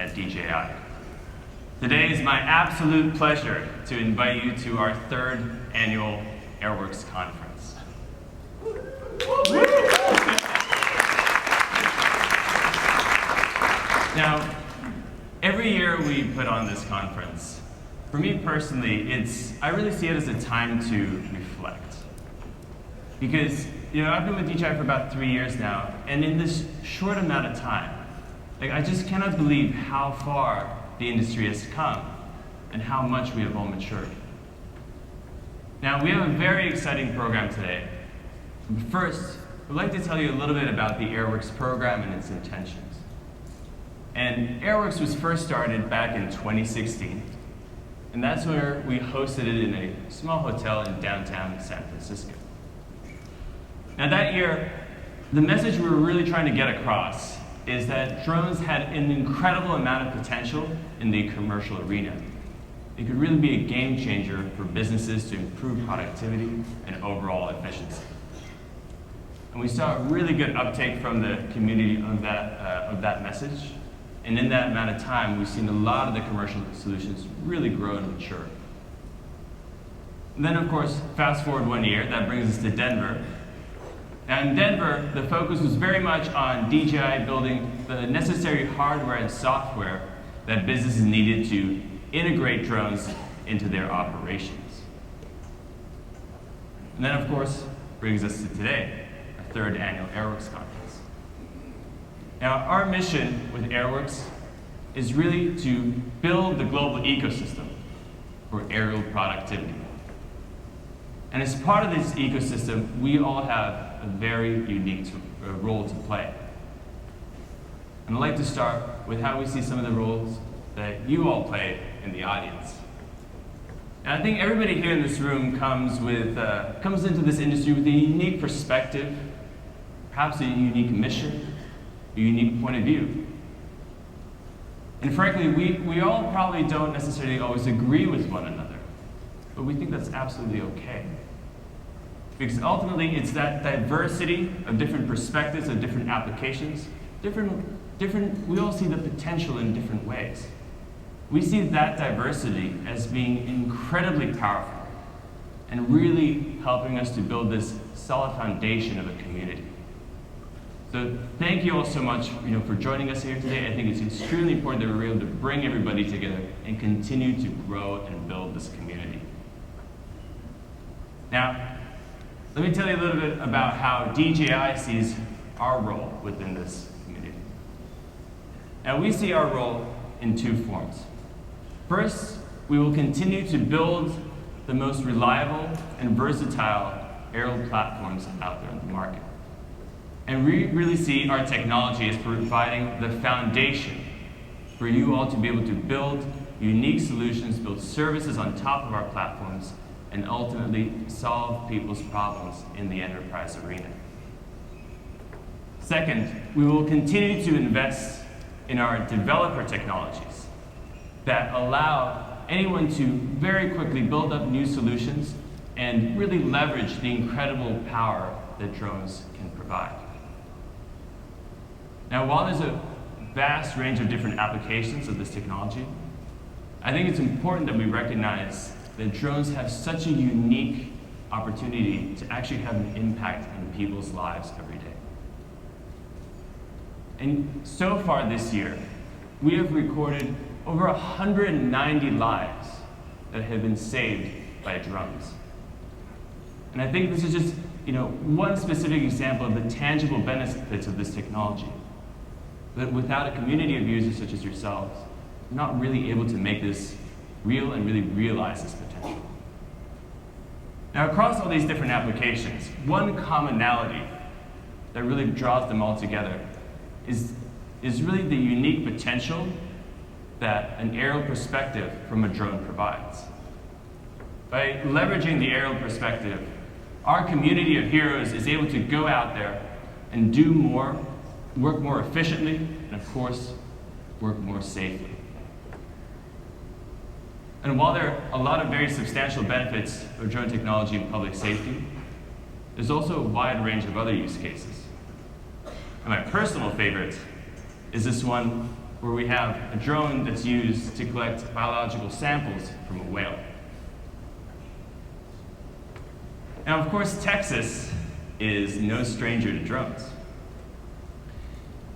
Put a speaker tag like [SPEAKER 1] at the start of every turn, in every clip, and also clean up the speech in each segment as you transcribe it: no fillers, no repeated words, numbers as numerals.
[SPEAKER 1] at DJI. Today is my absolute pleasure to invite you to our third annual AirWorks conference. Now, every year we put on this conference. For me personally, I really see it as a time to reflect. Because I've been with DJI for about 3 years now, and in this short amount of time, I just cannot believe how far the industry has come and how much we have all matured. Now, we have a very exciting program today. But first, I'd like to tell you a little bit about the AirWorks program and its intentions. And AirWorks was first started back in 2016, and that's where we hosted it in a small hotel in downtown San Francisco. Now that year, the message we were really trying to get across is that drones had an incredible amount of potential in the commercial arena. It could really be a game changer for businesses to improve productivity and overall efficiency. And we saw a really good uptake from the community of that message. And in that amount of time, we've seen a lot of the commercial solutions really grow and mature. And then, of course, fast forward 1 year, that brings us to Denver. Now in Denver, the focus was very much on DJI building the necessary hardware and software that businesses needed to integrate drones into their operations. And then, of course, brings us to today, our third annual AirWorks conference. Now, our mission with AirWorks is really to build the global ecosystem for aerial productivity. And as part of this ecosystem, we all have a very unique role to play. And I'd like to start with how we see some of the roles that you all play in the audience. And I think everybody here in this room comes into this industry with a unique perspective, perhaps a unique mission, a unique point of view. And frankly, we all probably don't necessarily always agree with one another, but we think that's absolutely okay. Because ultimately, it's that diversity of different perspectives, of different applications, we all see the potential in different ways. We see that diversity as being incredibly powerful and really helping us to build this solid foundation of a community. So thank you all so much for joining us here today. I think it's extremely important that we're able to bring everybody together and continue to grow and build this community. Now, let me tell you a little bit about how DJI sees our role within this community. Now, we see our role in two forms. First, we will continue to build the most reliable and versatile aerial platforms out there in the market. And we really see our technology as providing the foundation for you all to be able to build unique solutions, build services on top of our platforms, and ultimately solve people's problems in the enterprise arena. Second, we will continue to invest in our developer technologies that allow anyone to very quickly build up new solutions and really leverage the incredible power that drones can provide. Now, while there's a vast range of different applications of this technology, I think it's important that we recognize that drones have such a unique opportunity to actually have an impact on people's lives every day. And so far this year, we have recorded over 190 lives that have been saved by drones. And I think this is just one specific example of the tangible benefits of this technology. But without a community of users such as yourselves, we're not really able to make this real and really realize this potential. Now, across all these different applications, one commonality that really draws them all together is really the unique potential that an aerial perspective from a drone provides. By leveraging the aerial perspective, our community of heroes is able to go out there and do more, work more efficiently, and of course, work more safely. And while there are a lot of very substantial benefits of drone technology in public safety, there's also a wide range of other use cases. And my personal favorite is this one where we have a drone that's used to collect biological samples from a whale. Now, of course, Texas is no stranger to drones.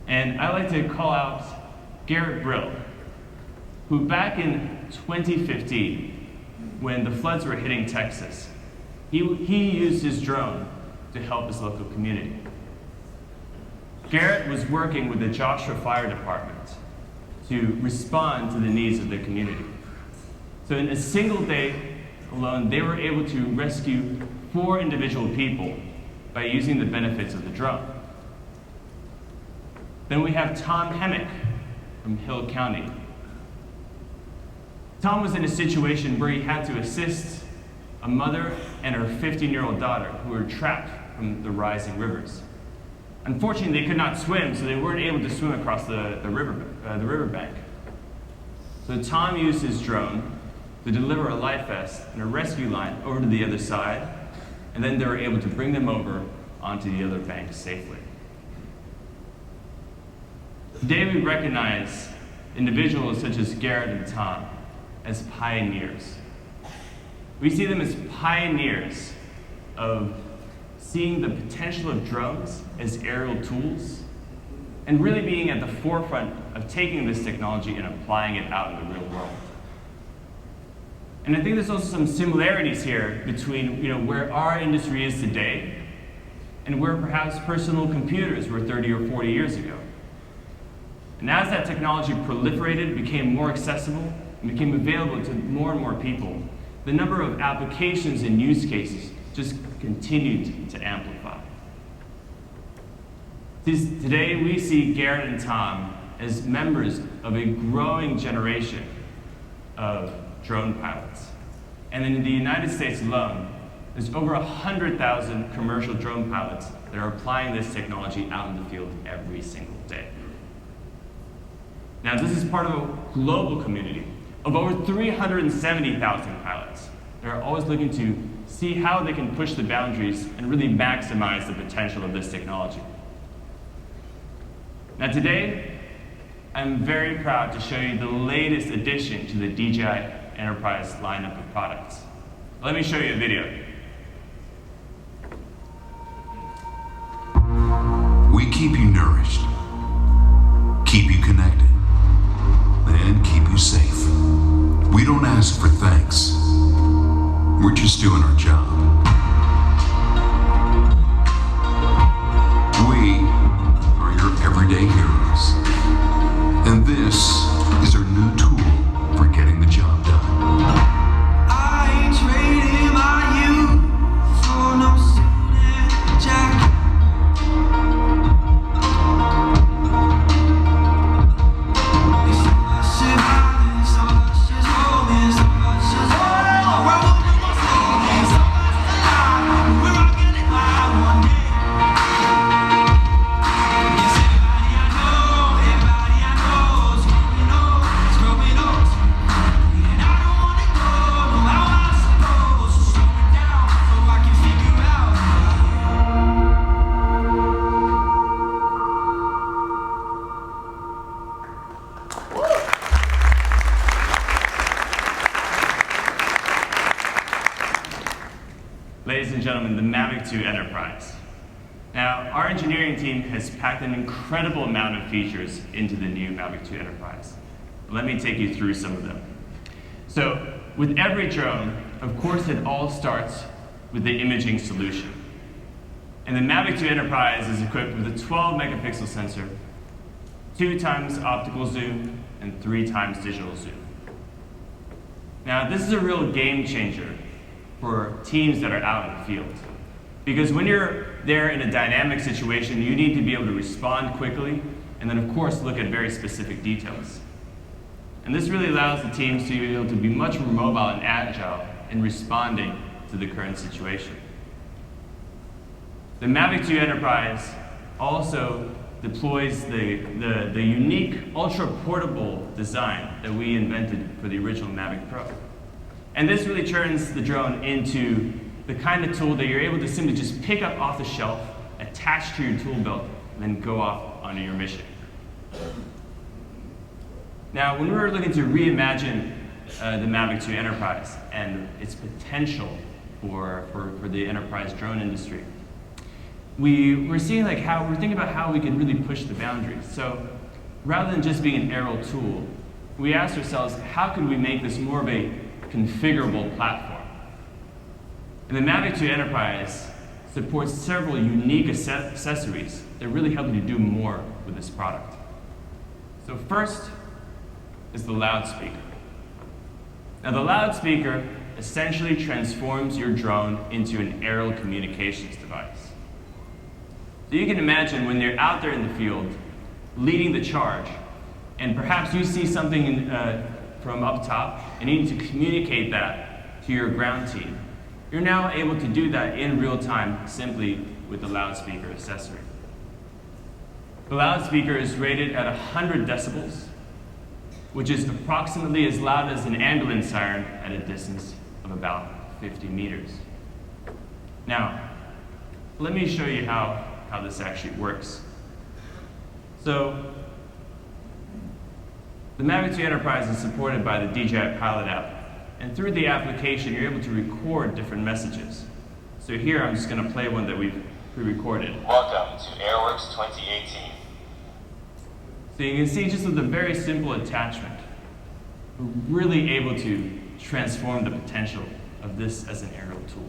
[SPEAKER 1] And I like to call out Garrett Brill, who back in 2015, when the floods were hitting Texas, he used his drone to help his local community. Garrett was working with the Joshua Fire Department to respond to the needs of their community. So in a single day alone, they were able to rescue 4 individual people by using the benefits of the drone. Then we have Tom Hemmick from Hill County. Tom was in a situation where he had to assist a mother and her 15-year-old daughter who were trapped from the rising rivers. Unfortunately, they could not swim, so they weren't able to swim across the riverbank. So Tom used his drone to deliver a life vest and a rescue line over to the other side, and then they were able to bring them over onto the other bank safely. Today we recognize individuals such as Garrett and Tom as pioneers. We see them as pioneers of seeing the potential of drones as aerial tools and really being at the forefront of taking this technology and applying it out in the real world. And I think there's also some similarities here between where our industry is today and where perhaps personal computers were 30 or 40 years ago. And as that technology proliferated, became more accessible, and became available to more and more people, the number of applications and use cases just continued to amplify. Today, we see Garrett and Tom as members of a growing generation of drone pilots. And in the United States alone, there's over 100,000 commercial drone pilots that are applying this technology out in the field every single day. Now, this is part of a global community of over 370,000 pilots that are always looking to see how they can push the boundaries and really maximize the potential of this technology. Now today, I'm very proud to show you the latest addition to the DJI Enterprise lineup of products. Let me show you a video.
[SPEAKER 2] We keep you nourished, keep you connected, and keep you safe. We don't ask for thanks. We're just doing our job. We are your everyday heroes. And this is our new tool for getting the job done. I ain't trading my youth for no suit and jacket.
[SPEAKER 1] Ladies and gentlemen, the Mavic 2 Enterprise. Now, our engineering team has packed an incredible amount of features into the new Mavic 2 Enterprise. Let me take you through some of them. So, with every drone, of course, it all starts with the imaging solution. And the Mavic 2 Enterprise is equipped with a 12 megapixel sensor, 2x optical zoom, and 3x digital zoom. Now, this is a real game changer for teams that are out in the field. Because when you're there in a dynamic situation, you need to be able to respond quickly, and then of course look at very specific details. And this really allows the teams to be able to be much more mobile and agile in responding to the current situation. The Mavic 2 Enterprise also deploys the unique ultra-portable design that we invented for the original Mavic Pro. And this really turns the drone into the kind of tool that you're able to simply just pick up off the shelf, attach to your tool belt, and then go off on your mission. Now, when we were looking to reimagine the Mavic 2 Enterprise and its potential for the enterprise drone industry, we were seeing like we're thinking about how we could really push the boundaries. So rather than just being an aerial tool, we asked ourselves, how could we make this more of a configurable platform? And the Mavic 2 Enterprise supports several unique accessories that really help you do more with this product. So first is the loudspeaker. Now the loudspeaker essentially transforms your drone into an aerial communications device. So you can imagine when you're out there in the field leading the charge, and perhaps you see something from up top and you need to communicate that to your ground team. You're now able to do that in real time simply with the loudspeaker accessory. The loudspeaker is rated at 100 decibels, which is approximately as loud as an ambulance siren at a distance of about 50 meters. Now, let me show you how this actually works. So, the Mavic 2 Enterprise is supported by the DJI Pilot app. And through the application, you're able to record different messages. So here, I'm just going to play one that we've pre-recorded.
[SPEAKER 3] Welcome to AirWorks 2018.
[SPEAKER 1] So you can see just with a very simple attachment, we're really able to transform the potential of this as an aerial tool.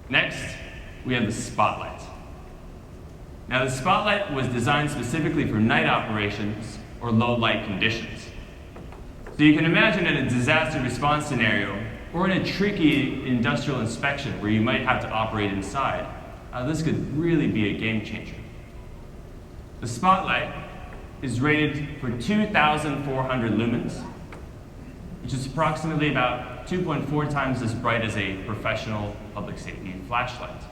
[SPEAKER 1] Next, we have the Spotlight. Now the Spotlight was designed specifically for night operations or low light conditions. So you can imagine in a disaster response scenario or in a tricky industrial inspection where you might have to operate inside, this could really be a game changer. The Spotlight is rated for 2,400 lumens, which is approximately about 2.4 times as bright as a professional public safety flashlight.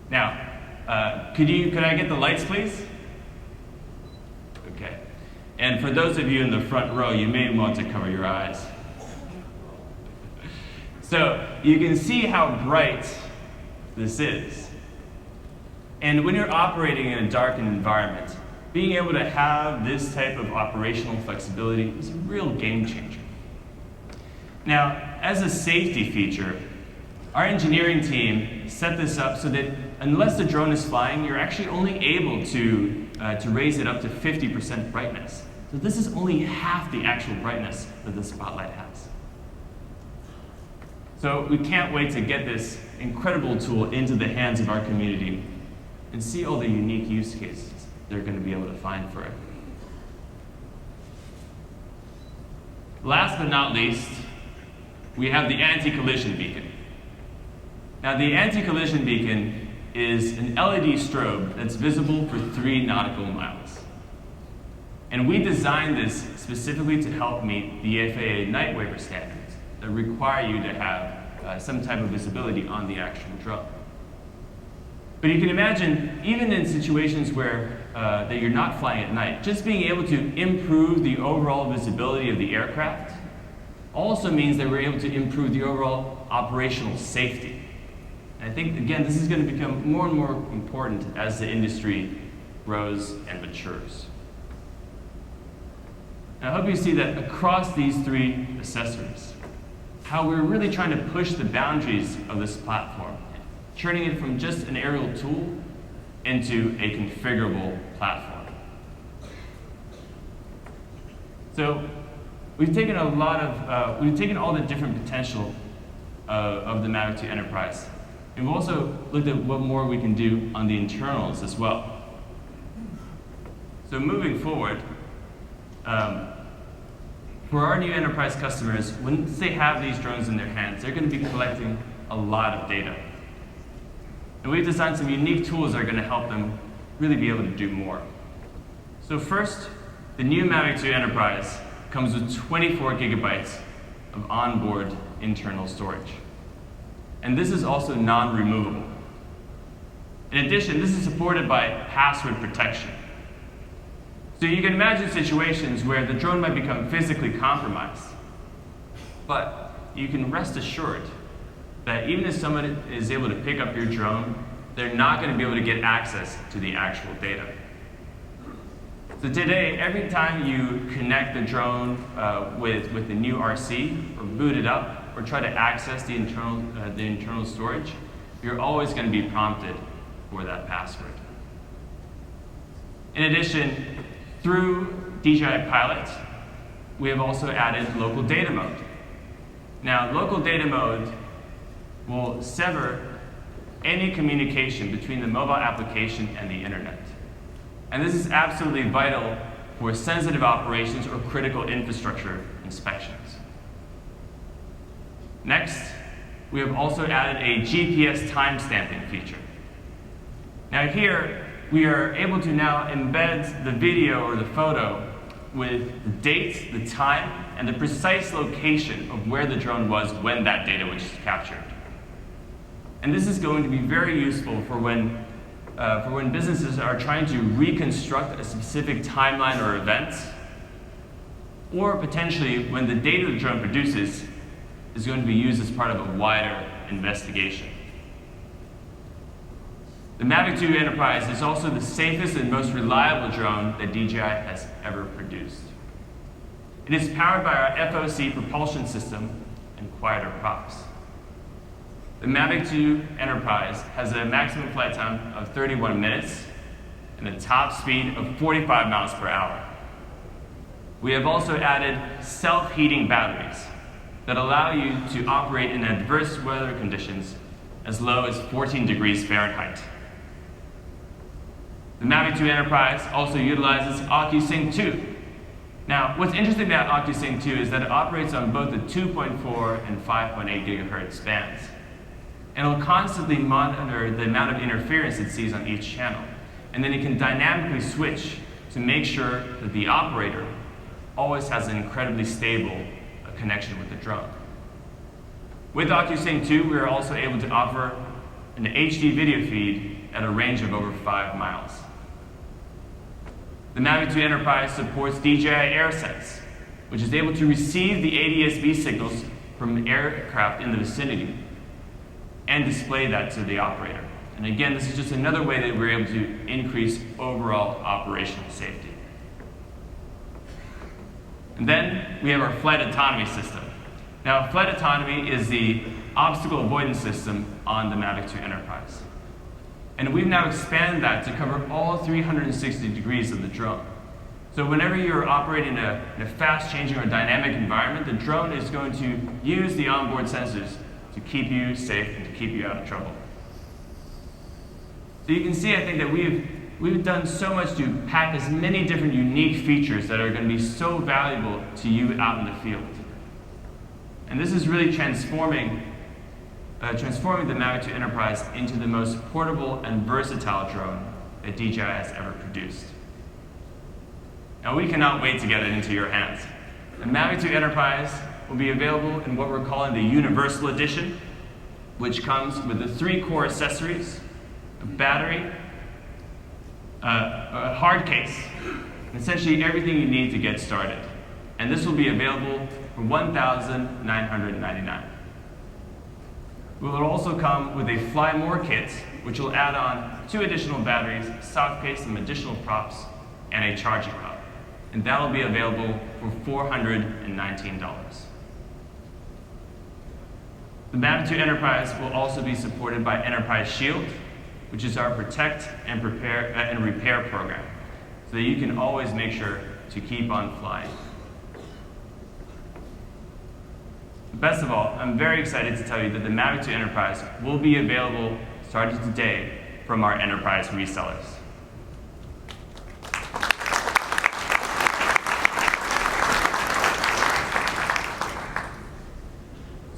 [SPEAKER 1] Now, could I get the lights, please? Okay. And for those of you in the front row, you may want to cover your eyes. So you can see how bright this is. And when you're operating in a darkened environment, being able to have this type of operational flexibility is a real game changer. Now, as a safety feature, our engineering team set this up so that unless the drone is flying, you're actually only able to raise it up to 50% brightness. So this is only half the actual brightness that the Spotlight has. So we can't wait to get this incredible tool into the hands of our community and see all the unique use cases they're going to be able to find for it. Last but not least, we have the anti-collision beacon. Now the anti-collision beacon is an LED strobe that's visible for 3 nautical miles. And we designed this specifically to help meet the FAA night waiver standards that require you to have some type of visibility on the actual drone. But you can imagine, even in situations where that you're not flying at night, just being able to improve the overall visibility of the aircraft also means that we're able to improve the overall operational safety. And I think, again, this is going to become more and more important as the industry grows and matures. And I hope you see that across these 3 accessories, how we're really trying to push the boundaries of this platform, turning it from just an aerial tool into a configurable platform. So we've taken we've taken all the different potential of the Mavic 2 Enterprise, and we've also looked at what more we can do on the internals as well. So moving forward, for our new enterprise customers, once they have these drones in their hands, they're going to be collecting a lot of data. And we've designed some unique tools that are going to help them really be able to do more. So first, the new Mavic 2 Enterprise comes with 24 gigabytes of onboard internal storage. And this is also non-removable. In addition, this is supported by password protection. So you can imagine situations where the drone might become physically compromised. But you can rest assured that even if someone is able to pick up your drone, they're not going to be able to get access to the actual data. So today, every time you connect the drone with the new RC, or boot it up, or try to access the internal storage, you're always going to be prompted for that password. In addition, through DJI Pilot, we have also added local data mode. Now, local data mode will sever any communication between the mobile application and the internet. And this is absolutely vital for sensitive operations or critical infrastructure inspections. Next, we have also added a GPS timestamping feature. Now here, we are able to now embed the video or the photo with the date, the time, and the precise location of where the drone was when that data was captured. And this is going to be very useful for when businesses are trying to reconstruct a specific timeline or event, or potentially when the data the drone produces is going to be used as part of a wider investigation. The Mavic 2 Enterprise is also the safest and most reliable drone that DJI has ever produced. It is powered by our FOC propulsion system and quieter props. The Mavic 2 Enterprise has a maximum flight time of 31 minutes and a top speed of 45 miles per hour. We have also added self-heating batteries that allow you to operate in adverse weather conditions as low as 14 degrees Fahrenheit. The Mavic 2 Enterprise also utilizes OcuSync 2. Now, what's interesting about OcuSync 2 is that it operates on both the 2.4 and 5.8 gigahertz bands. And it'll constantly monitor the amount of interference it sees on each channel. And then it can dynamically switch to make sure that the operator always has an incredibly stable connection with the drone. With OcuSync 2, we are also able to offer an HD video feed at a range of over 5 miles. The Mavic 2 Enterprise supports DJI AirSense, which is able to receive the ADS-B signals from aircraft in the vicinity and display that to the operator. And again, this is just another way that we're able to increase overall operational safety. And then we have our flight autonomy system. Now, flight autonomy is the obstacle avoidance system on the Mavic 2 Enterprise. And we've now expanded that to cover all 360 degrees of the drone. So whenever you're operating in a fast-changing or dynamic environment, the drone is going to use the onboard sensors to keep you safe and to keep you out of trouble. So you can see, I think, that we've done so much to pack as many different unique features that are going to be so valuable to you out in the field. And this is really transforming the Mavic 2 Enterprise into the most portable and versatile drone that DJI has ever produced. Now, we cannot wait to get it into your hands. The Mavic 2 Enterprise will be available in what we're calling the Universal Edition, which comes with the 3 core accessories, a battery, a hard case, and essentially everything you need to get started. And this will be available for $1,999. We will also come with a Fly More kit, which will add on 2 additional batteries, a soft case, some additional props, and a charging hub. And that will be available for $419. The Mavic 2 Enterprise will also be supported by Enterprise Shield, which is our protect and prepare and repair program, so that you can always make sure to keep on flying. Best of all, I'm very excited to tell you that the Mavic 2 Enterprise will be available starting today from our enterprise resellers.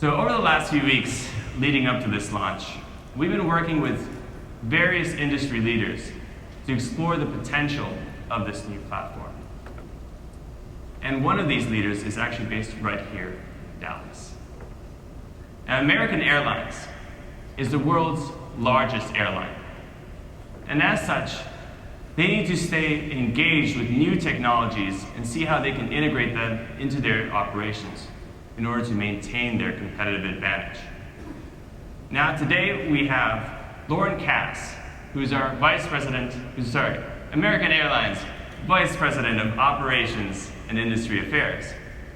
[SPEAKER 1] So over the last few weeks leading up to this launch, we've been working with various industry leaders to explore the potential of this new platform. And one of these leaders is actually based right here in Dallas. Now, American Airlines is the world's largest airline. And as such, they need to stay engaged with new technologies and see how they can integrate them into their operations in order to maintain their competitive advantage. Now, today we have Lauren Cass, who's our American Airlines Vice President of Operations and Industry Affairs,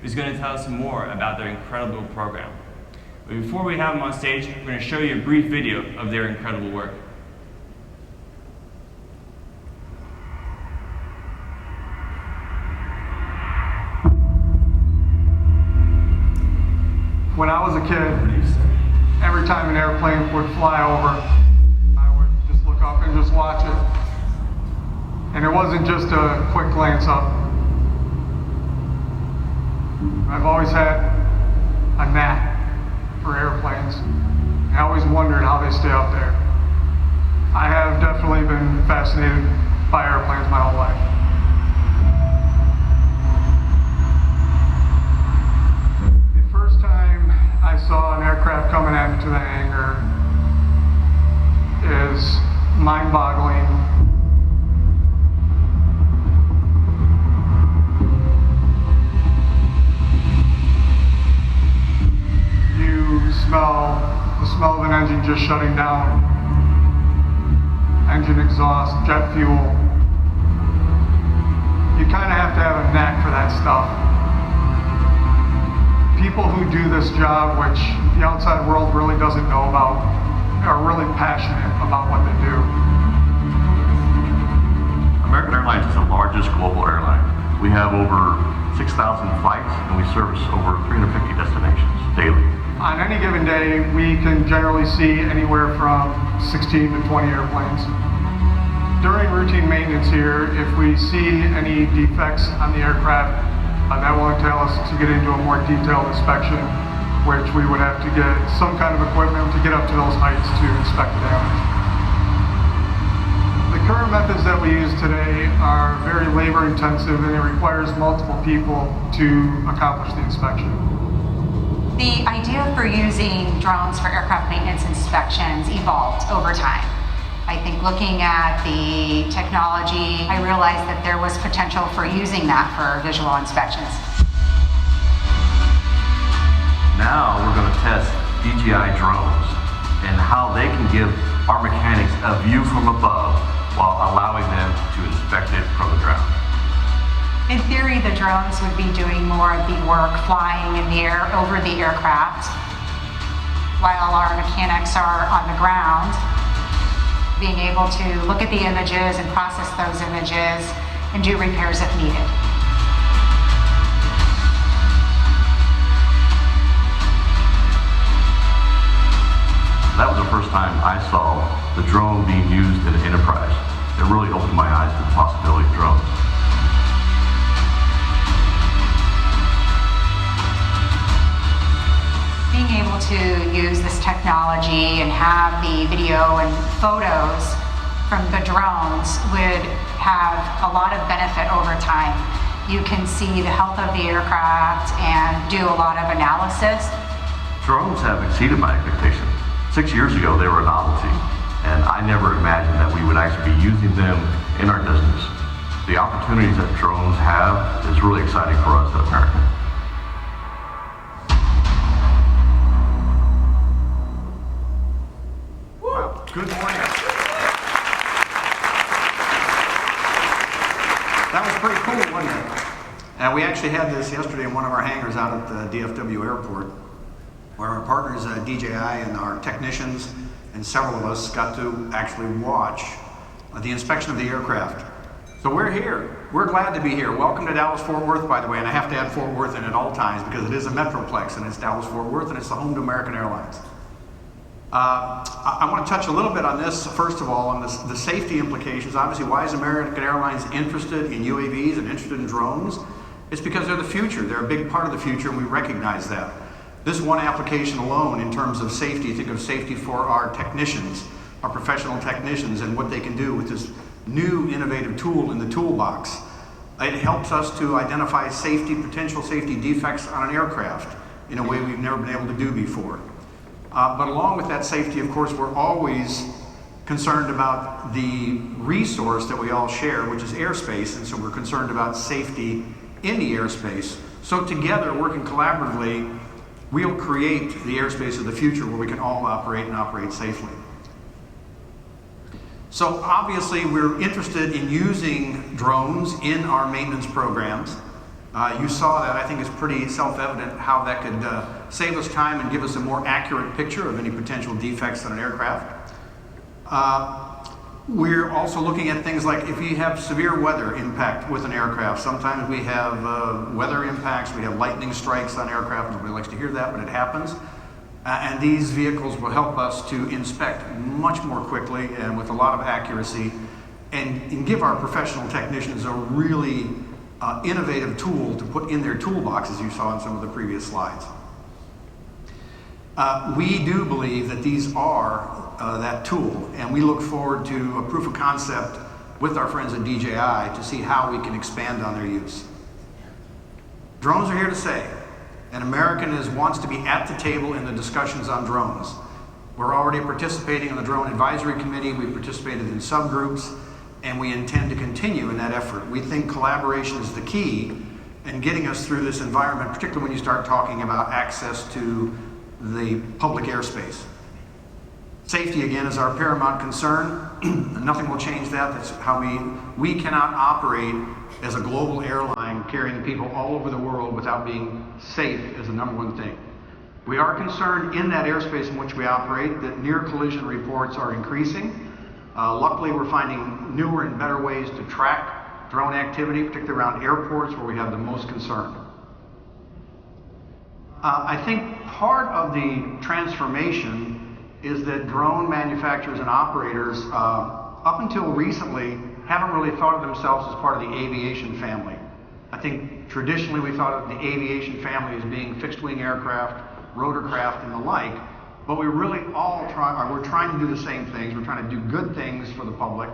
[SPEAKER 1] who's going to tell us more about their incredible program. But before we have them on stage, we're going to show you a brief video of their incredible work.
[SPEAKER 4] When I was a kid, every time an airplane would fly over, I would just look up and just watch it. And it wasn't just a quick glance up. I've always had a knack for airplanes. I always wondered how they stay up there. I have definitely been fascinated by airplanes my whole life. The first time I saw an aircraft coming into the hangar is mind-boggling. You smell the smell of an engine just shutting down. Engine exhaust, jet fuel. You kind of have to have a knack for that stuff. People who do this job, which the outside world really doesn't know about, are really passionate about what they do.
[SPEAKER 5] American Airlines is the largest global airline. We have over 6,000 flights and we service over 350 destinations daily.
[SPEAKER 4] On any given day, we can generally see anywhere from 16 to 20 airplanes. During routine maintenance here, if we see any defects on the aircraft, that will entail us to get into a more detailed inspection, which we would have to get some kind of equipment to get up to those heights to inspect the damage. The current methods that we use today are very labor intensive and it requires multiple people to accomplish the inspection.
[SPEAKER 6] The idea for using drones for aircraft maintenance inspections evolved over time. I think looking at the technology, I realized that there was potential for using that for visual inspections.
[SPEAKER 5] Now we're going to test DJI drones and how they can give our mechanics a view from above while allowing them to inspect it from the ground.
[SPEAKER 6] In theory, the drones would be doing more of the work flying in the air over the aircraft, while our mechanics are on the ground, being able to look at the images and process those images and do repairs if needed.
[SPEAKER 5] That was the first time I saw the drone being used in an enterprise. It really opened my eyes to the possibility of drones.
[SPEAKER 6] Being able to use this technology and have the video and photos from the drones would have a lot of benefit over time. You can see the health of the aircraft and do a lot of analysis.
[SPEAKER 5] Drones have exceeded my expectations. 6 years ago, they were a novelty, and I never imagined that we would actually be using them in our business. The opportunities that drones have is really exciting for us at American.
[SPEAKER 7] Good morning. That was pretty cool, wasn't it? We actually had this yesterday in one of our hangars out at the DFW airport, where our partners DJI and our technicians and several of us got to actually watch the inspection of the aircraft. So we're here. We're glad to be here. Welcome to Dallas-Fort Worth, by the way, and I have to add Fort Worth in at all times because it is a metroplex and it's Dallas-Fort Worth and it's the home to American Airlines. I want to touch a little bit on this, first of all, on the safety implications. Obviously, why is American Airlines interested in UAVs and interested in drones? It's because they're the future. They're a big part of the future, and we recognize that. This one application alone, in terms of safety, think of safety for our technicians, our professional technicians, and what they can do with this new innovative tool in the toolbox. It helps us to identify potential safety defects on an aircraft in a way we've never been able to do before. But along with that safety, of course, we're always concerned about the resource that we all share, which is airspace, and so we're concerned about safety in the airspace. So together, working collaboratively, we'll create the airspace of the future where we can all operate and operate safely. So obviously we're interested in using drones in our maintenance programs. You saw that. I think it's pretty self-evident how that could save us time and give us a more accurate picture of any potential defects on an aircraft. We're also looking at things like if you have severe weather impact with an aircraft. Sometimes we have weather impacts, we have lightning strikes on aircraft. Nobody likes to hear that, but it happens. And these vehicles will help us to inspect much more quickly and with a lot of accuracy and give our professional technicians a really innovative tool to put in their toolbox, as you saw in some of the previous slides. We do believe that these are that tool, and we look forward to a proof of concept with our friends at DJI to see how we can expand on their use. Drones are here to stay, and American wants to be at the table in the discussions on drones. We're already participating in the Drone Advisory Committee, we participated in subgroups, and we intend to continue in that effort. We think collaboration is the key in getting us through this environment, particularly when you start talking about access to the public airspace. Safety, again, is our paramount concern. Nothing will change that. That's how we cannot operate as a global airline carrying people all over the world without being safe as the number one thing. We are concerned in that airspace in which we operate that near collision reports are increasing. Luckily, we're finding newer and better ways to track drone activity, particularly around airports where we have the most concern. I think part of the transformation is that drone manufacturers and operators, up until recently, haven't really thought of themselves as part of the aviation family. I think traditionally we thought of the aviation family as being fixed-wing aircraft, rotorcraft, and the like, but we really we're trying to do the same things. We're trying to do good things for the public,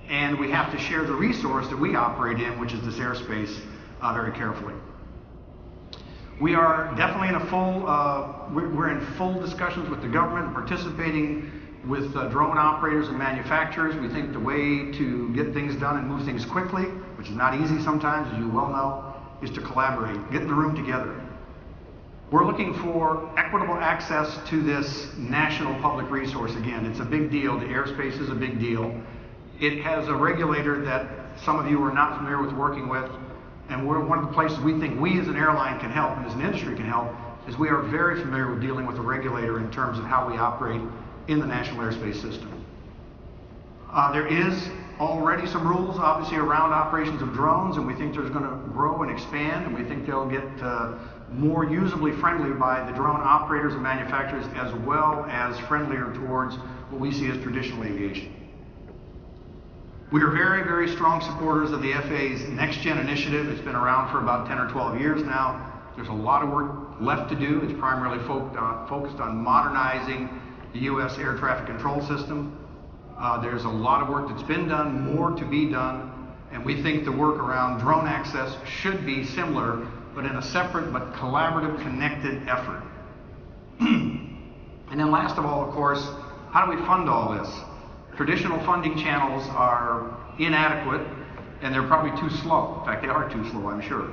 [SPEAKER 7] and we have to share the resource that we operate in, which is this airspace, very carefully. We are definitely in we're in full discussions with the government, participating with drone operators and manufacturers. We think the way to get things done and move things quickly, which is not easy sometimes, as you well know, is to collaborate, get in the room together. We're looking for equitable access to this national public resource. Again, it's a big deal. The airspace is a big deal. It has a regulator that some of you are not familiar with working with, and one of the places we think we as an airline can help and as an industry can help is we are very familiar with dealing with the regulator in terms of how we operate in the national airspace system. There is already some rules obviously around operations of drones, and we think there's going to grow and expand, and we think they'll get more usably friendly by the drone operators and manufacturers, as well as friendlier towards what we see as traditional aviation. We are very, very strong supporters of the FAA's Next Gen initiative. It's been around for about 10 or 12 years now. There's a lot of work left to do. It's primarily focused on modernizing the U.S. air traffic control system. There's a lot of work that's been done, more to be done, and we think the work around drone access should be similar, but in a separate but collaborative, connected effort. And then last of all, of course, how do we fund all this? Traditional funding channels are inadequate, and they're probably too slow. In fact, they are too slow, I'm sure.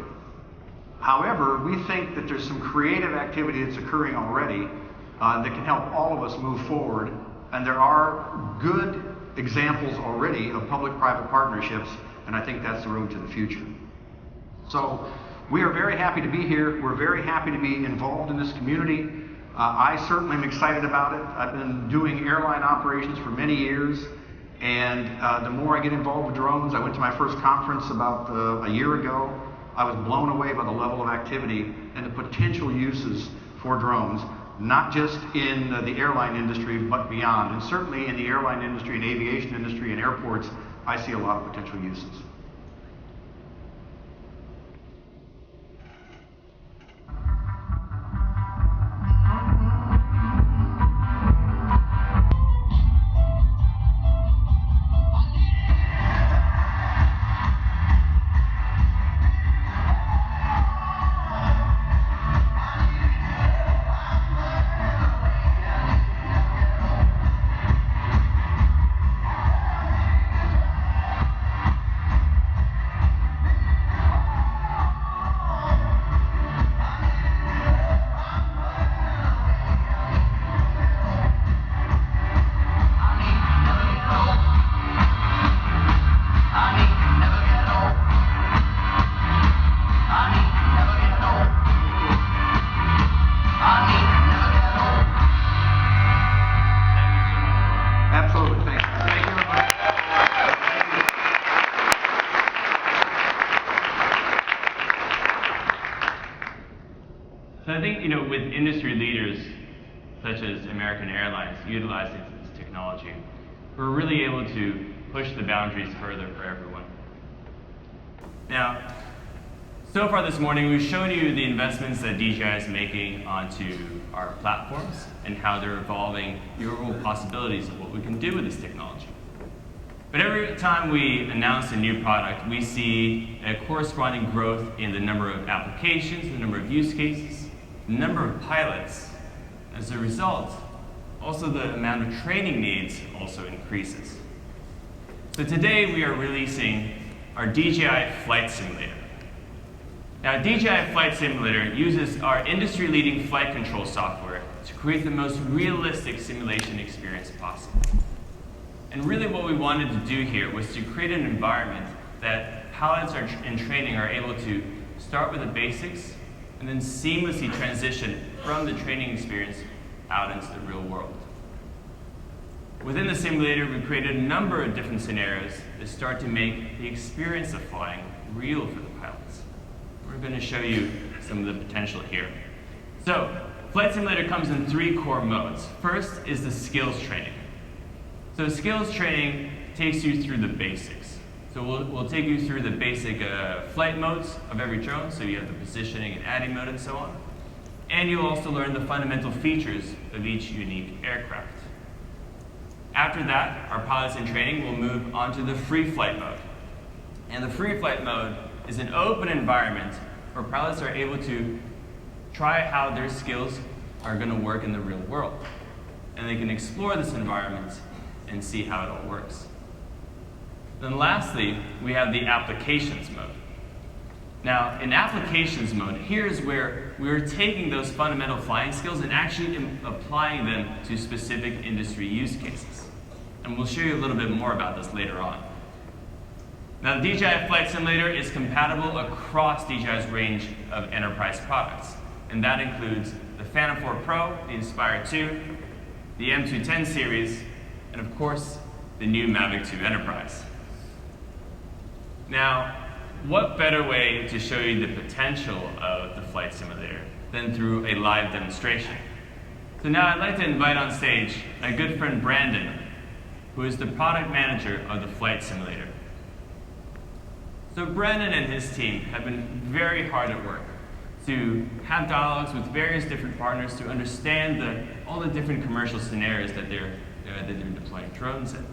[SPEAKER 7] However, we think that there's some creative activity that's occurring already that can help all of us move forward, and there are good examples already of public-private partnerships, and I think that's the road to the future. So we are very happy to be here. We're very happy to be involved in this community. I certainly am excited about it. I've been doing airline operations for many years, and the more I get involved with drones, I went to my first conference about a year ago. I was blown away by the level of activity and the potential uses for drones, not just in the airline industry, but beyond. And certainly in the airline industry and aviation industry and airports, I see a lot of potential uses.
[SPEAKER 1] So I think, with industry leaders such as American Airlines utilizing this technology, we're really able to push the boundaries further for everyone. Now, so far this morning, we've shown you the investments that DJI is making onto our platforms and how they're evolving the overall possibilities of what we can do with this technology. But every time we announce a new product, we see a corresponding growth in the number of applications, the number of use cases, the number of pilots. As a result, also the amount of training needs also increases. So today we are releasing our DJI Flight Simulator. Now, DJI Flight Simulator uses our industry-leading flight control software to create the most realistic simulation experience possible. And really what we wanted to do here was to create an environment that pilots in training are able to start with the basics and then seamlessly transition from the training experience out into the real world. Within the simulator, we created a number of different scenarios that start to make the experience of flying real for the pilots. We're going to show you some of the potential here. So, Flight Simulator comes in 3 core modes. First is the skills training. So skills training takes you through the basics. So we'll take you through the basic flight modes of every drone. So you have the positioning and adding mode and so on. And you'll also learn the fundamental features of each unique aircraft. After that, our pilots in training will move on to the free flight mode. And the free flight mode is an open environment where pilots are able to try how their skills are going to work in the real world. And they can explore this environment and see how it all works. Then lastly, we have the applications mode. Now, in applications mode, here's where we're taking those fundamental flying skills and actually applying them to specific industry use cases. And we'll show you a little bit more about this later on. Now, the DJI Flight Simulator is compatible across DJI's range of enterprise products. And that includes the Phantom 4 Pro, the Inspire 2, the M210 series, and of course, the new Mavic 2 Enterprise. Now, what better way to show you the potential of the Flight Simulator than through a live demonstration? So now I'd like to invite on stage my good friend Brandon, who is the product manager of the Flight Simulator. So Brandon and his team have been very hard at work to have dialogues with various different partners to understand all the different commercial scenarios that they're deploying drones in.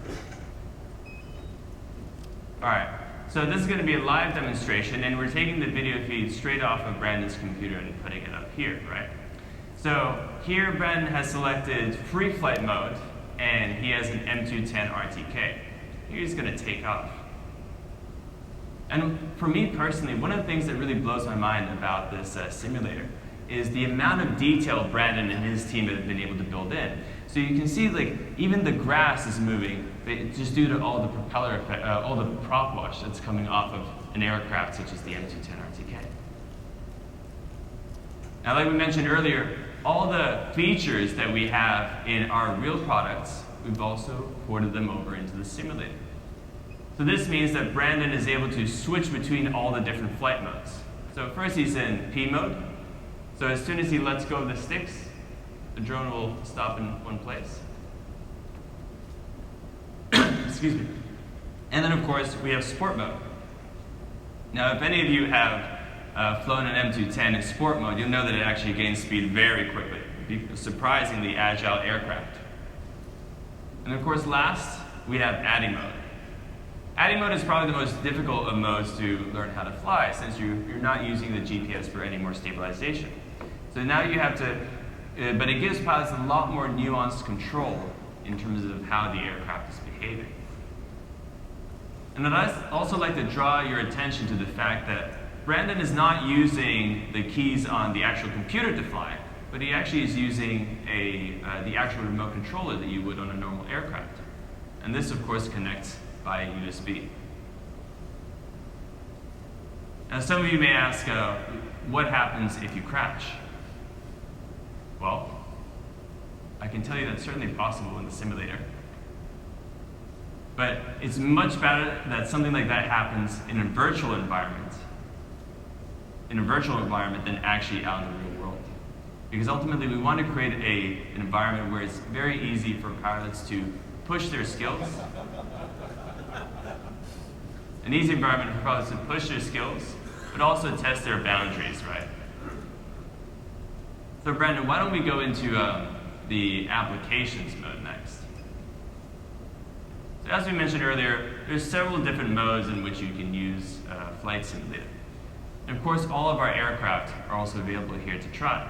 [SPEAKER 1] All right, so this is going to be a live demonstration, and we're taking the video feed straight off of Brandon's computer and putting it up here, right? So here Brandon has selected free flight mode, and he has an M210 RTK. He's going to take off. And for me personally, one of the things that really blows my mind about this simulator is the amount of detail Brandon and his team have been able to build in. So you can see, like, even the grass is moving just due to all the propeller effect, all the prop wash that's coming off of an aircraft such as the M210 RTK. Now, like we mentioned earlier, all the features that we have in our real products, we've also ported them over into the simulator. So this means that Brandon is able to switch between all the different flight modes. So first he's in P mode. So as soon as he lets go of the sticks, the drone will stop in one place. Excuse me. And then of course we have sport mode. Now if any of you have flown an M210 in sport mode, you'll know that it actually gains speed very quickly. It'd be a surprisingly agile aircraft. And of course last, we have adding mode. Adding mode is probably the most difficult of modes to learn how to fly, since you're not using the GPS for any more stabilization. So now you have to, but it gives pilots a lot more nuanced control in terms of how the aircraft is behaving. And I'd also like to draw your attention to the fact that Brandon is not using the keys on the actual computer to fly, but he actually is using the actual remote controller that you would on a normal aircraft. And this, of course, connects by USB. Now, some of you may ask, what happens if you crash? Well, I can tell you that's certainly possible in the simulator. But it's much better that something like that happens in a virtual environment, than actually out in the real world. Because ultimately we want to create an environment where it's very easy for pilots to push their skills. An easy environment for pilots to push their skills, but also test their boundaries, right? So Brandon, why don't we go into the applications mode next? So as we mentioned earlier, there's several different modes in which you can use Flight Simulator. And of course, all of our aircraft are also available here to try.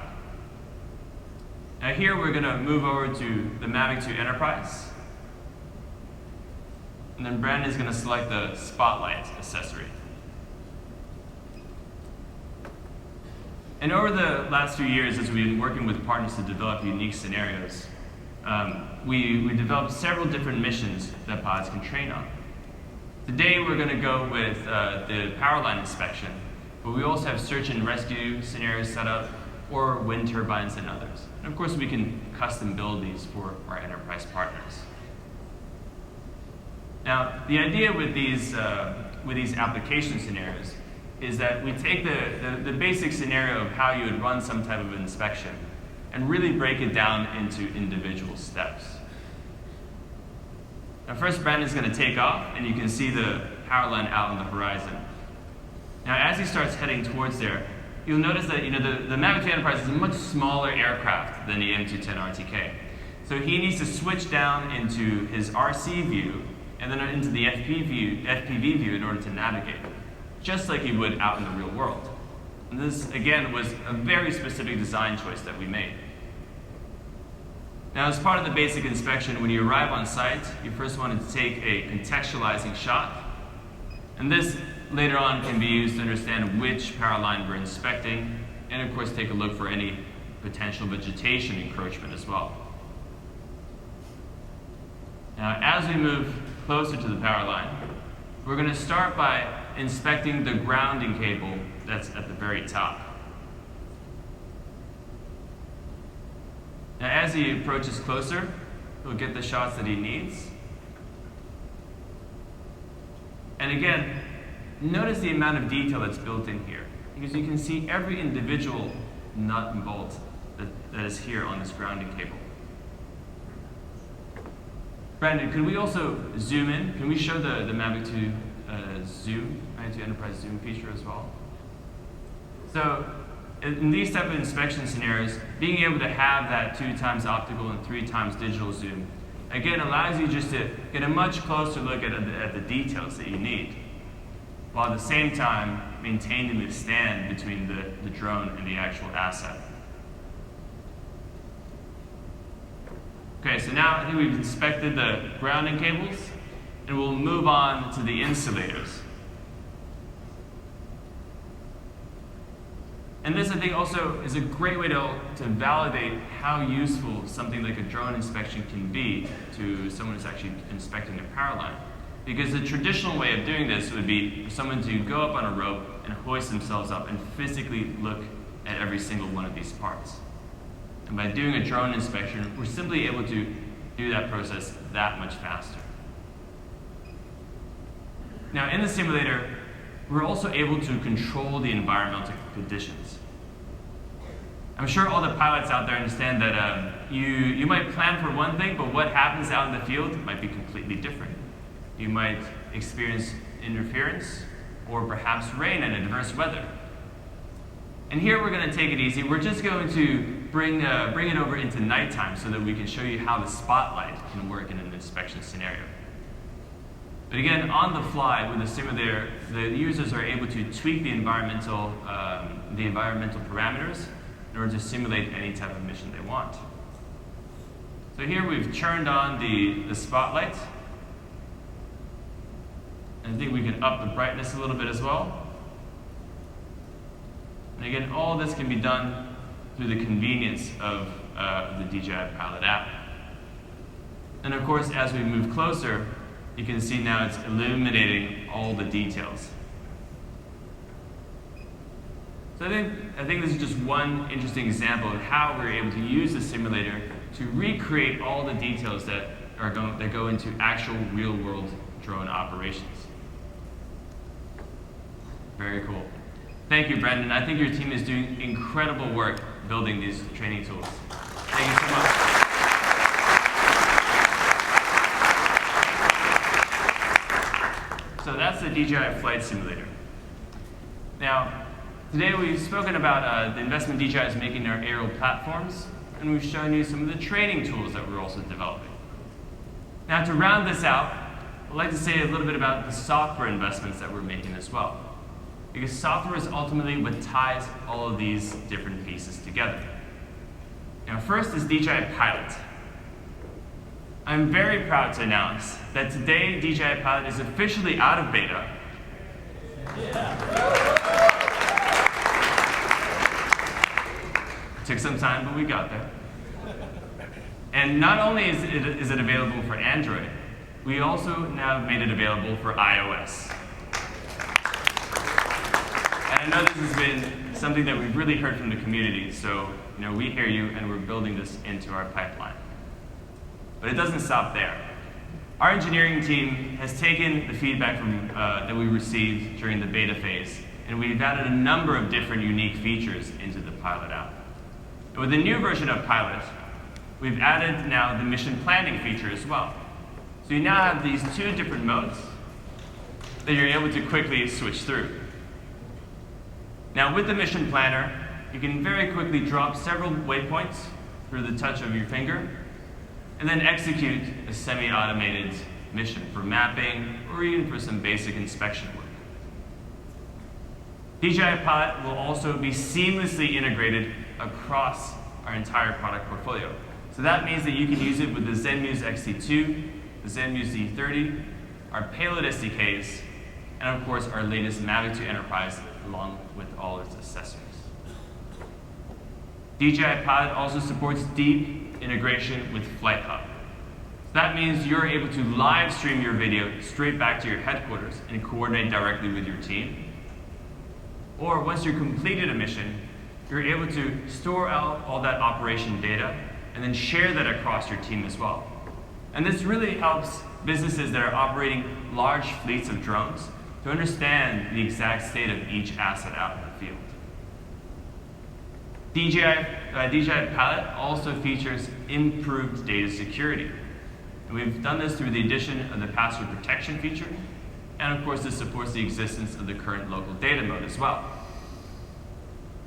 [SPEAKER 1] Now here we're going to move over to the Mavic 2 Enterprise. And then Brandon is going to select the Spotlight accessory. And over the last few years, as we've been working with partners to develop unique scenarios, we developed several different missions that pilots can train on. Today we're going to go with the power line inspection, but we also have search and rescue scenarios set up, or wind turbines and others. And of course we can custom build these for our enterprise partners. Now the idea with these application scenarios is that we take the basic scenario of how you would run some type of inspection and really break it down into individual steps. Now first Brandon's going to take off, and you can see the power line out on the horizon. Now as he starts heading towards there, you'll notice that the Mavic 2 Enterprise is a much smaller aircraft than the M210 RTK. So he needs to switch down into his RC view and then into the FPV view in order to navigate, just like he would out in the real world. And this, again, was a very specific design choice that we made. Now, as part of the basic inspection, when you arrive on site, you first want to take a contextualizing shot. And this, later on, can be used to understand which power line we're inspecting, and of course, take a look for any potential vegetation encroachment as well. Now, as we move closer to the power line, we're going to start by inspecting the grounding cable that's at the very top. Now, as he approaches closer, he'll get the shots that he needs. And again, notice the amount of detail that's built in here, because you can see every individual nut and bolt that is here on this grounding cable. Brandon, could we also zoom in? Can we show the Mavic 2 zoom, Mavic 2 Enterprise zoom feature as well? So, in these type of inspection scenarios, being able to have that 2x optical and 3x digital zoom, again, allows you just to get a much closer look at the details that you need, while at the same time maintaining the stand between the drone and the actual asset. Okay, so now I think we've inspected the grounding cables, and we'll move on to the insulators. And this, I think, also is a great way to validate how useful something like a drone inspection can be to someone who's actually inspecting a power line. Because the traditional way of doing this would be for someone to go up on a rope and hoist themselves up and physically look at every single one of these parts. And by doing a drone inspection, we're simply able to do that process that much faster. Now, in the simulator, we're also able to control the environmental conditions. I'm sure all the pilots out there understand that you might plan for one thing, but what happens out in the field might be completely different. You might experience interference, or perhaps rain and adverse weather. And here we're going to take it easy. We're just going to bring it over into nighttime so that we can show you how the spotlight can work in an inspection scenario. But again, on the fly with the simulator, the users are able to tweak the environmental parameters in order to simulate any type of mission they want. So here we've turned on the spotlight. And I think we can up the brightness a little bit as well. And again, all this can be done through the convenience of the DJI Pilot app. And of course, as we move closer, you can see now it's illuminating all the details. So I think this is just one interesting example of how we're able to use the simulator to recreate all the details that go into actual real-world drone operations. Very cool. Thank you, Brendan. I think your team is doing incredible work building these training tools. Thank you so much. So that's the DJI Flight Simulator. Now, today we've spoken about the investment DJI is making in our aerial platforms, and we've shown you some of the training tools that we're also developing. Now, to round this out, I'd like to say a little bit about the software investments that we're making as well, because software is ultimately what ties all of these different pieces together. Now, first is DJI Pilot. I'm very proud to announce that today DJI Pilot is officially out of beta. It took some time, but we got there. And not only is it available for Android, we also now made it available for iOS. And I know this has been something that we've really heard from the community, so we hear you and we're building this into our pipeline. But it doesn't stop there. Our engineering team has taken the feedback that we received during the beta phase, and we've added a number of different unique features into the Pilot app. And with the new version of Pilot, we've added now the mission planning feature as well. So you now have these two different modes that you're able to quickly switch through. Now with the mission planner, you can very quickly drop several waypoints through the touch of your finger, and then execute a semi-automated mission for mapping or even for some basic inspection work. DJI Pilot will also be seamlessly integrated across our entire product portfolio. So that means that you can use it with the ZenMuse X-T2, the ZenMuse Z30, our Payload SDKs, and of course our latest Mavic 2 Enterprise along with all its accessories. DJI Pilot also supports deep integration with Flight Hub. So that means you're able to live stream your video straight back to your headquarters and coordinate directly with your team. Or once you've completed a mission, you're able to store out all that operation data and then share that across your team as well. And this really helps businesses that are operating large fleets of drones to understand the exact state of each asset out in the field. DJI Pilot also features improved data security. And we've done this through the addition of the password protection feature, and of course this supports the existence of the current local data mode as well.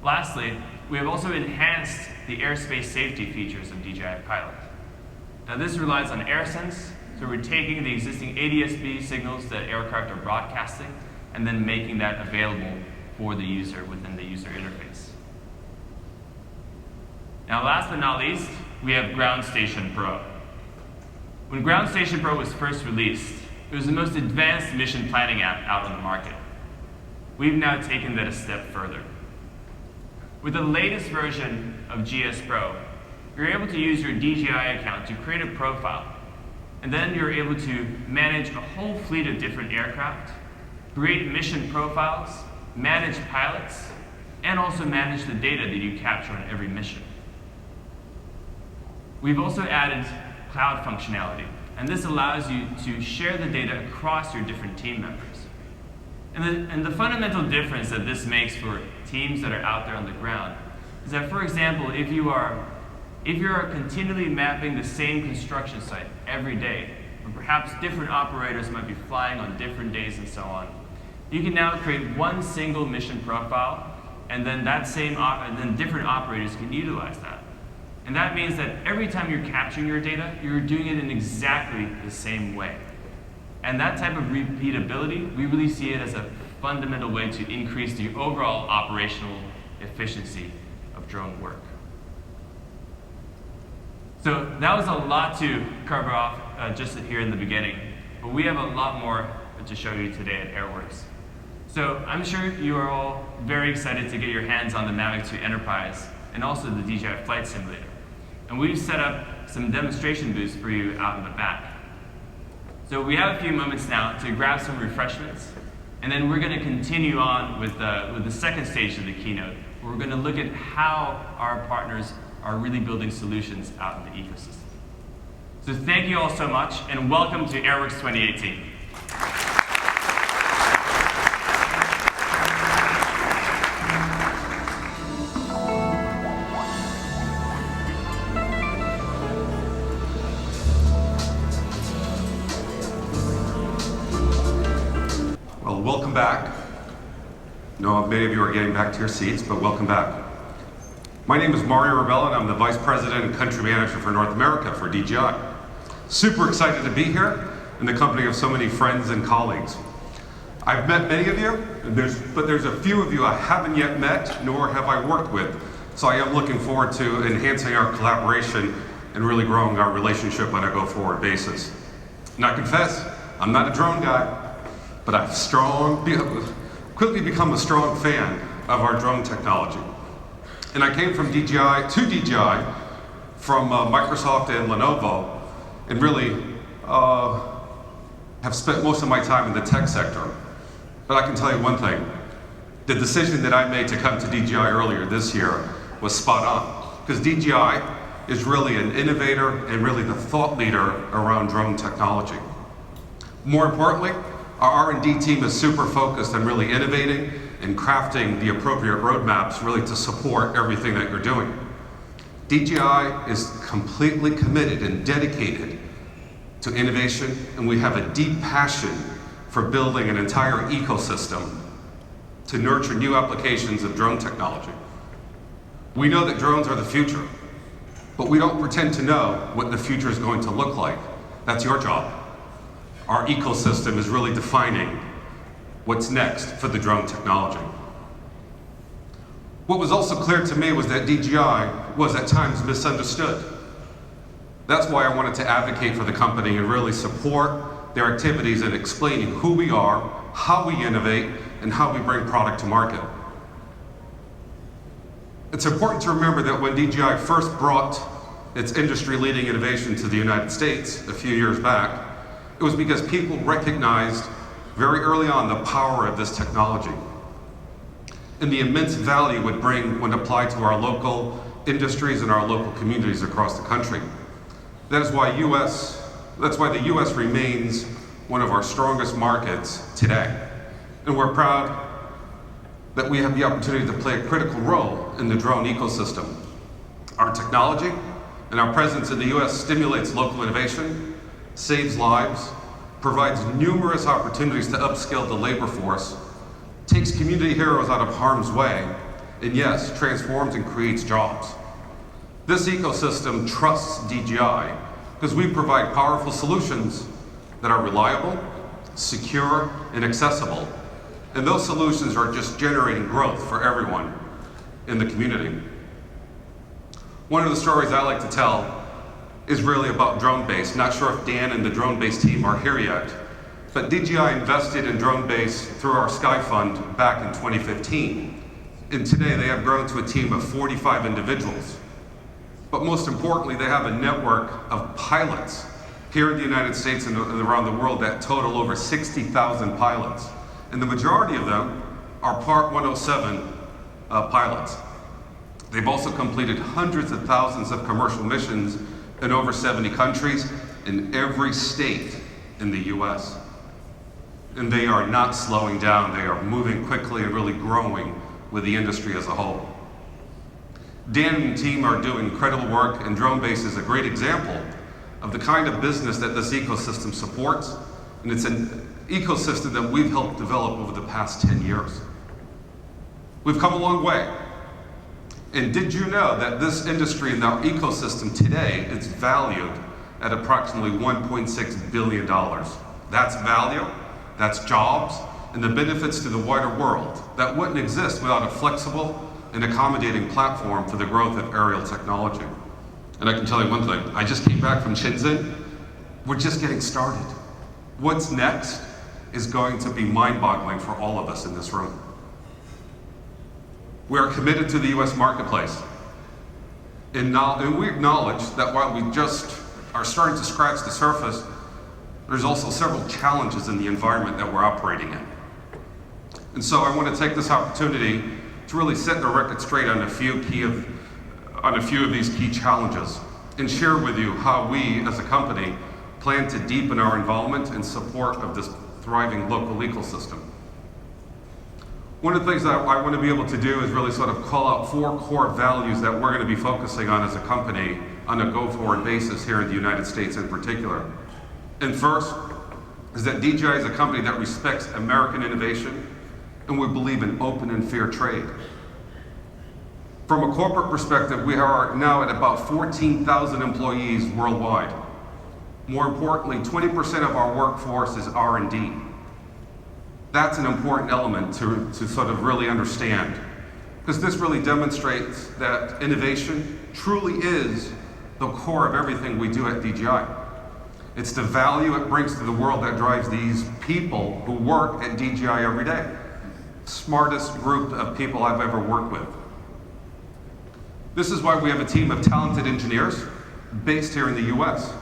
[SPEAKER 1] Lastly, we have also enhanced the airspace safety features of DJI Pilot. Now this relies on AirSense, so we're taking the existing ADS-B signals that aircraft are broadcasting and then making that available for the user within the user interface. Now last but not least, we have Ground Station Pro. When Ground Station Pro was first released, it was the most advanced mission planning app out on the market. We've now taken that a step further. With the latest version of GS Pro, you're able to use your DJI account to create a profile, and then you're able to manage a whole fleet of different aircraft, create mission profiles, manage pilots, and also manage the data that you capture on every mission. We've also added cloud functionality, and this allows you to share the data across your different team members. And the fundamental difference that this makes for teams that are out there on the ground is that, for example, if you are continually mapping the same construction site every day, or perhaps different operators might be flying on different days and so on, you can now create one single mission profile, and then different operators can utilize that. And that means that every time you're capturing your data, you're doing it in exactly the same way. And that type of repeatability, we really see it as a fundamental way to increase the overall operational efficiency of drone work. So that was a lot to cover off just here in the beginning, but we have a lot more to show you today at AirWorks. So I'm sure you are all very excited to get your hands on the Mavic 2 Enterprise and also the DJI Flight Simulator. And we've set up some demonstration booths for you out in the back. So we have a few moments now to grab some refreshments, and then we're going to continue on with the second stage of the keynote, where we're going to look at how our partners are really building solutions out in the ecosystem. So thank you all so much, and welcome to AirWorks 2018.
[SPEAKER 8] many of you are getting back to your seats, but welcome back. My name is Mario Rebello, and I'm the Vice President and Country Manager for North America for DJI. Super excited to be here in the company of so many friends and colleagues. I've met many of you, but there's a few of you I haven't yet met, nor have I worked with. So I am looking forward to enhancing our collaboration and really growing our relationship on a go-forward basis. And I confess, I'm not a drone guy, but I've quickly become a strong fan of our drone technology. And I came from DJI to DJI from Microsoft and Lenovo, and really have spent most of my time in the tech sector. But I can tell you one thing, the decision that I made to come to DJI earlier this year was spot on, because DJI is really an innovator and really the thought leader around drone technology. More importantly, our R&D team is super focused on really innovating and crafting the appropriate roadmaps really to support everything that you're doing. DJI is completely committed and dedicated to innovation, and we have a deep passion for building an entire ecosystem to nurture new applications of drone technology. We know that drones are the future, but we don't pretend to know what the future is going to look like. That's your job. Our ecosystem is really defining what's next for the drone technology. What was also clear to me was that DJI was at times misunderstood. That's why I wanted to advocate for the company and really support their activities in explaining who we are, how we innovate, and how we bring product to market. It's important to remember that when DJI first brought its industry-leading innovation to the United States a few years back, it was because people recognized very early on the power of this technology and the immense value it would bring when applied to our local industries and our local communities across the country. That's why the US remains one of our strongest markets today. And we're proud that we have the opportunity to play a critical role in the drone ecosystem. Our technology and our presence in the US stimulates local innovation, saves lives, provides numerous opportunities to upskill the labor force, takes community heroes out of harm's way, and yes, transforms and creates jobs. This ecosystem trusts DJI because we provide powerful solutions that are reliable, secure, and accessible. And those solutions are just generating growth for everyone in the community. One of the stories I like to tell is really about DroneBase. Not sure if Dan and the DroneBase team are here yet, but DJI invested in DroneBase through our Sky Fund back in 2015. And today they have grown to a team of 45 individuals. But most importantly, they have a network of pilots here in the United States and around the world that total over 60,000 pilots. And the majority of them are Part 107 pilots. They've also completed hundreds of thousands of commercial missions in over 70 countries in every state in the US. And they are not slowing down. They are moving quickly and really growing with the industry as a whole. Dan and the team are doing incredible work, and DroneBase is a great example of the kind of business that this ecosystem supports, and it's an ecosystem that we've helped develop over the past 10 years. We've come a long way. And did you know that this industry and our ecosystem today is valued at approximately $1.6 billion? That's value, that's jobs, and the benefits to the wider world that wouldn't exist without a flexible and accommodating platform for the growth of aerial technology. And I can tell you one thing, I just came back from Shenzhen. We're just getting started. What's next is going to be mind-boggling for all of us in this room. We are committed to the US marketplace. And we acknowledge that while we just are starting to scratch the surface, there's also several challenges in the environment that we're operating in. And so I want to take this opportunity to really set the record straight on a few of these key challenges and share with you how we as a company plan to deepen our involvement and support of this thriving local ecosystem. One of the things that I want to be able to do is really sort of call out 4 core values that we're going to be focusing on as a company on a go-forward basis here in the United States in particular. And first is that DJI is a company that respects American innovation, and and we believe in open and fair trade. From a corporate perspective, we are now at about 14,000 employees worldwide. More importantly, 20% of our workforce is R&D. That's an important element to sort of really understand, because this really demonstrates that innovation truly is the core of everything we do at DJI. It's the value it brings to the world that drives these people who work at DJI every day. Smartest group of people I've ever worked with. This is why we have a team of talented engineers based here in the US,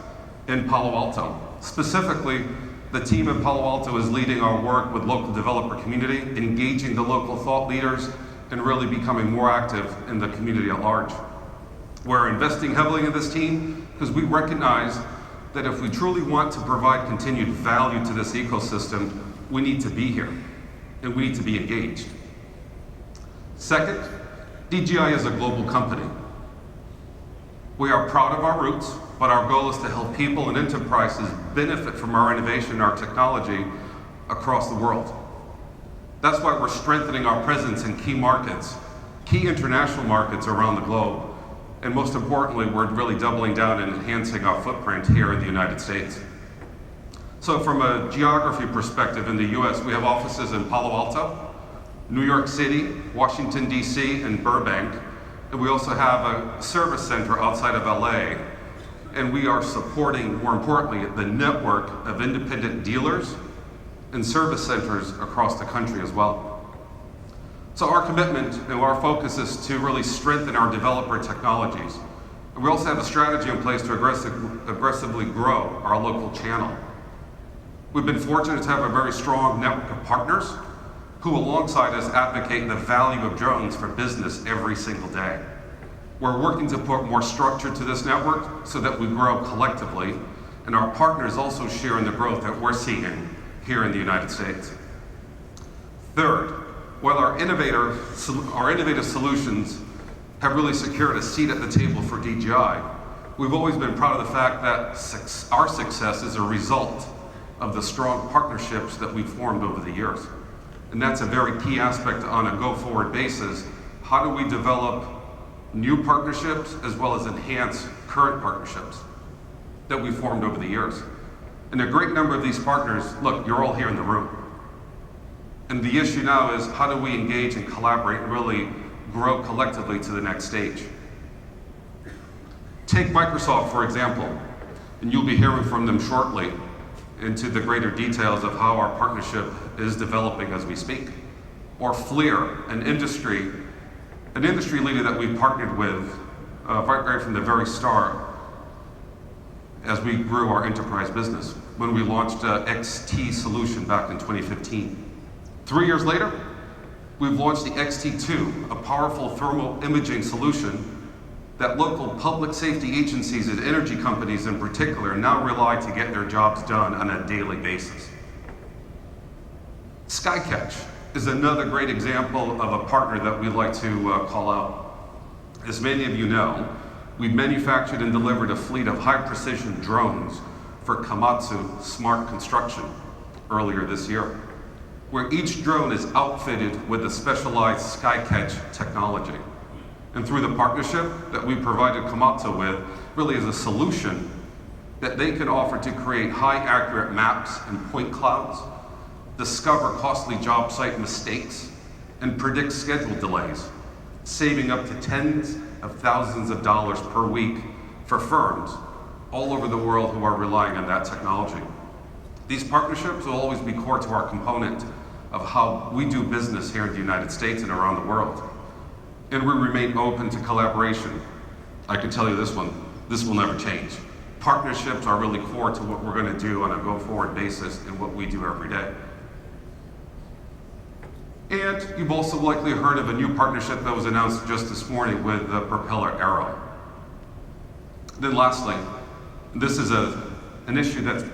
[SPEAKER 8] in Palo Alto. Specifically, the team in Palo Alto is leading our work with local developer community, engaging the local thought leaders, and really becoming more active in the community at large. We're investing heavily in this team because we recognize that if we truly want to provide continued value to this ecosystem, we need to be here, and we need to be engaged. Second, DJI is a global company. We are proud of our roots, but our goal is to help people and enterprises benefit from our innovation and our technology across the world. That's why we're strengthening our presence in key markets, key international markets around the globe. And most importantly, we're really doubling down and enhancing our footprint here in the United States. So from a geography perspective in the US, we have offices in Palo Alto, New York City, Washington, DC, and Burbank. And we also have a service center outside of LA. And we are supporting, more importantly, the network of independent dealers and service centers across the country as well. So our commitment and our focus is to really strengthen our developer technologies. And we also have a strategy in place to aggressively grow our local channel. We've been fortunate to have a very strong network of partners who alongside us advocate the value of drones for business every single day. We're working to put more structure to this network so that we grow collectively, and our partners also share in the growth that we're seeing here in the United States. Third, while our innovative solutions have really secured a seat at the table for DJI, we've always been proud of the fact that our success is a result of the strong partnerships that we've formed over the years. And that's a very key aspect on a go-forward basis. How do we develop new partnerships as well as enhance current partnerships that we've formed over the years? And a great number of these partners, look, you're all here in the room. And the issue now is how do we engage and collaborate and really grow collectively to the next stage? Take Microsoft, for example, and you'll be hearing from them shortly into the greater details of how our partnership is developing as we speak. Or FLIR, an industry leader that we've partnered with right from the very start as we grew our enterprise business when we launched XT solution back in 2015. 3 years later, we've launched the XT2, a powerful thermal imaging solution that local public safety agencies and energy companies in particular now rely to get their jobs done on a daily basis. Skycatch is another great example of a partner that we'd like to call out. As many of you know, we've manufactured and delivered a fleet of high-precision drones for Komatsu Smart Construction earlier this year, where each drone is outfitted with a specialized Skycatch technology. And through the partnership that we provided Komatsu with, really is a solution that they can offer to create high accurate maps and point clouds, discover costly job site mistakes, and predict schedule delays, saving up to tens of thousands of dollars per week for firms all over the world who are relying on that technology. These partnerships will always be core to our component of how we do business here in the United States and around the world. And we remain open to collaboration. I can tell you this will never change. Partnerships are really core to what we're going to do on a go-forward basis and what we do every day. And you've also likely heard of a new partnership that was announced just this morning with the Propeller Arrow. Then lastly, this is an issue that's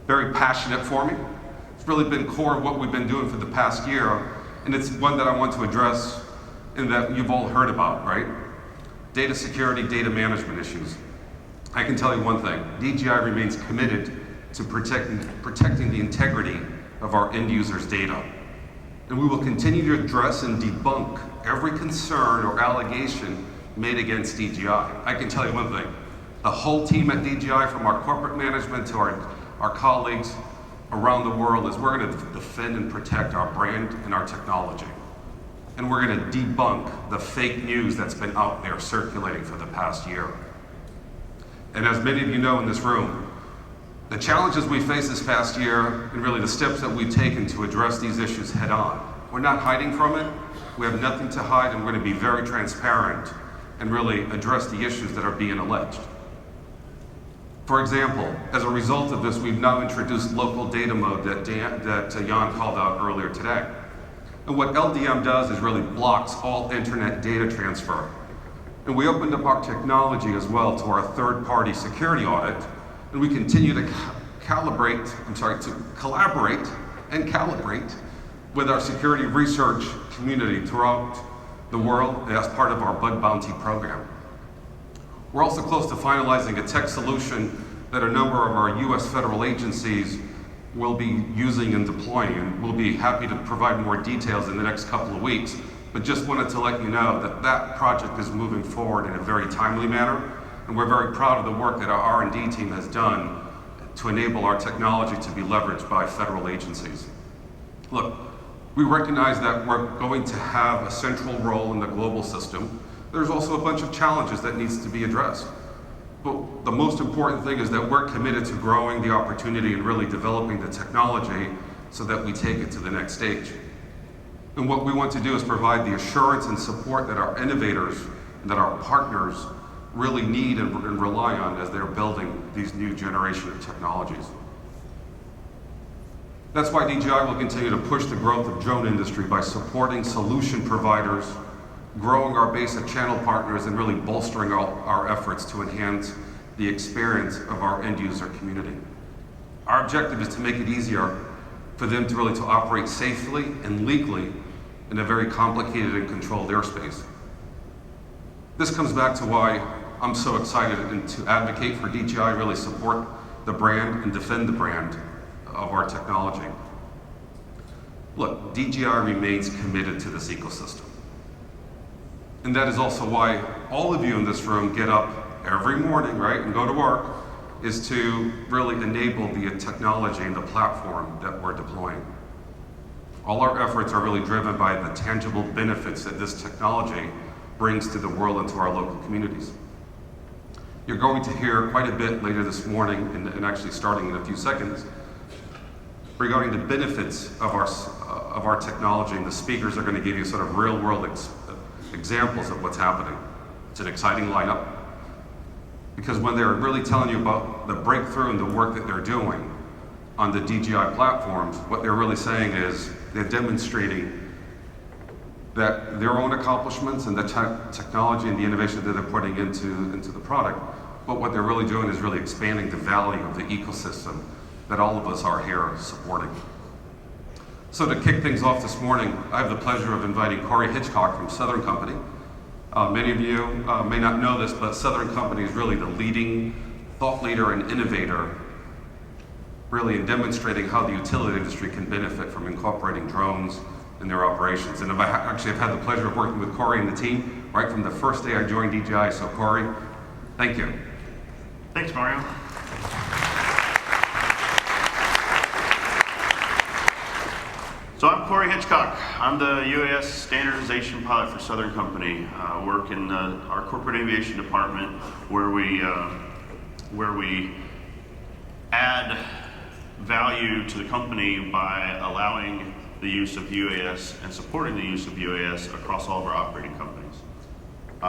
[SPEAKER 8] very passionate for me. It's really been core of what we've been doing for the past year, and it's one that I want to address and that you've all heard about, right? Data security, data management issues. I can tell you one thing, DJI remains committed to protecting the integrity of our end users' data. And we will continue to address and debunk every concern or allegation made against DJI. I can tell you one thing, the whole team at DJI, from our corporate management to our colleagues around the world, is we're going to defend and protect our brand and our technology. And we're going to debunk the fake news that's been out there circulating for the past year. And as many of you know in this room, the challenges we faced this past year and really the steps that we've taken to address these issues head on. We're not hiding from it. We have nothing to hide, and we're going to be very transparent and really address the issues that are being alleged. For example, as a result of this, we've now introduced local data mode that Jan called out earlier today. And what LDM does is really blocks all internet data transfer. And we opened up our technology as well to our third-party security audit, and we continue to collaborate and calibrate with our security research community throughout the world as part of our bug bounty program. We're also close to finalizing a tech solution that a number of our US federal agencies will be using and deploying, and we'll be happy to provide more details in the next couple of weeks. But just wanted to let you know that that project is moving forward in a very timely manner, and we're very proud of the work that our R&D team has done to enable our technology to be leveraged by federal agencies. Look, we recognize that we're going to have a central role in the global system. There's also a bunch of challenges that needs to be addressed. But the most important thing is that we're committed to growing the opportunity and really developing the technology so that we take it to the next stage. And what we want to do is provide the assurance and support that our innovators and that our partners really need and rely on as they're building these new generation of technologies. That's why DJI will continue to push the growth of drone industry by supporting solution providers, growing our base of channel partners, and really bolstering our efforts to enhance the experience of our end user community. Our objective is to make it easier for them to really operate safely and legally in a very complicated and controlled airspace. This comes back to why I'm so excited and to advocate for DJI, really support the brand and defend the brand of our technology. Look, DJI remains committed to this ecosystem. And that is also why all of you in this room get up every morning, right, and go to work, is to really enable the technology and the platform that we're deploying. All our efforts are really driven by the tangible benefits that this technology brings to the world and to our local communities. You're going to hear quite a bit later this morning, and actually starting in a few seconds, regarding the benefits of our technology, and the speakers are going to give you sort of real-world examples of what's happening. It's an exciting lineup, because when they're really telling you about the breakthrough and the work that they're doing on the DJI platforms, what they're really saying is they're demonstrating that their own accomplishments and the technology and the innovation that they're putting into the product, but what they're really doing is really expanding the value of the ecosystem that all of us are here supporting. So to kick things off this morning, I have the pleasure of inviting Corey Hitchcock from Southern Company. Many of you may not know this, but Southern Company is really the leading thought leader and innovator, really in demonstrating how the utility industry can benefit from incorporating drones in their operations. And I actually have had the pleasure of working with Corey and the team right from the first day I joined DJI. So Corey, thank you.
[SPEAKER 9] Thanks, Mario. So I'm Corey Hitchcock. I'm the UAS standardization pilot for Southern Company. I work in our corporate aviation department, where we add value to the company by allowing the use of UAS and supporting the use of UAS across all of our operating companies.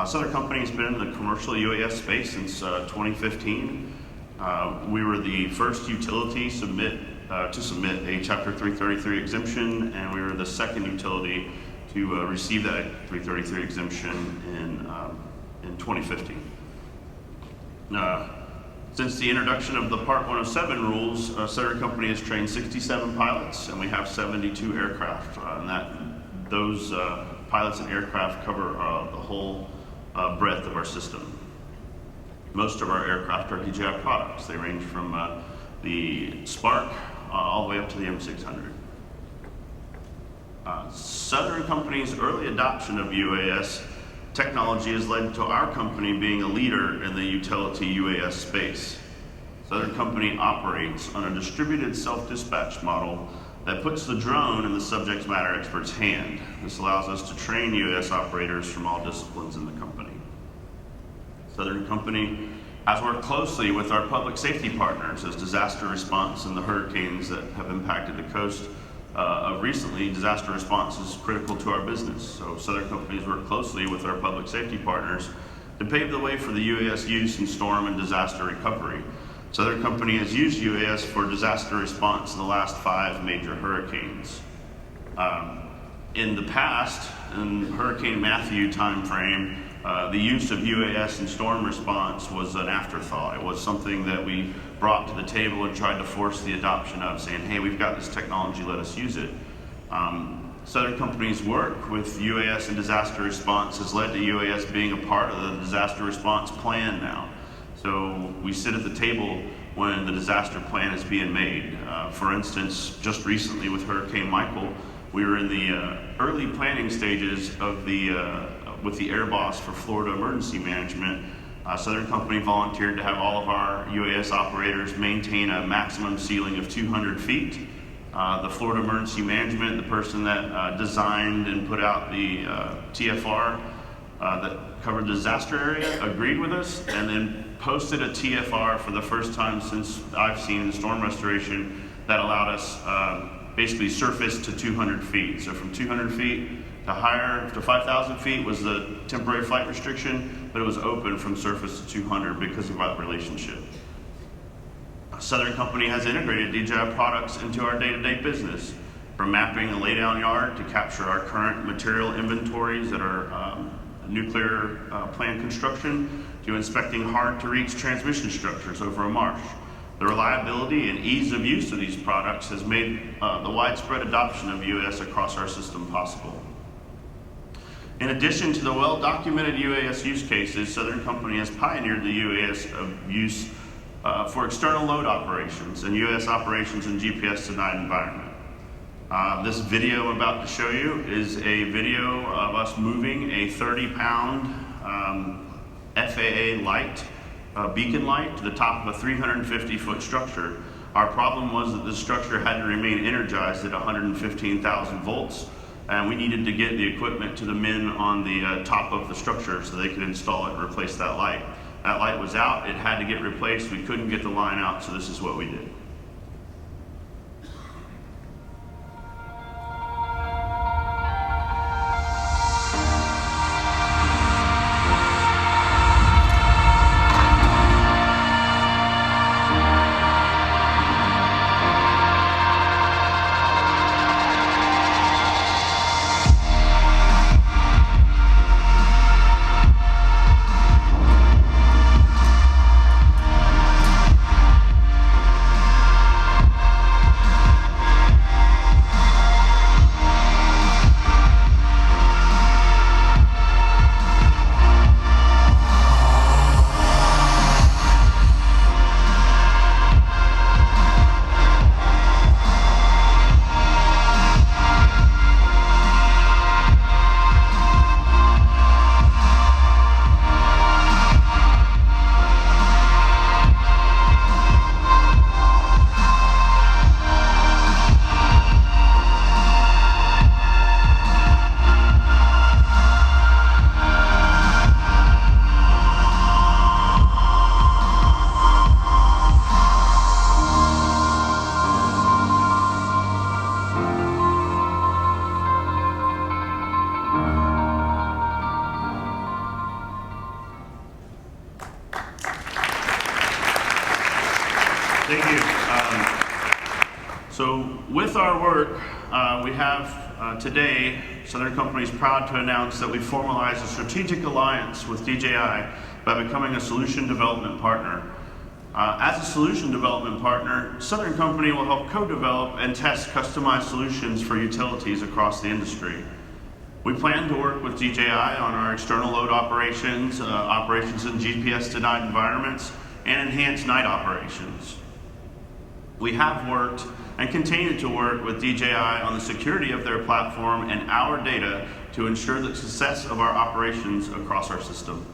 [SPEAKER 9] Southern Company has been in the commercial UAS space since 2015. We were the first utility to submit a Chapter 333 exemption, and we were the second utility to receive that 333 exemption in 2015. Since the introduction of the Part 107 rules, Southern Company has trained 67 pilots, and we have 72 aircraft. Those pilots and aircraft cover the whole breadth of our system. Most of our aircraft are DJI products. They range from the Spark all the way up to the M600. Southern Company's early adoption of UAS technology has led to our company being a leader in the utility UAS space. Southern Company operates on a distributed self-dispatch model that puts the drone in the subject matter expert's hand. This allows us to train UAS operators from all disciplines in the company. Southern Company has worked closely with our public safety partners as disaster response and the hurricanes that have impacted the coast recently. Disaster response is critical to our business. So Southern Company has worked closely with our public safety partners to pave the way for the UAS use in storm and disaster recovery. Southern Company has used UAS for disaster response in the last 5 major hurricanes. In the past, in Hurricane Matthew timeframe, the use of UAS in storm response was an afterthought. It was something that we brought to the table and tried to force the adoption of, saying, hey, we've got this technology, let us use it. Southern Company's work with UAS and disaster response has led to UAS being a part of the disaster response plan now. So we sit at the table when the disaster plan is being made. For instance, just recently with Hurricane Michael, we were in the early planning stages of with the Air Boss for Florida Emergency Management. Southern Company volunteered to have all of our UAS operators maintain a maximum ceiling of 200 feet. The Florida Emergency Management, the person that designed and put out the TFR that covered the disaster area, agreed with us and then posted a TFR for the first time since I've seen storm restoration that allowed us basically surface to 200 feet. So from 200 feet to higher, to 5,000 feet was the temporary flight restriction, but it was open from surface to 200 because of our relationship. Southern Company has integrated DJI products into our day-to-day business, from mapping a laydown yard to capture our current material inventories at our nuclear plant construction, to inspecting hard-to-reach transmission structures over a marsh. The reliability and ease of use of these products has made the widespread adoption of UAS across our system possible. In addition to the well-documented UAS use cases, Southern Company has pioneered the UAS use for external load operations and UAS operations in GPS-denied environment. This video I'm about to show you is a video of us moving a 30-pound FAA light, beacon light, to the top of a 350-foot structure. Our problem was that the structure had to remain energized at 115,000 volts, and we needed to get the equipment to the men on the top of the structure so they could install it and replace that light. That light was out, it had to get replaced, we couldn't get the line out, so this is what we did. Thank you. So with our work, we have today, Southern Company is proud to announce that we formalized a strategic alliance with DJI by becoming a solution development partner. As a solution development partner, Southern Company will help co-develop and test customized solutions for utilities across the industry. We plan to work with DJI on our external load operations, operations in GPS-denied environments, and enhanced night operations. We have worked and continue to work with DJI on the security of their platform and our data to ensure the success of our operations across our system.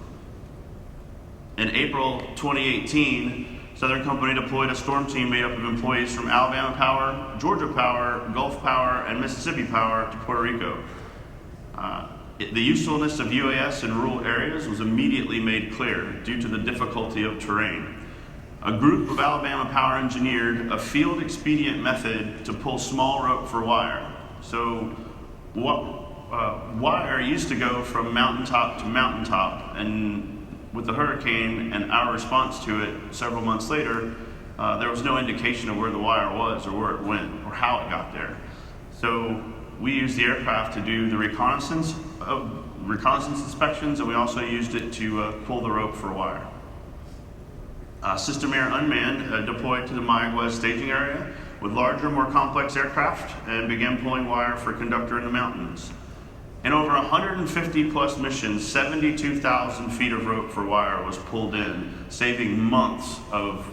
[SPEAKER 9] In April 2018, Southern Company deployed a storm team made up of employees from Alabama Power, Georgia Power, Gulf Power, and Mississippi Power to Puerto Rico. The usefulness of UAS in rural areas was immediately made clear due to the difficulty of terrain. A group of Alabama Power engineered a field expedient method to pull small rope for wire. So wire used to go from mountaintop to mountaintop, and with the hurricane and our response to it several months later, there was no indication of where the wire was or where it went or how it got there. So we used the aircraft to do the reconnaissance inspections, and we also used it to pull the rope for wire. System Air Unmanned deployed to the Mayagüez staging area with larger, more complex aircraft and began pulling wire for conductor in the mountains. In over 150 plus missions, 72,000 feet of rope for wire was pulled in, saving months of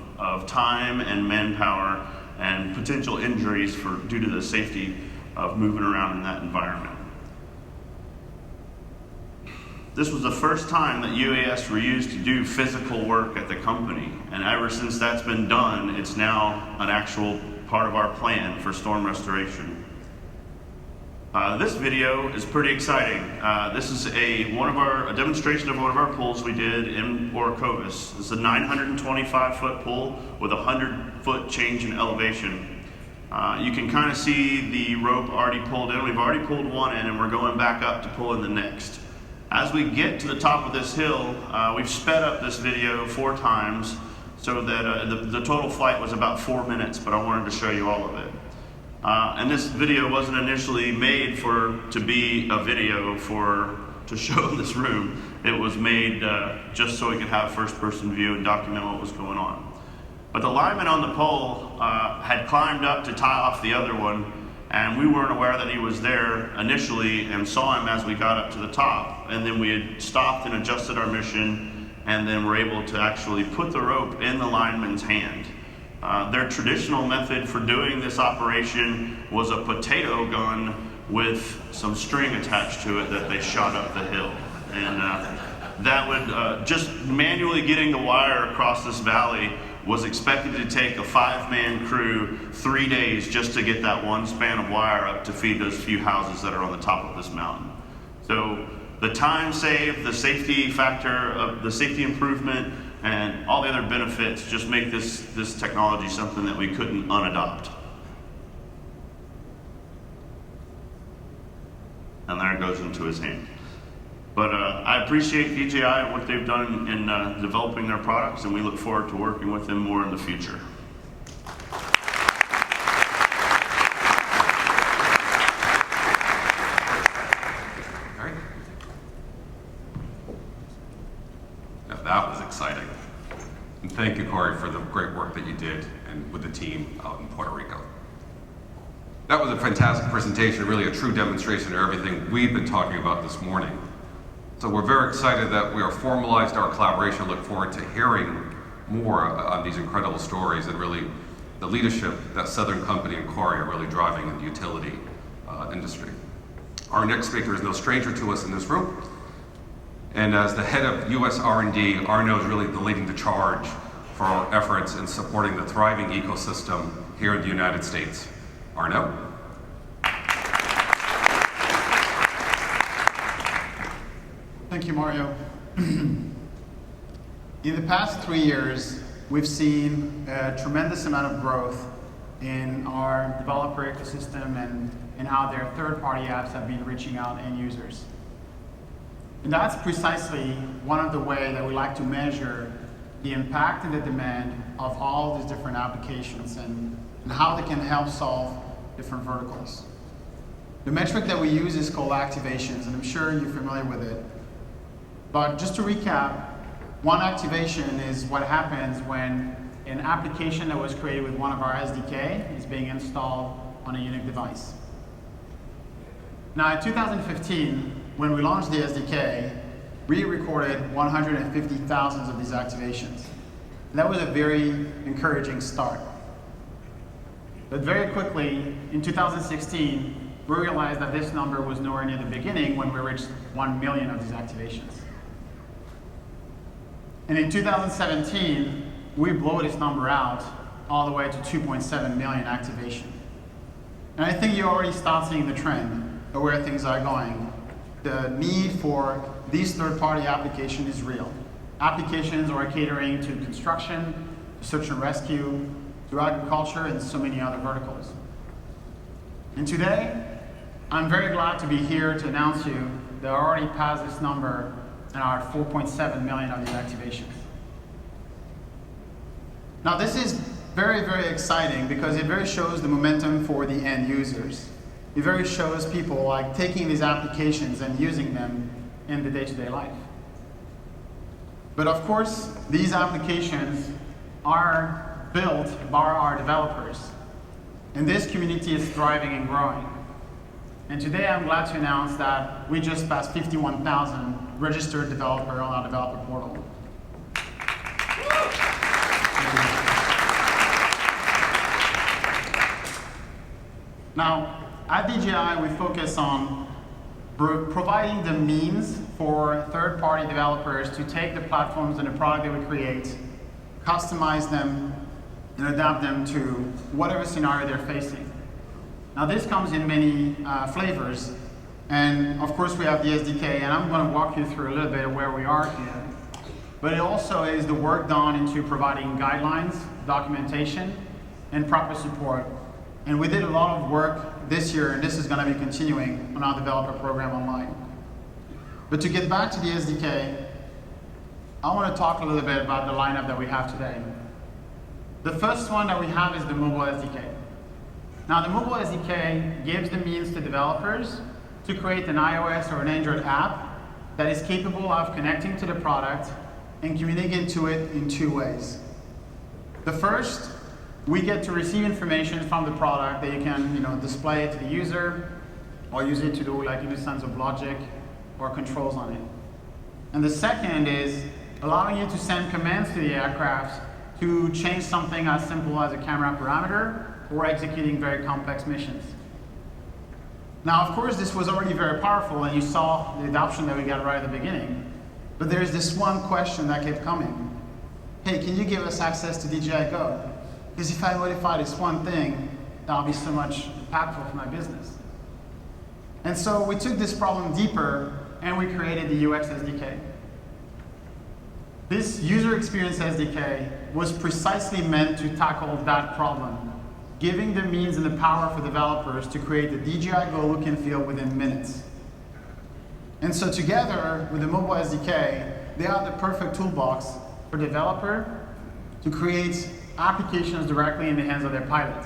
[SPEAKER 9] time and manpower and potential injuries due to the safety of moving around in that environment. This was the first time that UAS were used to do physical work at the company, and ever since that's been done, it's now an actual part of our plan for storm restoration. This video is pretty exciting. This is a demonstration of one of our pulls we did in Orocovis. It's a 925-foot pull with a 100-foot change in elevation. You can kind of see the rope already pulled in. We've already pulled one in, and we're going back up to pull in the next. As we get to the top of this hill, we've sped up this video 4 times so that the total flight was about 4 minutes, but I wanted to show you all of it. And this video wasn't initially made to be a video to show in this room. It was made just so we could have first-person view and document what was going on. But the lineman on the pole had climbed up to tie off the other one, and we weren't aware that he was there initially and saw him as we got up to the top. And then we had stopped and adjusted our mission, and then were able to actually put the rope in the lineman's hand. Their traditional method for doing this operation was a potato gun with some string attached to it that they shot up the hill. And that would, just manually getting the wire across this valley was expected to take a 5-man crew 3 days just to get that one span of wire up to feed those few houses that are on the top of this mountain. So the time saved, the safety factor of the safety improvement, and all the other benefits just make this technology something that we couldn't unadopt. And there it goes into his hand. But I appreciate DJI and what they've done in developing their products, and we look forward to working with them more in the future.
[SPEAKER 8] All right. Now that was exciting. And thank you, Corey, for the great work that you did and with the team out in Puerto Rico. That was a fantastic presentation, really a true demonstration of everything we've been talking about this morning. So we're very excited that we are formalized our collaboration. Look forward to hearing more on these incredible stories and really the leadership that Southern Company and Corey are really driving in the utility industry. Our next speaker is no stranger to us in this room. And as the head of US R&D, Arnaud is really leading the charge for our efforts in supporting the thriving ecosystem here in the United States. Arnaud?
[SPEAKER 10] Thank you, Mario. In the past 3 years, we've seen a tremendous amount of growth in our developer ecosystem and how their third-party apps have been reaching out end users. And that's precisely one of the ways that we like to measure the impact and the demand of all these different applications and how they can help solve different verticals. The metric that we use is called activations, and I'm sure you're familiar with it. But just to recap, one activation is what happens when an application that was created with one of our SDK is being installed on a unique device. Now, in 2015, when we launched the SDK, we recorded 150,000 of these activations. And that was a very encouraging start. But very quickly, in 2016, we realized that this number was nowhere near the beginning when we reached 1 million of these activations. And in 2017, we blew this number out all the way to 2.7 million activation. And I think you already start seeing the trend of where things are going. The need for these third-party applications is real. Applications are catering to construction, to search and rescue, to agriculture, and so many other verticals. And today, I'm very glad to be here to announce to you that I already passed this number and are at 4.7 million of these activations. Now this is very, very exciting because it very shows the momentum for the end users. It very shows people like taking these applications and using them in the day-to-day life. But of course, these applications are built by our developers. And this community is thriving and growing. And today I'm glad to announce that we just passed 51,000 registered developers on our developer portal. Now, at DJI, we focus on providing the means for third-party developers to take the platforms and the product that we create, customize them, and adapt them to whatever scenario they're facing. Now, this comes in many flavors, and of course, we have the SDK, and I'm going to walk you through a little bit of where we are here. But it also is the work done into providing guidelines, documentation, and proper support. And we did a lot of work this year, and this is going to be continuing on our developer program online. But to get back to the SDK, I want to talk a little bit about the lineup that we have today. The first one that we have is the mobile SDK. Now, the mobile SDK gives the means to developers to create an iOS or an Android app that is capable of connecting to the product and communicating to it in two ways. The first, we get to receive information from the product that you can display it to the user or use it to do like sense of logic or controls on it. And the second is allowing you to send commands to the aircraft to change something as simple as a camera parameter or executing very complex missions. Now, of course, this was already very powerful, and you saw the adoption that we got right at the beginning. But there's this one question that kept coming. Hey, can you give us access to DJI Go? Because if I modify this one thing, that'll be so much impactful for my business. And so we took this problem deeper, and we created the UX SDK. This user experience SDK was precisely meant to tackle that problem, giving the means and the power for developers to create the DJI Go look and feel within minutes. And so together with the mobile SDK, they are the perfect toolbox for developer to create applications directly in the hands of their pilot,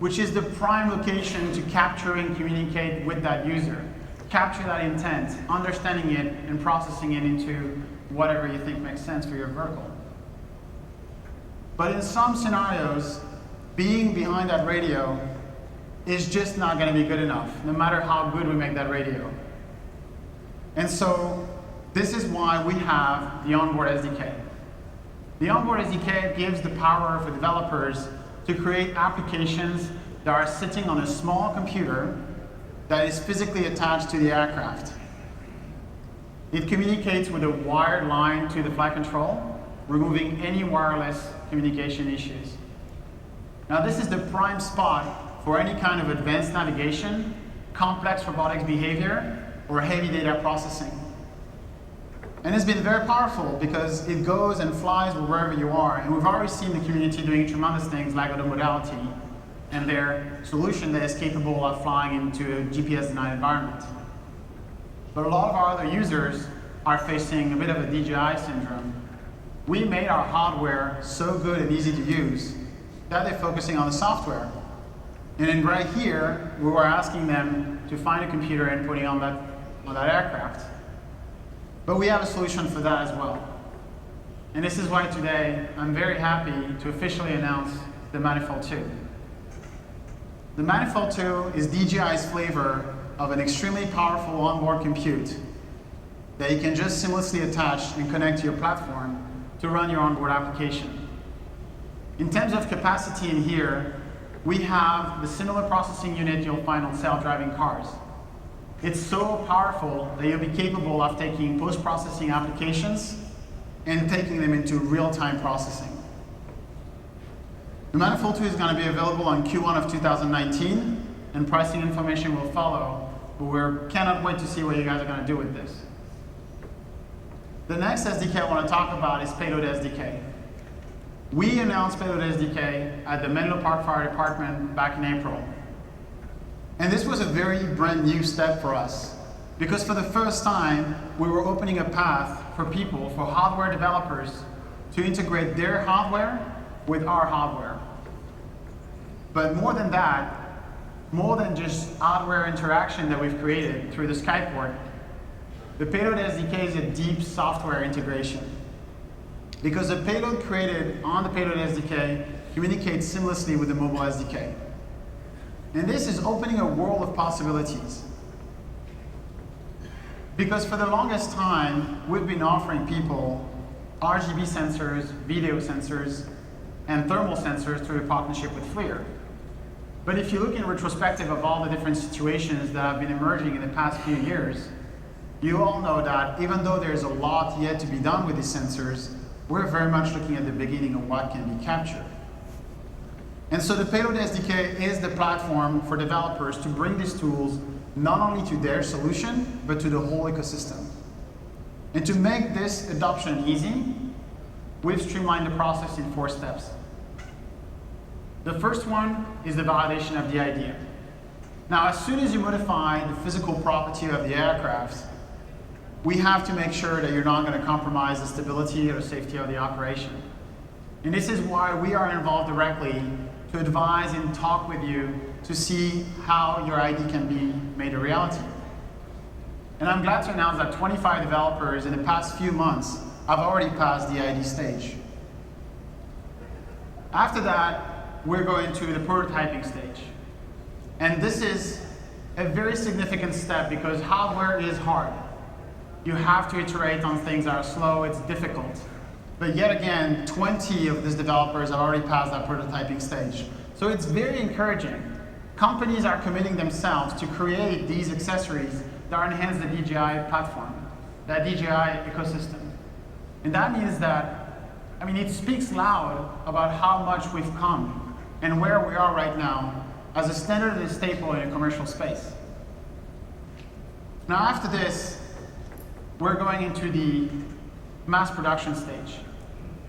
[SPEAKER 10] which is the prime location to capture and communicate with that user, capture that intent, understanding it, and processing it into whatever you think makes sense for your vertical. But in some scenarios, being behind that radio is just not going to be good enough, no matter how good we make that radio. And so this is why we have the onboard SDK. The onboard SDK gives the power for developers to create applications that are sitting on a small computer that is physically attached to the aircraft. It communicates with a wired line to the flight control, removing any wireless communication issues. Now, this is the prime spot for any kind of advanced navigation, complex robotics behavior, or heavy data processing. And it's been very powerful because it goes and flies wherever you are. And we've already seen the community doing tremendous things like AutoModality and their solution that is capable of flying into a GPS-denied environment. But a lot of our other users are facing a bit of a DJI syndrome. We made our hardware so good and easy to use that they're focusing on the software. And then right here, we were asking them to find a computer and putting on that aircraft. But we have a solution for that as well. And this is why today I'm very happy to officially announce the Manifold 2. The Manifold 2 is DJI's flavor of an extremely powerful onboard compute that you can just seamlessly attach and connect to your platform to run your onboard application. In terms of capacity in here, we have the similar processing unit you'll find on self-driving cars. It's so powerful that you'll be capable of taking post-processing applications and taking them into real-time processing. The Manifold 2 is going to be available on Q1 of 2019, and pricing information will follow, but we cannot wait to see what you guys are going to do with this. The next SDK I want to talk about is Payload SDK. We announced Payload SDK at the Menlo Park Fire Department back in April. And this was a very brand new step for us, because for the first time, we were opening a path for people, for hardware developers, to integrate their hardware with our hardware. But more than that, more than just hardware interaction that we've created through the Skyport, the Payload SDK is a deep software integration. Because the payload created on the Payload SDK communicates seamlessly with the mobile SDK. And this is opening a world of possibilities. Because for the longest time, we've been offering people RGB sensors, video sensors, and thermal sensors through a partnership with FLIR. But if you look in retrospective of all the different situations that have been emerging in the past few years, you all know that even though there's a lot yet to be done with these sensors, we're very much looking at the beginning of what can be captured. And so the Payload SDK is the platform for developers to bring these tools not only to their solution, but to the whole ecosystem. And to make this adoption easy, we've streamlined the process in 4 steps. The first one is the validation of the idea. Now, as soon as you modify the physical property of the aircraft, we have to make sure that you're not going to compromise the stability or safety of the operation. And this is why we are involved directly to advise and talk with you to see how your ID can be made a reality. And I'm glad to announce that 25 developers in the past few months have already passed the ID stage. After that, we're going to the prototyping stage. And this is a very significant step because hardware is hard. You have to iterate on things that are slow, it's difficult. But yet again, 20 of these developers have already passed that prototyping stage. So it's very encouraging. Companies are committing themselves to create these accessories that enhance the DJI platform, that DJI ecosystem. And that means that, it speaks loud about how much we've come and where we are right now as a standard and a staple in a commercial space. Now after this, we're going into the mass production stage.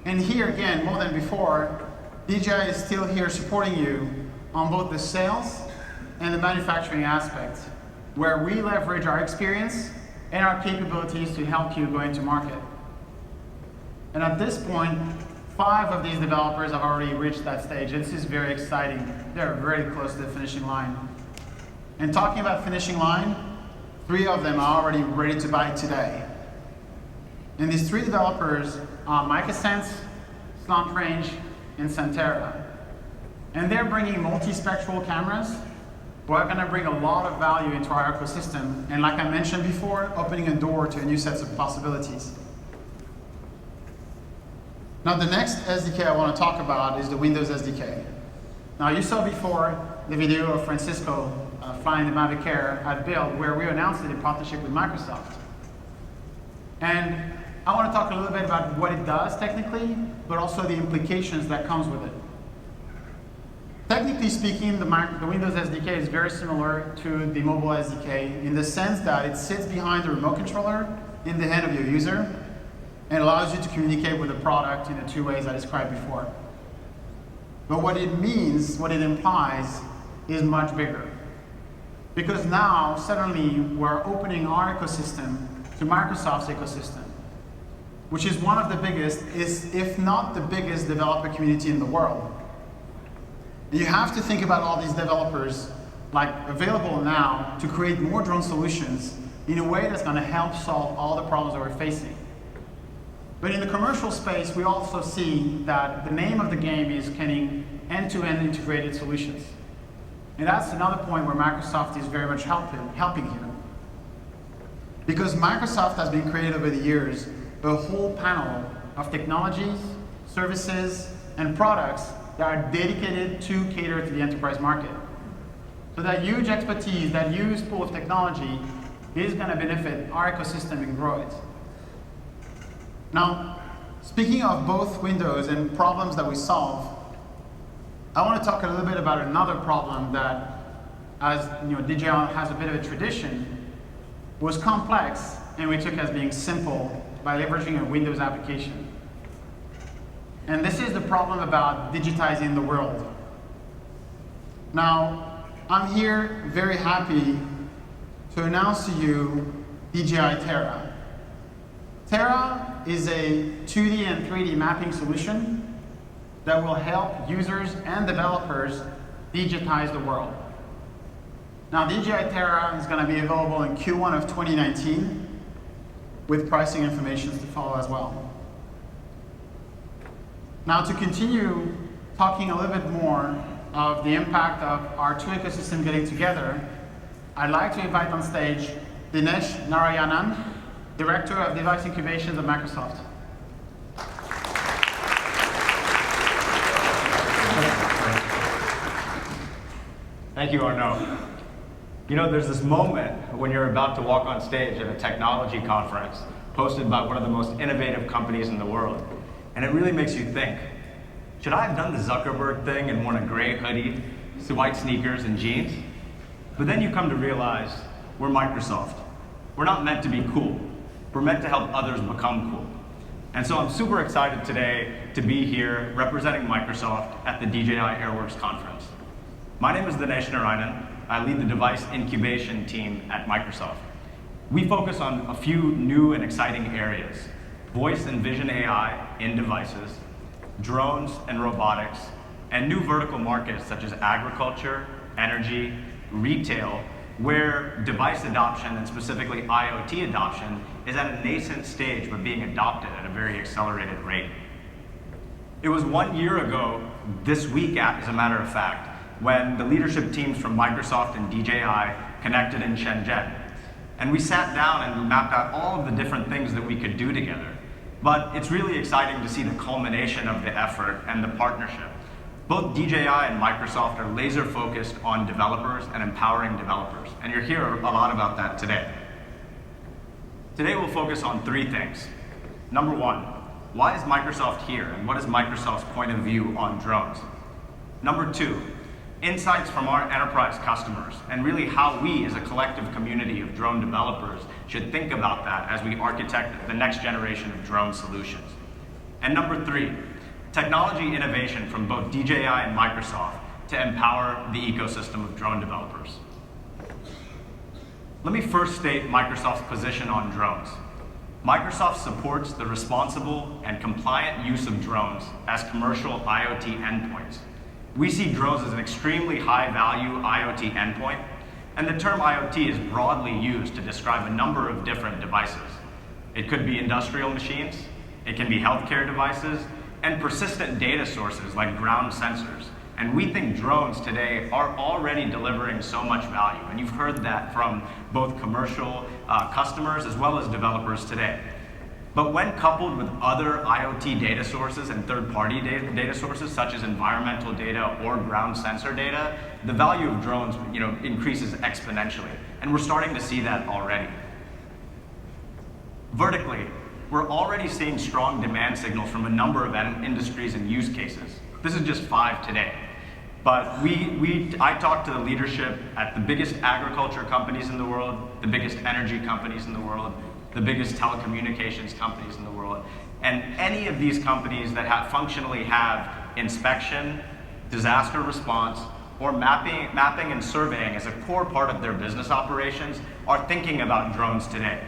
[SPEAKER 10] And here again, more than before, DJI is still here supporting you on both the sales and the manufacturing aspect, where we leverage our experience and our capabilities to help you go into market. And at this point, 5 of these developers have already reached that stage. And this is very exciting. They're very close to the finishing line. And talking about finishing line, 3 of them are already ready to buy today. And these 3 developers are MicaSense, Slant Range, and Centera. And they're bringing multispectral cameras. We're going to bring a lot of value into our ecosystem. And like I mentioned before, opening a door to a new set of possibilities. Now the next SDK I want to talk about is the Windows SDK. Now you saw before the video of Francisco flying the Mavic Air at Build, where we announced it in partnership with Microsoft. And I want to talk a little bit about what it does technically, but also the implications that comes with it. Technically speaking, the Windows SDK is very similar to the mobile SDK in the sense that it sits behind the remote controller in the hand of your user and allows you to communicate with the product in the 2 ways I described before. But what it means, what it implies, is much bigger. Because now, suddenly, we're opening our ecosystem to Microsoft's ecosystem, which is one of the biggest, if not the biggest, developer community in the world. You have to think about all these developers available now to create more drone solutions in a way that's going to help solve all the problems that we're facing. But in the commercial space, we also see that the name of the game is getting end-to-end integrated solutions. And that's another point where Microsoft is very much helping here. Because Microsoft has been created over the years a whole panel of technologies, services, and products that are dedicated to cater to the enterprise market. So that huge expertise, that huge pool of technology is going to benefit our ecosystem and grow it. Now, speaking of both windows and problems that we solve, I want to talk a little bit about another problem that, as DJI has a bit of a tradition, was complex and we took as being simple by leveraging a Windows application. And this is the problem about digitizing the world. Now, I'm here very happy to announce to you DJI Terra. Terra is a 2D and 3D mapping solution that will help users and developers digitize the world. Now, DJI Terra is going to be available in Q1 of 2019 with pricing information to follow as well. Now, to continue talking a little bit more of the impact of our two ecosystems getting together, I'd like to invite on stage Dinesh Narayanan, Director of Device Incubation at Microsoft.
[SPEAKER 11] Thank you, Arnaud. There's this moment when you're about to walk on stage at a technology conference hosted by one of the most innovative companies in the world. And it really makes you think, should I have done the Zuckerberg thing and worn a gray hoodie, white sneakers, and jeans? But then you come to realize we're Microsoft. We're not meant to be cool. We're meant to help others become cool. And so I'm super excited today to be here representing Microsoft at the DJI AirWorks conference. My name is Dinesh Narayanan. I lead the device incubation team at Microsoft. We focus on a few new and exciting areas: voice and vision AI in devices, drones and robotics, and new vertical markets such as agriculture, energy, retail, where device adoption and specifically IoT adoption is at a nascent stage but being adopted at a very accelerated rate. It was 1 year ago, this week as a matter of fact, when the leadership teams from Microsoft and DJI connected in Shenzhen. And we sat down and mapped out all of the different things that we could do together. But it's really exciting to see the culmination of the effort and the partnership. Both DJI and Microsoft are laser focused on developers and empowering developers. And you'll hear a lot about that today. Today we'll focus on three things. Number one, why is Microsoft here and what is Microsoft's point of view on drones? Number two, insights from our enterprise customers and really how we as a collective community of drone developers should think about that as we architect the next generation of drone solutions. And number three, technology innovation from both DJI and Microsoft to empower the ecosystem of drone developers. Let me first state Microsoft's position on drones. Microsoft supports the responsible and compliant use of drones as commercial IoT endpoints. We see drones as an extremely high-value IoT endpoint, and the term IoT is broadly used to describe a number of different devices. It could be industrial machines, it can be healthcare devices, and persistent data sources like ground sensors. And we think drones today are already delivering so much value, and you've heard that from both commercial customers as well as developers today. But when coupled with other IoT data sources and third-party data sources, such as environmental data or ground sensor data, the value of drones increases exponentially. And we're starting to see that already. Vertically, we're already seeing strong demand signals from a number of industries and use cases. This is just 5 today. But I talked to the leadership at the biggest agriculture companies in the world, the biggest energy companies in the world, the biggest telecommunications companies in the world. And any of these companies that functionally have inspection, disaster response, or mapping and surveying as a core part of their business operations are thinking about drones today.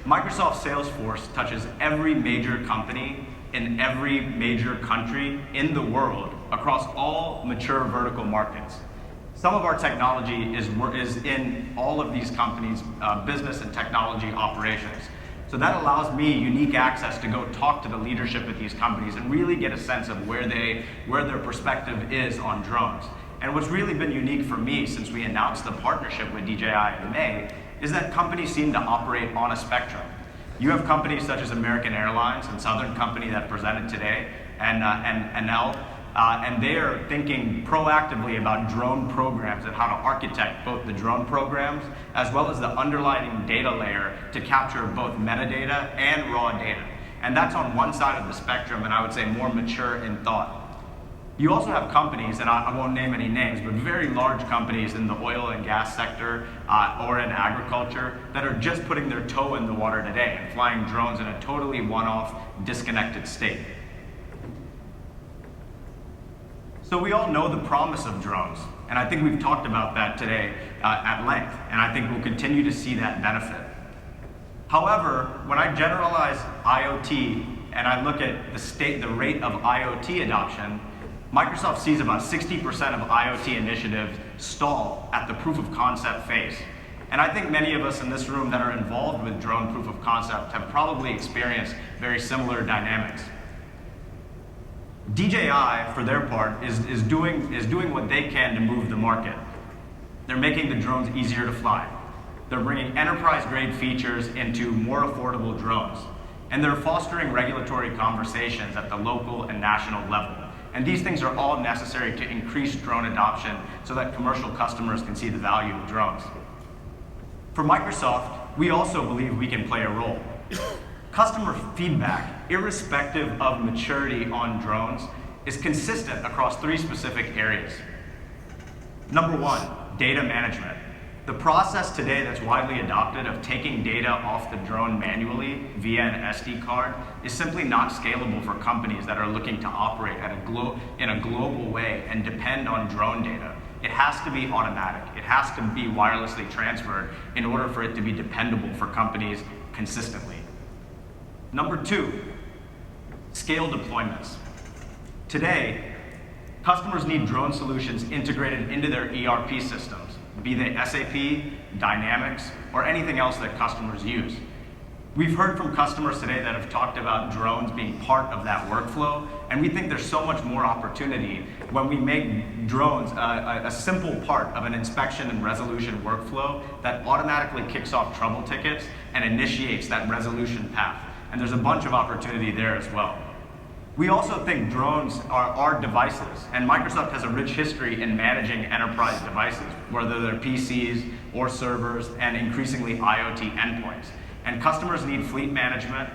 [SPEAKER 11] Microsoft Salesforce touches every major company in every major country in the world across all mature vertical markets. Some of our technology is in all of these companies' business and technology operations. So that allows me unique access to go talk to the leadership at these companies and really get a sense of where their perspective is on drones. And what's really been unique for me since we announced the partnership with DJI in May is that companies seem to operate on a spectrum. You have companies such as American Airlines and Southern Company that presented today, and and they are thinking proactively about drone programs and how to architect both the drone programs as well as the underlying data layer to capture both metadata and raw data. And that's on one side of the spectrum, and I would say more mature in thought. You also have companies, and I won't name any names, but very large companies in the oil and gas sector or in agriculture that are just putting their toe in the water today and flying drones in a totally one-off, disconnected state. So we all know the promise of drones, and I think we've talked about that today at length, and I think we'll continue to see that benefit. However, when I generalize IoT and I look at the rate of IoT adoption, Microsoft sees about 60% of IoT initiatives stall at the proof of concept phase. And I think many of us in this room that are involved with drone proof of concept have probably experienced very similar dynamics. DJI, for their part, is doing what they can to move the market. They're making the drones easier to fly. They're bringing enterprise-grade features into more affordable drones. And they're fostering regulatory conversations at the local and national level. And these things are all necessary to increase drone adoption so that commercial customers can see the value of drones. For Microsoft, we also believe we can play a role. Customer feedback, irrespective of maturity on drones, is consistent across 3 specific areas. Number 1, data management. The process today that's widely adopted of taking data off the drone manually via an SD card is simply not scalable for companies that are looking to operate in a global way and depend on drone data. It has to be automatic. It has to be wirelessly transferred in order for it to be dependable for companies consistently. Number 2, scale deployments. Today, customers need drone solutions integrated into their ERP systems, be they SAP, Dynamics, or anything else that customers use. We've heard from customers today that have talked about drones being part of that workflow, and we think there's so much more opportunity when we make drones a simple part of an inspection and resolution workflow that automatically kicks off trouble tickets and initiates that resolution path. And there's a bunch of opportunity there as well. We also think drones are devices, and Microsoft has a rich history in managing enterprise devices, whether they're PCs or servers, and increasingly IoT endpoints. And customers need fleet management,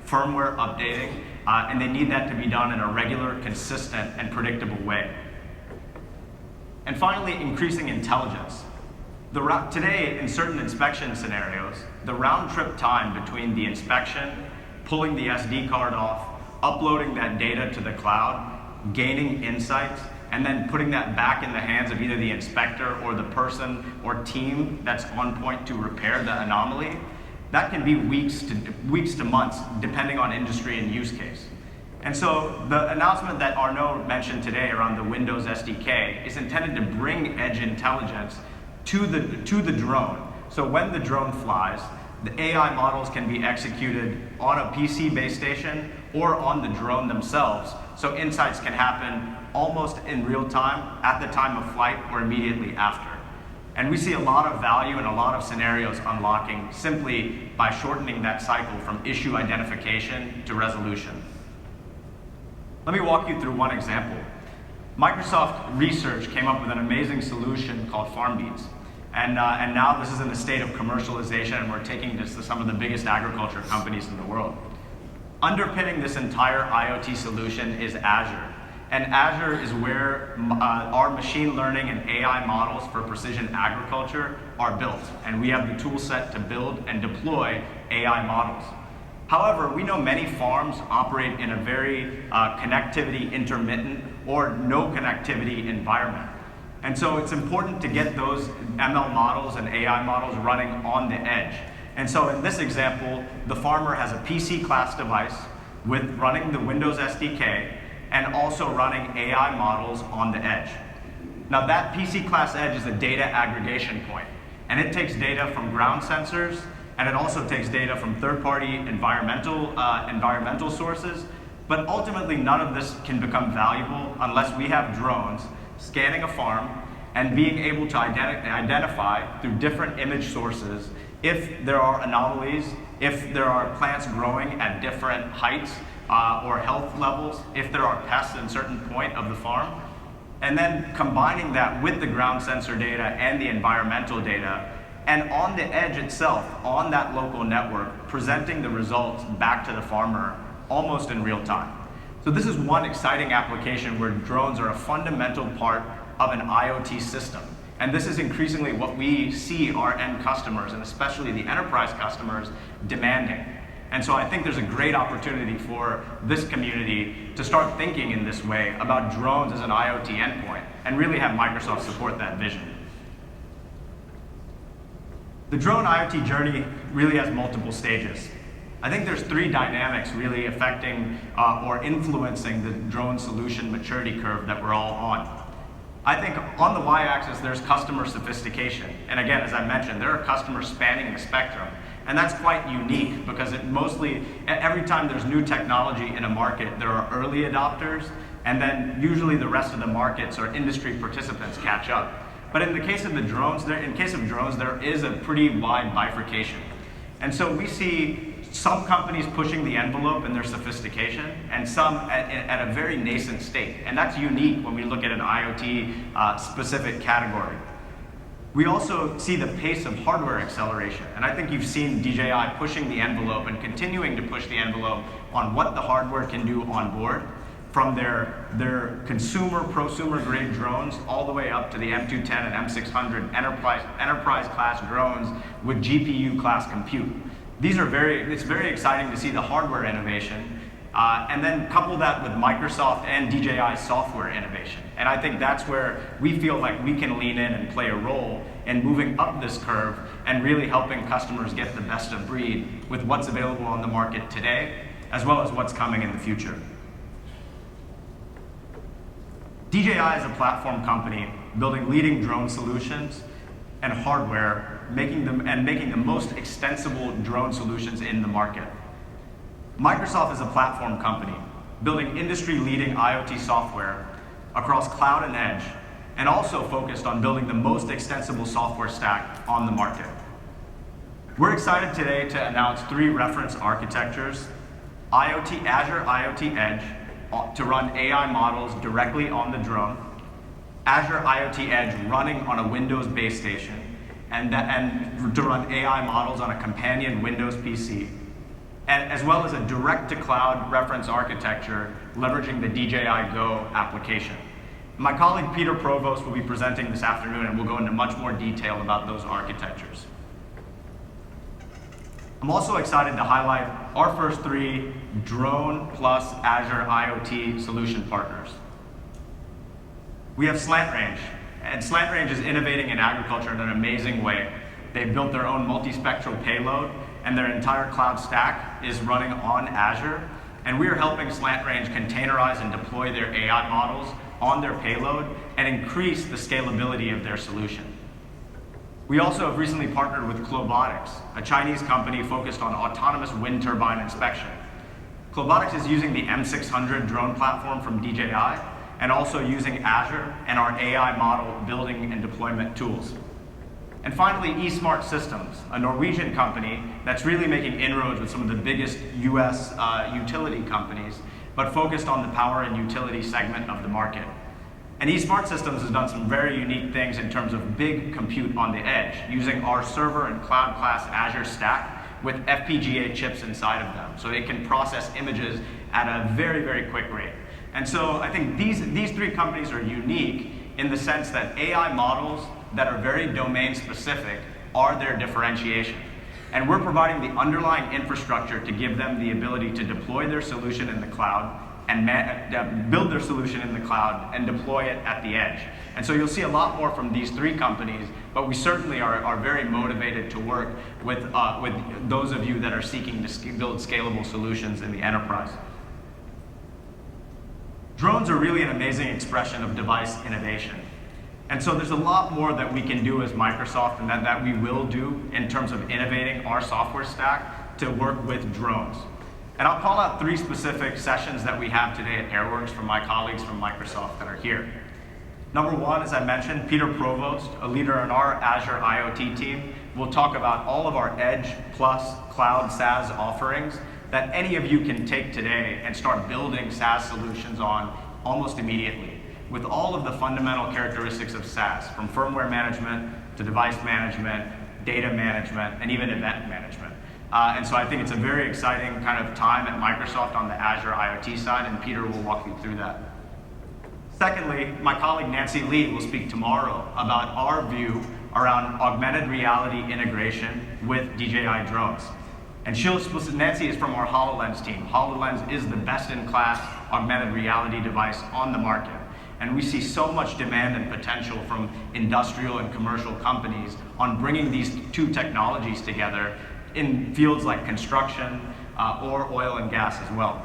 [SPEAKER 11] firmware updating, and they need that to be done in a regular, consistent, and predictable way. And finally, increasing intelligence. Today, in certain inspection scenarios, the round-trip time between the inspection, pulling the SD card off, uploading that data to the cloud, gaining insights, and then putting that back in the hands of either the inspector or the person or team that's on point to repair the anomaly, that can be weeks to months, depending on industry and use case. And so the announcement that Arnaud mentioned today around the Windows SDK is intended to bring edge intelligence to the drone. So when the drone flies, the AI models can be executed on a PC base station or on the drone themselves, so insights can happen almost in real time, at the time of flight, or immediately after. And we see a lot of value and a lot of scenarios unlocking simply by shortening that cycle from issue identification to resolution. Let me walk you through one example. Microsoft Research came up with an amazing solution called FarmBeats. And now this is in the state of commercialization, and we're taking this to some of the biggest agriculture companies in the world. Underpinning this entire IoT solution is Azure. And Azure is where our machine learning and AI models for precision agriculture are built. And we have the tool set to build and deploy AI models. However, we know many farms operate in a very connectivity intermittent or no connectivity environment. And so it's important to get those ML models and AI models running on the edge. And so in this example, the farmer has a PC class device with running the Windows SDK and also running AI models on the edge. Now that PC class edge is a data aggregation point, and it takes data from ground sensors, and it also takes data from third-party environmental sources, but ultimately none of this can become valuable unless we have drones scanning a farm and being able to identify through different image sources if there are anomalies, if there are plants growing at different heights or health levels, if there are pests at a certain point of the farm, and then combining that with the ground sensor data and the environmental data, and on the edge itself, on that local network, presenting the results back to the farmer almost in real time. So this is one exciting application where drones are a fundamental part of an IoT system. And this is increasingly what we see our end customers, and especially the enterprise customers, demanding. And so I think there's a great opportunity for this community to start thinking in this way about drones as an IoT endpoint, and really have Microsoft support that vision. The drone IoT journey really has multiple stages. I think there's three dynamics really affecting or influencing the drone solution maturity curve that we're all on. I think on the y-axis, there's customer sophistication. And again, as I mentioned, there are customers spanning the spectrum. And that's quite unique because it mostly, every time there's new technology in a market, there are early adopters, and then usually the rest of the markets or industry participants catch up. But in the case of the drones, there is a pretty wide bifurcation. And so we see some companies pushing the envelope in their sophistication, and some at a very nascent state. And that's unique when we look at an IoT specific category. We also see the pace of hardware acceleration. And I think you've seen DJI pushing the envelope and continuing to push the envelope on what the hardware can do on board, from their consumer, prosumer grade drones all the way up to the M210 and M600 enterprise class drones with GPU class compute. It's very exciting to see the hardware innovation, and then couple that with Microsoft and DJI software innovation. And I think that's where we feel like we can lean in and play a role in moving up this curve and really helping customers get the best of breed with what's available on the market today, as well as what's coming in the future. DJI is a platform company building leading drone solutions and hardware, making the most extensible drone solutions in the market. Microsoft is a platform company building industry-leading IoT software across cloud and edge, and also focused on building the most extensible software stack on the market. We're excited today to announce 3 reference architectures: Azure IoT Edge to run AI models directly on the drone, Azure IoT Edge running on a Windows base station, and to run AI models on a companion Windows PC, and as well as a direct-to-cloud reference architecture leveraging the DJI Go application. My colleague Peter Provost will be presenting this afternoon, and we'll go into much more detail about those architectures. I'm also excited to highlight our first 3 drone plus Azure IoT solution partners. We have SlantRange, and SlantRange is innovating in agriculture in an amazing way. They've built their own multispectral payload, and their entire cloud stack is running on Azure, and we are helping SlantRange containerize and deploy their AI models on their payload and increase the scalability of their solution. We also have recently partnered with Klobotics, a Chinese company focused on autonomous wind turbine inspection. Klobotics is using the M600 drone platform from DJI, and also using Azure and our AI model building and deployment tools. And finally, eSmart Systems, a Norwegian company that's really making inroads with some of the biggest US utility companies, but focused on the power and utility segment of the market. And eSmart Systems has done some very unique things in terms of big compute on the edge, using our server and cloud class Azure stack with FPGA chips inside of them, so it can process images at a very, very quick rate. And so I think these 3 companies are unique in the sense that AI models that are very domain specific are their differentiation. And we're providing the underlying infrastructure to give them the ability to deploy their solution in the cloud and build their solution in the cloud and deploy it at the edge. And so you'll see a lot more from these 3 companies, but we certainly are very motivated to work with those of you that are seeking to build scalable solutions in the enterprise. Drones are really an amazing expression of device innovation. And so there's a lot more that we can do as Microsoft, and that we will do in terms of innovating our software stack to work with drones. And I'll call out 3 specific sessions that we have today at AirWorks from my colleagues from Microsoft that are here. Number 1, as I mentioned, Peter Provost, a leader in our Azure IoT team, we'll talk about all of our Edge plus Cloud SaaS offerings that any of you can take today and start building SaaS solutions on almost immediately, with all of the fundamental characteristics of SaaS, from firmware management to device management, data management, and even event management. And so I think it's a very exciting kind of time at Microsoft on the Azure IoT side, and Peter will walk you through that. Secondly, my colleague Nancy Lee will speak tomorrow about our view around augmented reality integration with DJI drones. And Nancy is from our HoloLens team. HoloLens is the best-in-class augmented reality device on the market. And we see so much demand and potential from industrial and commercial companies on bringing these two technologies together in fields like construction or oil and gas as well.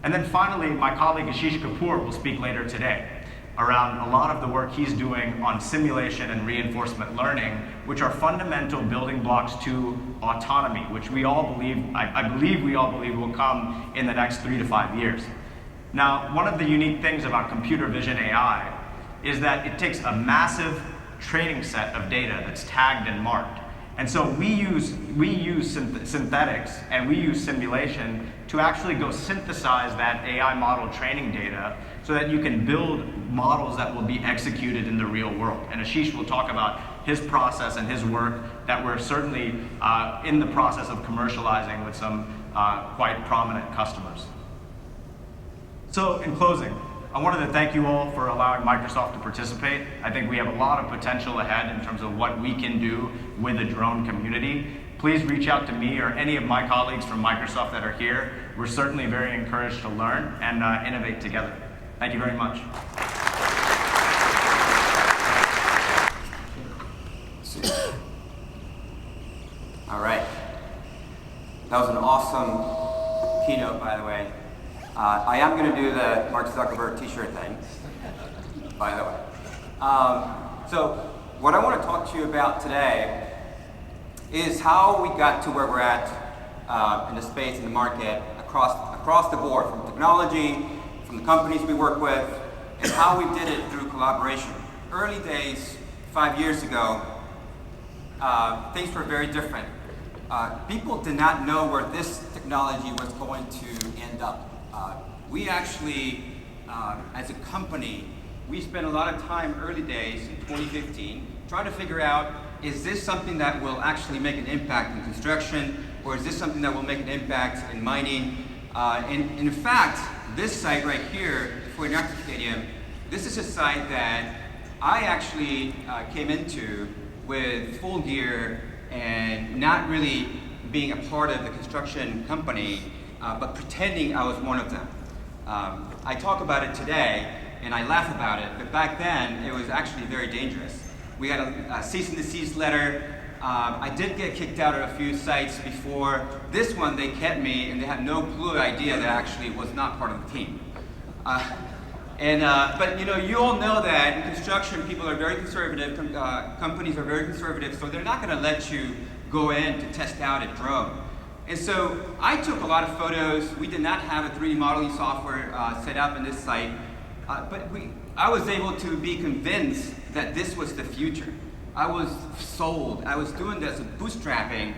[SPEAKER 11] And then finally, my colleague Ashish Kapoor will speak later today around a lot of the work he's doing on simulation and reinforcement learning, which are fundamental building blocks to autonomy, which we all believe, I believe we all believe will come in the next 3 to 5 years. Now, one of the unique things about computer vision AI is that it takes a massive training set of data that's tagged and marked. And so we use synthetics and we use simulation to actually go synthesize that AI model training data so that you can build models that will be executed in the real world. And Ashish will talk about his process and his work that we're certainly in the process of commercializing with some quite prominent customers. So in closing, I wanted to thank you all for allowing Microsoft to participate. I think we have a lot of potential ahead in terms of what we can do with the drone community. Please reach out to me or any of my colleagues from Microsoft that are here. We're certainly very encouraged to learn and innovate together. Thank you very much.
[SPEAKER 12] All right. That was an awesome keynote, by the way. I am going to do the Mark Zuckerberg t-shirt thing, by the way. So what I want to talk to you about today is how we got to where we're at in the space, in the market, across the board, from technology, from the companies we work with, and how we did it through collaboration. Early days, 5 years ago, things were very different. People did not know where this technology was going to end up. We actually, as a company, we spent a lot of time early days in 2015 trying to figure out, is this something that will actually make an impact in construction, or is this something that will make an impact in mining? And in fact, this site right here, the Interactive Stadium, this is a site that I actually came into with full gear and not really being a part of the construction company, but pretending I was one of them. I talk about it today and I laugh about it, but back then it was actually very dangerous. We had a cease and desist letter. I did get kicked out of a few sites before. This one, they kept me and they had no clue idea that I actually was not part of the team. But you know, you all know that in construction, people are very conservative, companies are very conservative, so they're not going to let you go in to test out a drone. And so I took a lot of photos. We did not have a 3D modeling software set up in this site, but I was able to be convinced that this was the future. I was sold. I was doing this bootstrapping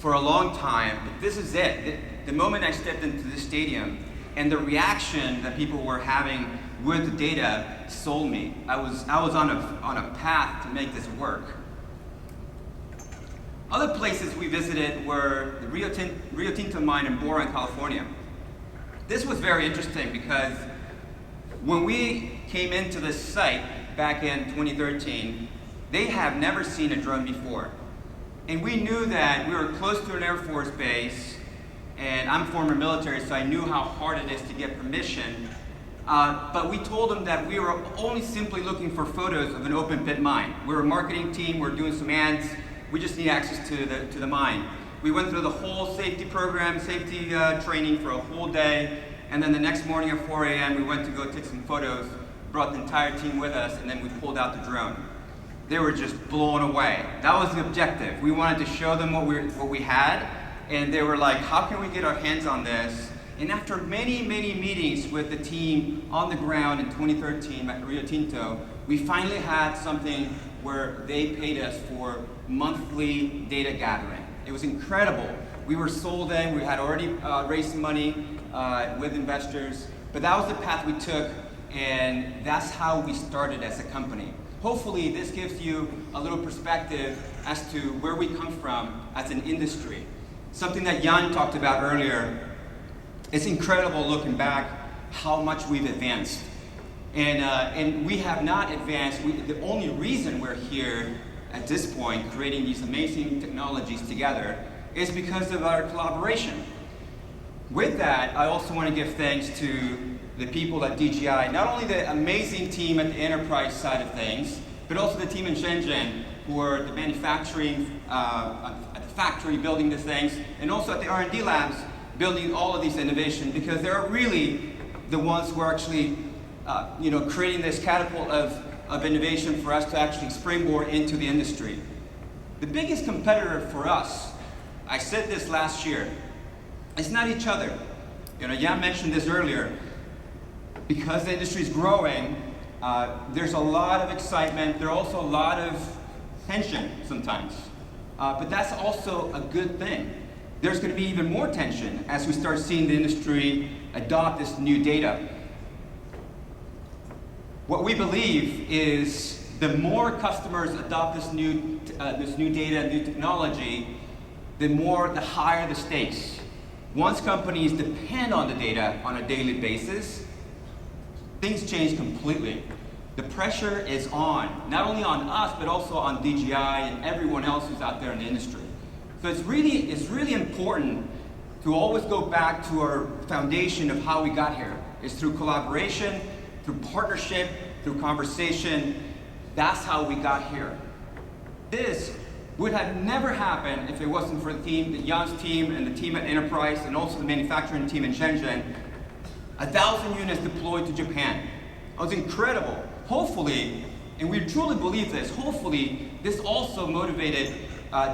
[SPEAKER 12] for a long time, but this is it. The moment I stepped into the stadium and the reaction that people were having with the data sold me. I was on a path to make this work. Other places we visited were the Rio Tinto mine in Boron, California. This was very interesting because when we came into this site back in 2013, they have never seen a drone before. And we knew that we were close to an Air Force base, and I'm former military, so I knew how hard it is to get permission. But we told them that we were only simply looking for photos of an open pit mine. We're a marketing team, we're doing some ads, we just need access to the mine. We went through the whole safety program, safety training for a whole day, and then the next morning at 4 a.m. we went to go take some photos, brought the entire team with us, and then we pulled out the drone. They were just blown away. That was the objective. We wanted to show them what we had, and they were like, how can we get our hands on this? And after many, many meetings with the team on the ground in 2013 at Rio Tinto, we finally had something where they paid us for monthly data gathering. It was incredible. We were sold in, we had already raised money with investors, but that was the path we took, and that's how we started as a company. Hopefully this gives you a little perspective as to where we come from as an industry. Something that Jan talked about earlier, it's incredible looking back how much we've advanced. And we have not advanced. The only reason we're here at this point, creating these amazing technologies together, is because of our collaboration. With that, I also want to give thanks to the people at DJI, not only the amazing team at the enterprise side of things, but also the team in Shenzhen, who are the manufacturing, at the factory building the things, and also at the R&D labs building all of these innovations, because they're really the ones who are actually creating this catapult of innovation for us to actually springboard into the industry. The biggest competitor for us, I said this last year, it's not each other. Jan mentioned this earlier. Because the industry is growing, there's a lot of excitement. There's also a lot of tension sometimes. But that's also a good thing. There's going to be even more tension as we start seeing the industry adopt this new data. What we believe is the more customers adopt this new data, new technology, the higher the stakes. Once companies depend on the data on a daily basis, things change completely. The pressure is on, not only on us, but also on DJI and everyone else who's out there in the industry. So it's really important to always go back to our foundation of how we got here. It's through collaboration, through partnership, through conversation. That's how we got here. This would have never happened if it wasn't for the team, Jan's team, and the team at Enterprise, and also the manufacturing team in Shenzhen. 1,000 units deployed to Japan. It was incredible. Hopefully, and we truly believe this, hopefully this also motivated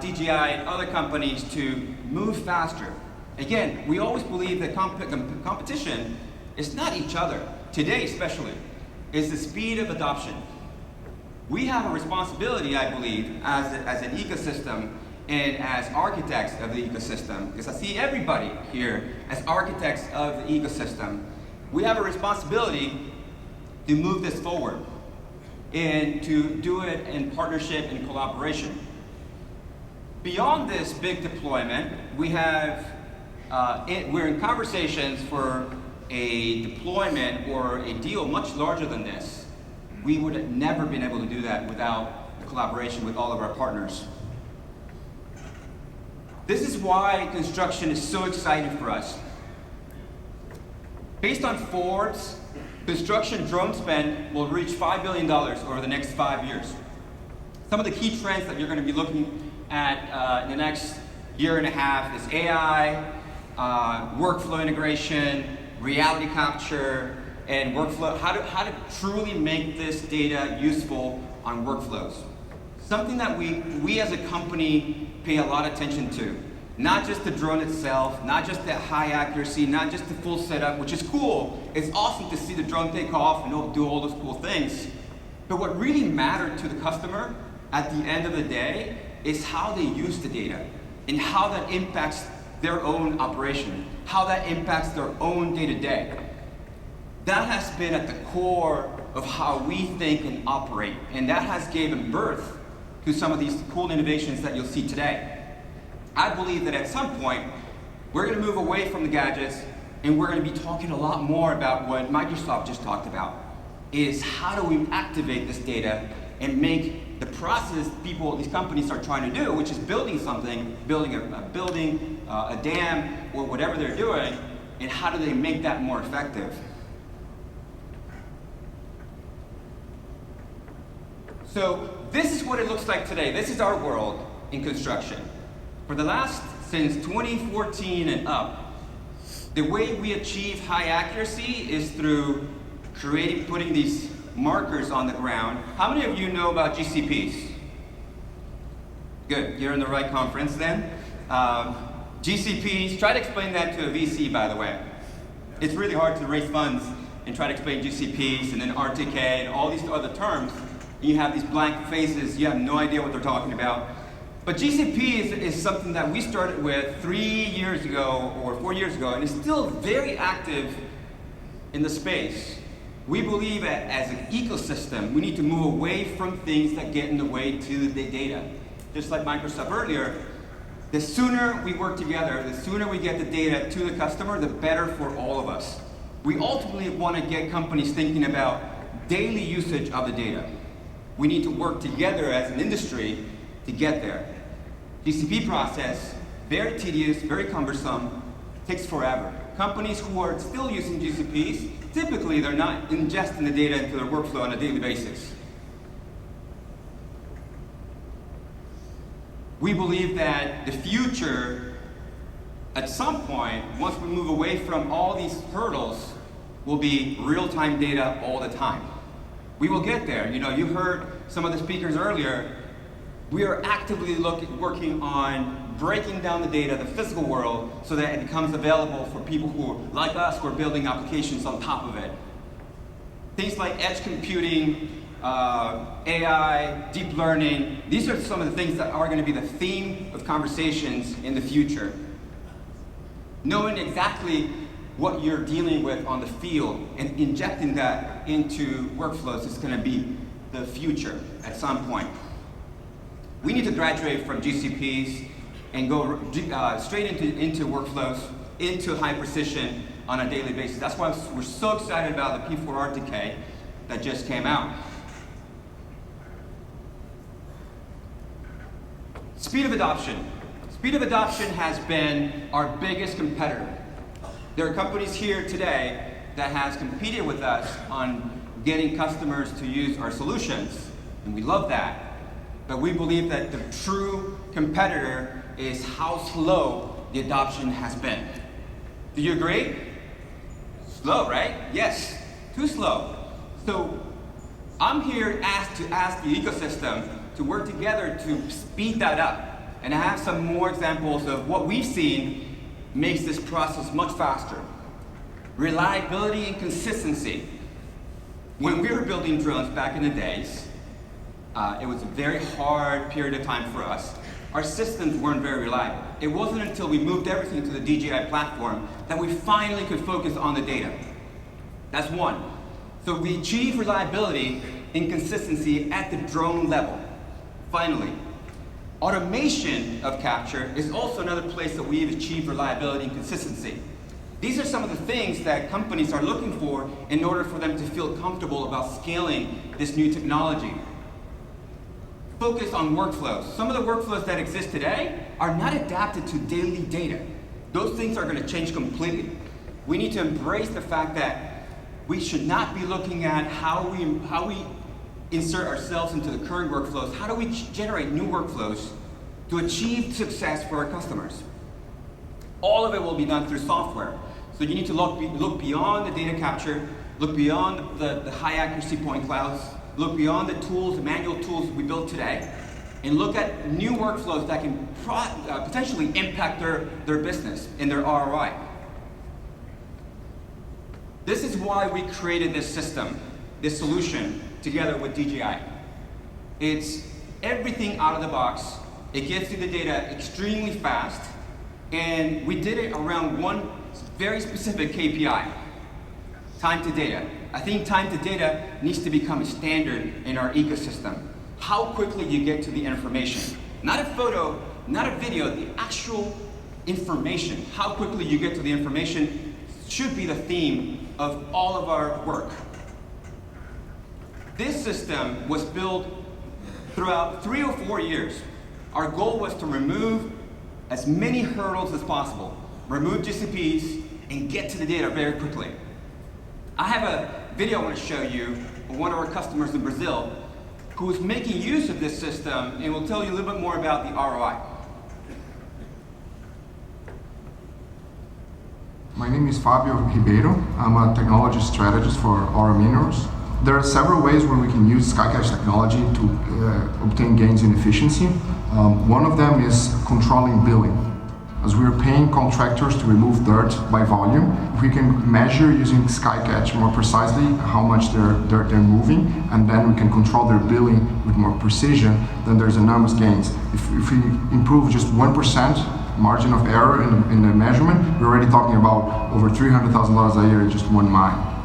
[SPEAKER 12] DJI and other companies to move faster. Again, we always believe that competition is not each other. Today especially, is the speed of adoption. We have a responsibility, I believe, as an ecosystem and as architects of the ecosystem, because I see everybody here as architects of the ecosystem. We have a responsibility to move this forward and to do it in partnership and collaboration. Beyond this big deployment, we're in conversations for a deployment or a deal much larger than this. We would have never been able to do that without the collaboration with all of our partners. This is why construction is so exciting for us. Based on Forbes, construction drone spend will reach $5 billion over the next 5 years. Some of the key trends that you're going to be looking at in the next year and a half is AI, workflow integration, reality capture, and workflow, how to truly make this data useful on workflows. Something that we as a company pay a lot of attention to. Not just the drone itself, not just the high accuracy, not just the full setup, which is cool. It's awesome to see the drone take off and do all those cool things. But what really mattered to the customer at the end of the day is how they use the data and how that impacts their own operation, how that impacts their own day-to-day. That has been at the core of how we think and operate, and that has given birth to some of these cool innovations that you'll see today. I believe that at some point, we're going to move away from the gadgets, and we're going to be talking a lot more about what Microsoft just talked about, is how do we activate this data and make the process these companies are trying to do, which is building something, building a building, a dam, or whatever they're doing, and how do they make that more effective? So this is what it looks like today. This is our world in construction. Since 2014 and up, the way we achieve high accuracy is through putting these markers on the ground. How many of you know about GCPs? Good, you're in the right conference then. GCPs, try to explain that to a VC, by the way. It's really hard to raise funds and try to explain GCPs and then RTK and all these other terms. You have these blank faces, you have no idea what they're talking about. But GCP is something that we started with 3 years ago or 4 years ago, and is still very active in the space. We believe that as an ecosystem, we need to move away from things that get in the way to the data. Just like Microsoft earlier, the sooner we work together, the sooner we get the data to the customer, the better for all of us. We ultimately want to get companies thinking about daily usage of the data. We need to work together as an industry to get there. GCP process, very tedious, very cumbersome, takes forever. Companies who are still using GCPs, typically they're not ingesting the data into their workflow on a daily basis. We believe that the future, at some point, once we move away from all these hurdles, will be real-time data all the time. We will get there. You know, you heard some of the speakers earlier. We are actively working on breaking down the data, the physical world, so that it becomes available for people who are like us, who are building applications on top of it. Things like edge computing, AI, deep learning, these are some of the things that are going to be the theme of conversations in the future. Knowing exactly what you're dealing with on the field and injecting that into workflows is going to be the future at some point. We need to graduate from GCPs and go straight into workflows, into high precision on a daily basis. That's why we're so excited about the P4 RTK that just came out. Speed of adoption. Speed of adoption has been our biggest competitor. There are companies here today that has competed with us on getting customers to use our solutions, and we love that. But we believe that the true competitor is how slow the adoption has been. Do you agree? Slow, right? Yes, too slow. So I'm here to ask the ecosystem to work together to speed that up. And I have some more examples of what we've seen makes this process much faster. Reliability and consistency. When we were building drones back in the days, it was a very hard period of time for us. Our systems weren't very reliable. It wasn't until we moved everything to the DJI platform that we finally could focus on the data. That's one. So we achieve reliability and consistency at the drone level. Finally, automation of capture is also another place that we've achieved reliability and consistency. These are some of the things that companies are looking for in order for them to feel comfortable about scaling this new technology. Focus on workflows. Some of the workflows that exist today are not adapted to daily data. Those things are going to change completely. We need to embrace the fact that we should not be looking at how we insert ourselves into the current workflows. How do we generate new workflows to achieve success for our customers? All of it will be done through software. So you need to look beyond the data capture, look beyond the high accuracy point clouds, look beyond the tools, the manual tools we built today, and look at new workflows that can potentially impact their business and their ROI. This is why we created this system, this solution, together with DJI. It's everything out of the box. It gets you the data extremely fast, and we did it around one very specific KPI, time to data. I think time to data needs to become a standard in our ecosystem. How quickly you get to the information. Not a photo, not a video, the actual information. How quickly you get to the information should be the theme of all of our work. This system was built throughout 3 or 4 years. Our goal was to remove as many hurdles as possible, remove GCPs, and get to the data very quickly. I have a video I want to show you of one of our customers in Brazil who is making use of this system and will tell you a little bit more about the ROI.
[SPEAKER 13] My name is Fabio Ribeiro. I'm a technology strategist for Aura Minerals. There are several ways where we can use Skycatch technology to obtain gains in efficiency. One of them is controlling billing. As we are paying contractors to remove dirt by volume, if we can measure using Skycatch more precisely how much dirt they're moving, and then we can control their billing with more precision, then there's enormous gains. If we improve just 1% margin of error in the measurement, we're already talking about over $300,000 a year in just one mine.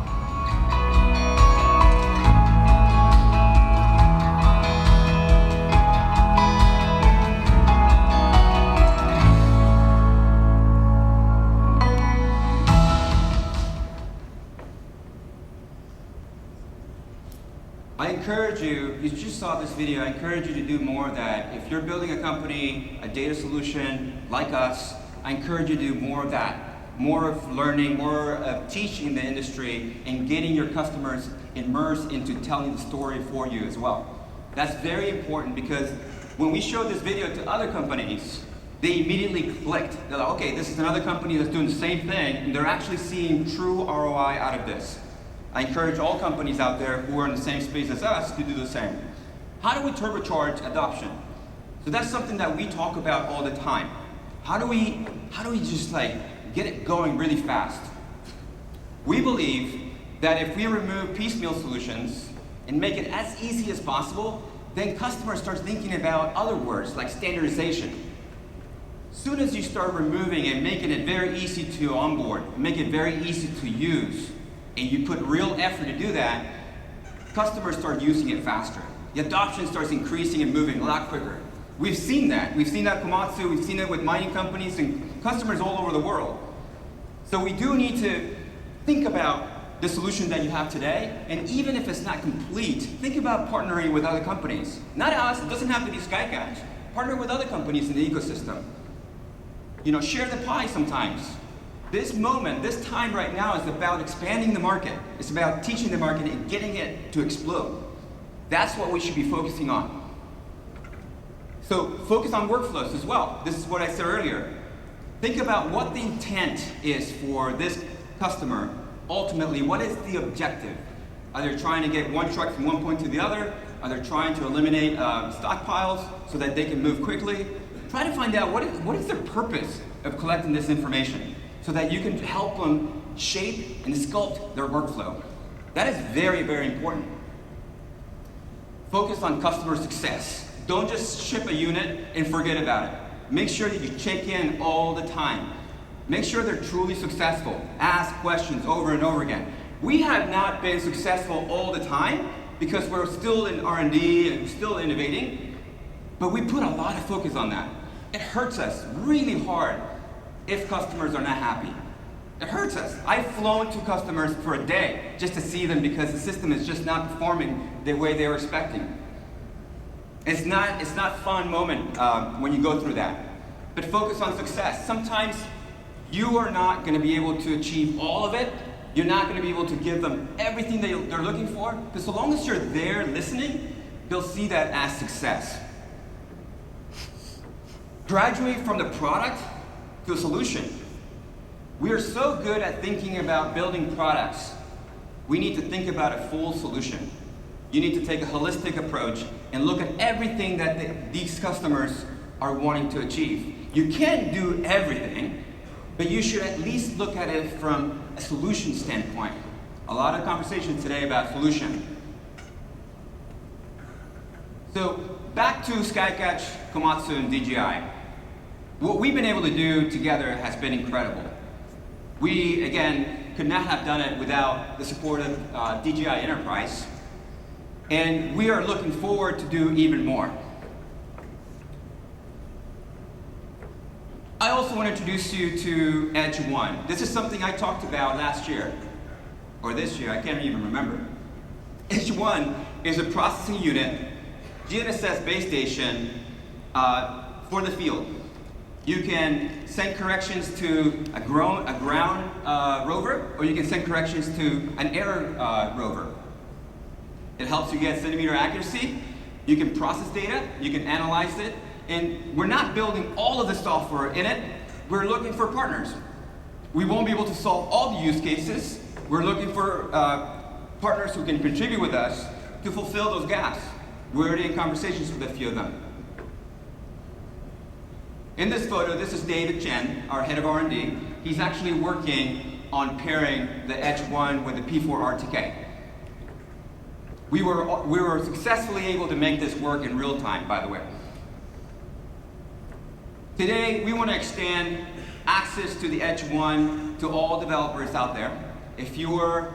[SPEAKER 12] I encourage you, you just saw this video, I encourage you to do more of that. If you're building a company, a data solution like us, I encourage you to do more of that. More of learning, more of teaching the industry, and getting your customers immersed into telling the story for you as well. That's very important, because when we showed this video to other companies, they immediately clicked. They're like, okay, this is another company that's doing the same thing, and they're actually seeing true ROI out of this. I encourage all companies out there who are in the same space as us to do the same. How do we turbocharge adoption? So that's something that we talk about all the time. How do we just like get it going really fast? We believe that if we remove piecemeal solutions and make it as easy as possible, then customers start thinking about other words like standardization. As soon as you start removing and making it very easy to onboard, make it very easy to use, and you put real effort to do that, customers start using it faster. The adoption starts increasing and moving a lot quicker. We've seen that. We've seen that at Komatsu, we've seen it with mining companies and customers all over the world. So we do need to think about the solution that you have today, and even if it's not complete, think about partnering with other companies. Not us, it doesn't have to be Skycatch. Partner with other companies in the ecosystem. You know, share the pie sometimes. This moment, this time right now is about expanding the market. It's about teaching the market and getting it to explode. That's what we should be focusing on. So focus on workflows as well. This is what I said earlier. Think about what the intent is for this customer. Ultimately, what is the objective? Are they trying to get one truck from one point to the other? Are they trying to eliminate stockpiles so that they can move quickly? Try to find out what is their purpose of collecting this information, so that you can help them shape and sculpt their workflow. That is very, very important. Focus on customer success. Don't just ship a unit and forget about it. Make sure that you check in all the time. Make sure they're truly successful. Ask questions over and over again. We have not been successful all the time because we're still in R&D and still innovating, but we put a lot of focus on that. It hurts us really hard if customers are not happy. It hurts us. I've flown to customers for a day just to see them because the system is just not performing the way they were expecting. It's not a fun moment when you go through that. But focus on success. Sometimes you are not going to be able to achieve all of it. You're not going to be able to give them everything they're looking for. Because so long as you're there listening, they'll see that as success. Graduate from the product to a solution. We are so good at thinking about building products. We need to think about a full solution. You need to take a holistic approach and look at everything that these customers are wanting to achieve. You can't do everything, but you should at least look at it from a solution standpoint. A lot of conversation today about solution. So back to Skycatch, Komatsu, and DJI. What we've been able to do together has been incredible. We, again, could not have done it without the support of DJI Enterprise, and we are looking forward to do even more. I also want to introduce you to Edge 1. This is something I talked about last year, or this year, I can't even remember. Edge 1 is a processing unit, GNSS base station for the field. You can send corrections to a ground rover, or you can send corrections to an air rover. It helps you get centimeter accuracy. You can process data, you can analyze it, and we're not building all of the software in it. We're looking for partners. We won't be able to solve all the use cases. We're looking for partners who can contribute with us to fulfill those gaps. We're already in conversations with a few of them. In this photo, this is David Chen, our head of R&D. He's actually working on pairing the Edge 1 with the P4 RTK. We were successfully able to make this work in real time, by the way. Today, we want to extend access to the Edge 1 to all developers out there. If you're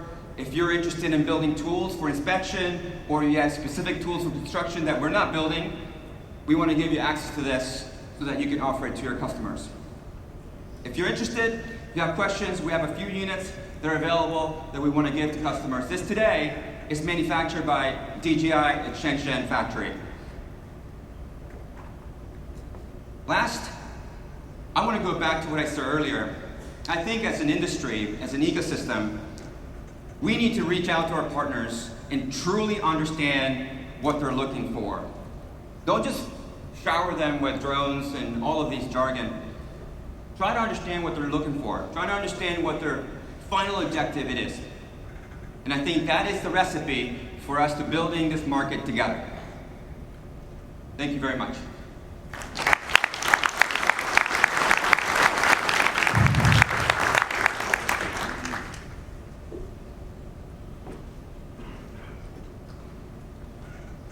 [SPEAKER 12] interested in building tools for inspection, or you have specific tools for construction that we're not building, we want to give you access to this so that you can offer it to your customers. If you're interested, if you have questions, we have a few units that are available that we want to give to customers. This today is manufactured by DJI at Shenzhen factory. Last, I want to go back to what I said earlier. I think as an industry, as an ecosystem, we need to reach out to our partners and truly understand what they're looking for. Don't just shower them with drones and all of these jargon. Try to understand what they're looking for. Try to understand what their final objective it is. And I think that is the recipe for us to building this market together. Thank you very much.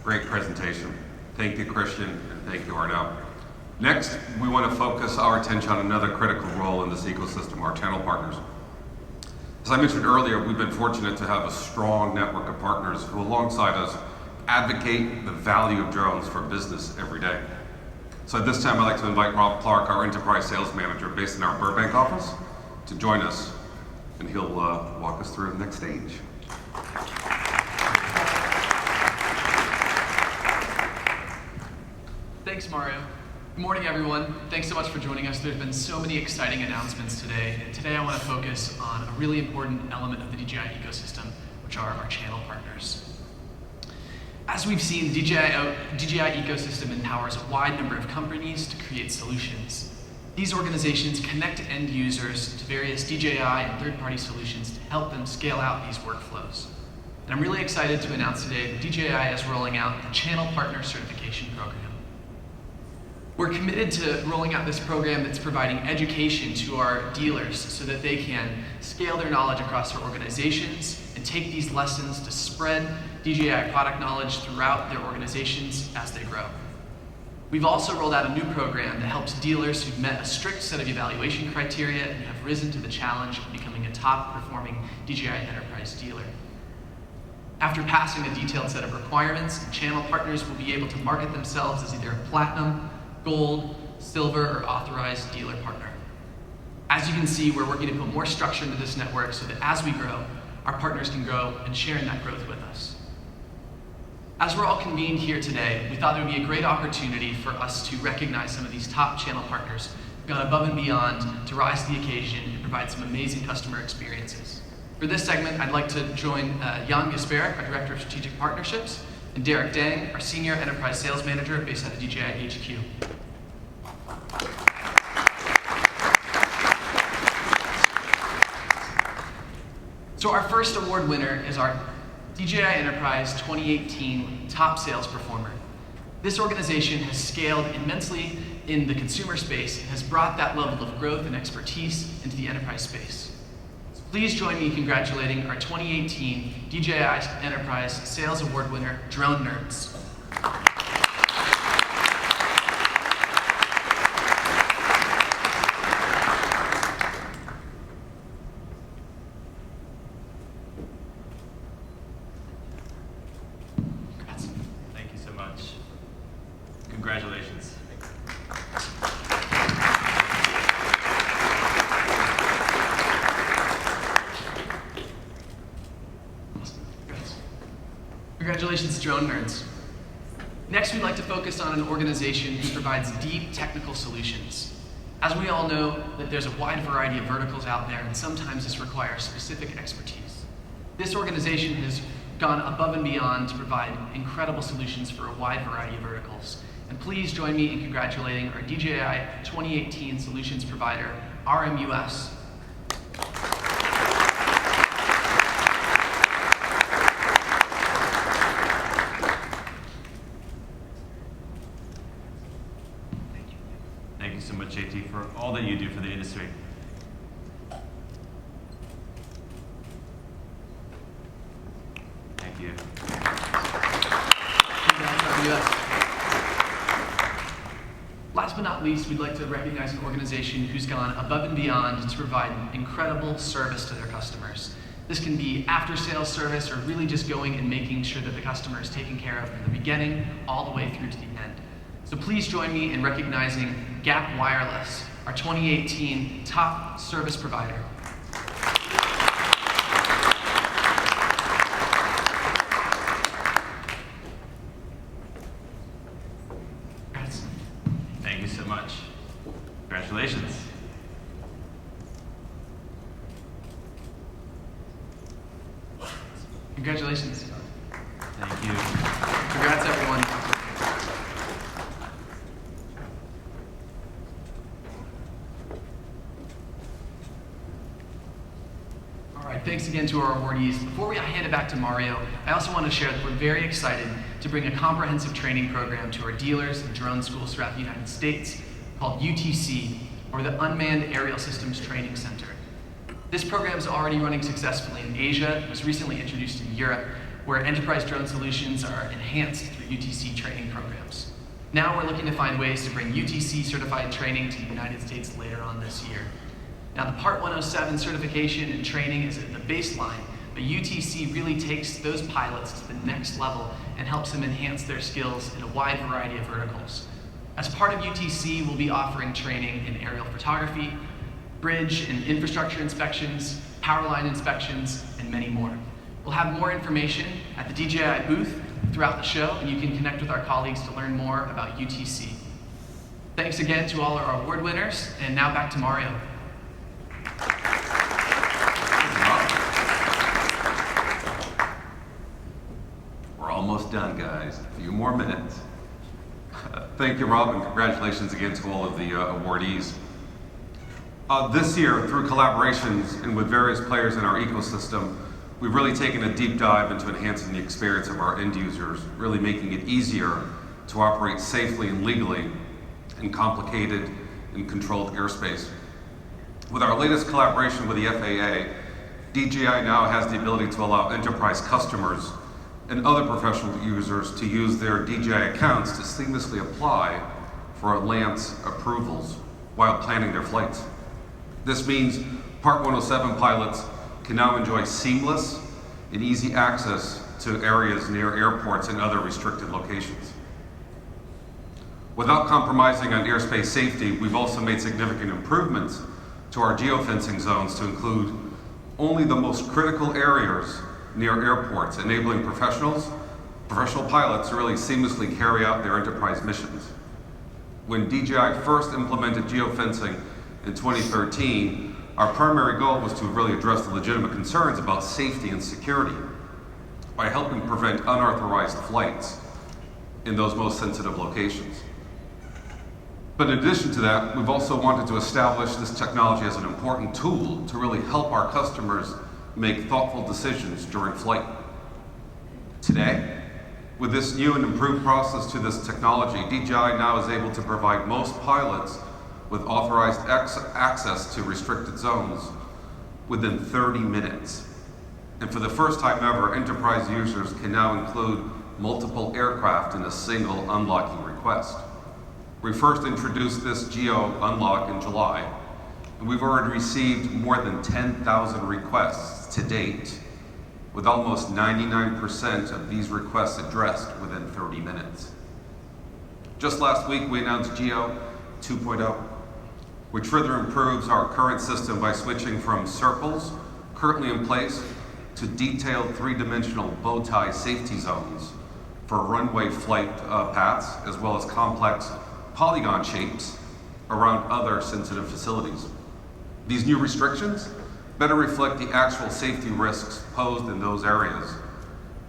[SPEAKER 8] Great presentation. Thank you, Christian, and thank you, Arnaud. Next, we want to focus our attention on another critical role in this ecosystem, our channel partners. As I mentioned earlier, we've been fortunate to have a strong network of partners who, alongside us, advocate the value of drones for business every day. So at this time, I'd like to invite Rob Clark, our enterprise sales manager based in our Burbank office, to join us, and he'll walk us through the next stage.
[SPEAKER 14] Thanks, Mario. Good morning, everyone. Thanks so much for joining us. There's been so many exciting announcements today. And today I want to focus on a really important element of the DJI ecosystem, which are our channel partners. As we've seen, the DJI ecosystem empowers a wide number of companies to create solutions. These organizations connect end users to various DJI and third-party solutions to help them scale out these workflows. And I'm really excited to announce today that DJI is rolling out the Channel Partner Certification Program. We're committed to rolling out this program that's providing education to our dealers so that they can scale their knowledge across their organizations and take these lessons to spread DJI product knowledge throughout their organizations as they grow. We've also rolled out a new program that helps dealers who've met a strict set of evaluation criteria and have risen to the challenge of becoming a top-performing DJI enterprise dealer. After passing a detailed set of requirements, channel partners will be able to market themselves as either a platinum, gold, silver, or authorized dealer partner. As you can see, we're working to put more structure into this network so that as we grow, our partners can grow and share in that growth with us. As we're all convened here today, we thought it would be a great opportunity for us to recognize some of these top channel partners who've gone above and beyond to rise to the occasion and provide some amazing customer experiences. For this segment, I'd like to join Jan Gasparic, our Director of Strategic Partnerships, and Derek Dang, our Senior Enterprise Sales Manager based out of DJI HQ. So our first award winner is our DJI Enterprise 2018 Top Sales Performer. This organization has scaled immensely in the consumer space and has brought that level of growth and expertise into the enterprise space. So please join me in congratulating our 2018 DJI Enterprise Sales Award winner, Drone Nerds.
[SPEAKER 1] Congratulations.
[SPEAKER 14] Congratulations, Drone Nerds. Next, we'd like to focus on an organization who provides deep technical solutions. As we all know, that there's a wide variety of verticals out there, and sometimes this requires specific expertise. This organization has gone above and beyond to provide incredible solutions for a wide variety of verticals. And please join me in congratulating our DJI 2018 Solutions Provider, RMUS.
[SPEAKER 1] Thank you so much. industry. Thank you.
[SPEAKER 14] Last but not least, we'd like to recognize an organization who's gone above and beyond to provide incredible service to their customers. This can be after-sales service or really just going and making sure that the customer is taken care of from the beginning all the way through to the end. So please join me in recognizing Gap Wireless, our 2018 top service provider.
[SPEAKER 1] Thank you so much. Congratulations.
[SPEAKER 14] Congratulations.
[SPEAKER 1] Thank you.
[SPEAKER 14] Congrats, everyone. All right, thanks again to our awardees. Before I hand it back to Mario, I also want to share that we're very excited to bring a comprehensive training program to our dealers and drone schools throughout the United States called UTC, or the Unmanned Aerial Systems Training Center. This program is already running successfully in Asia. It was recently introduced in Europe, where enterprise drone solutions are enhanced through UTC training programs. Now we're looking to find ways to bring UTC certified training to the United States later on this year. Now the Part 107 certification and training is at the baseline, but UTC really takes those pilots to the next level and helps them enhance their skills in a wide variety of verticals. As part of UTC, we'll be offering training in aerial photography, bridge and infrastructure inspections, power line inspections, and many more. We'll have more information at the DJI booth throughout the show, and you can connect with our colleagues to learn more about UTC. Thanks again to all our award winners, and now back to Mario.
[SPEAKER 8] We're almost done, guys. A few more minutes. Thank you, Rob, and congratulations again to all of the awardees. This year, through collaborations and with various players in our ecosystem, we've really taken a deep dive into enhancing the experience of our end users, really making it easier to operate safely and legally in complicated and controlled airspace. With our latest collaboration with the FAA, DJI now has the ability to allow enterprise customers and other professional users to use their DJI accounts to seamlessly apply for LAANC approvals while planning their flights. This means Part 107 pilots can now enjoy seamless and easy access to areas near airports and other restricted locations. Without compromising on airspace safety, we've also made significant improvements to our geo-fencing zones to include only the most critical areas near airports, enabling professional pilots to really seamlessly carry out their enterprise missions. When DJI first implemented geofencing in 2013, our primary goal was to really address the legitimate concerns about safety and security by helping prevent unauthorized flights in those most sensitive locations. But in addition to that, we've also wanted to establish this technology as an important tool to really help our customers make thoughtful decisions during flight. Today, with this new and improved process to this technology, DJI now is able to provide most pilots with authorized access to restricted zones within 30 minutes. And for the first time ever, enterprise users can now include multiple aircraft in a single unlocking request. We first introduced this geo unlock in July, and we've already received more than 10,000 requests to date, with almost 99% of these requests addressed within 30 minutes. Just last week, we announced Geo 2.0, which further improves our current system by switching from circles currently in place to detailed three-dimensional bow tie safety zones for runway flight paths, as well as complex polygon shapes around other sensitive facilities. These new restrictions better reflect the actual safety risks posed in those areas,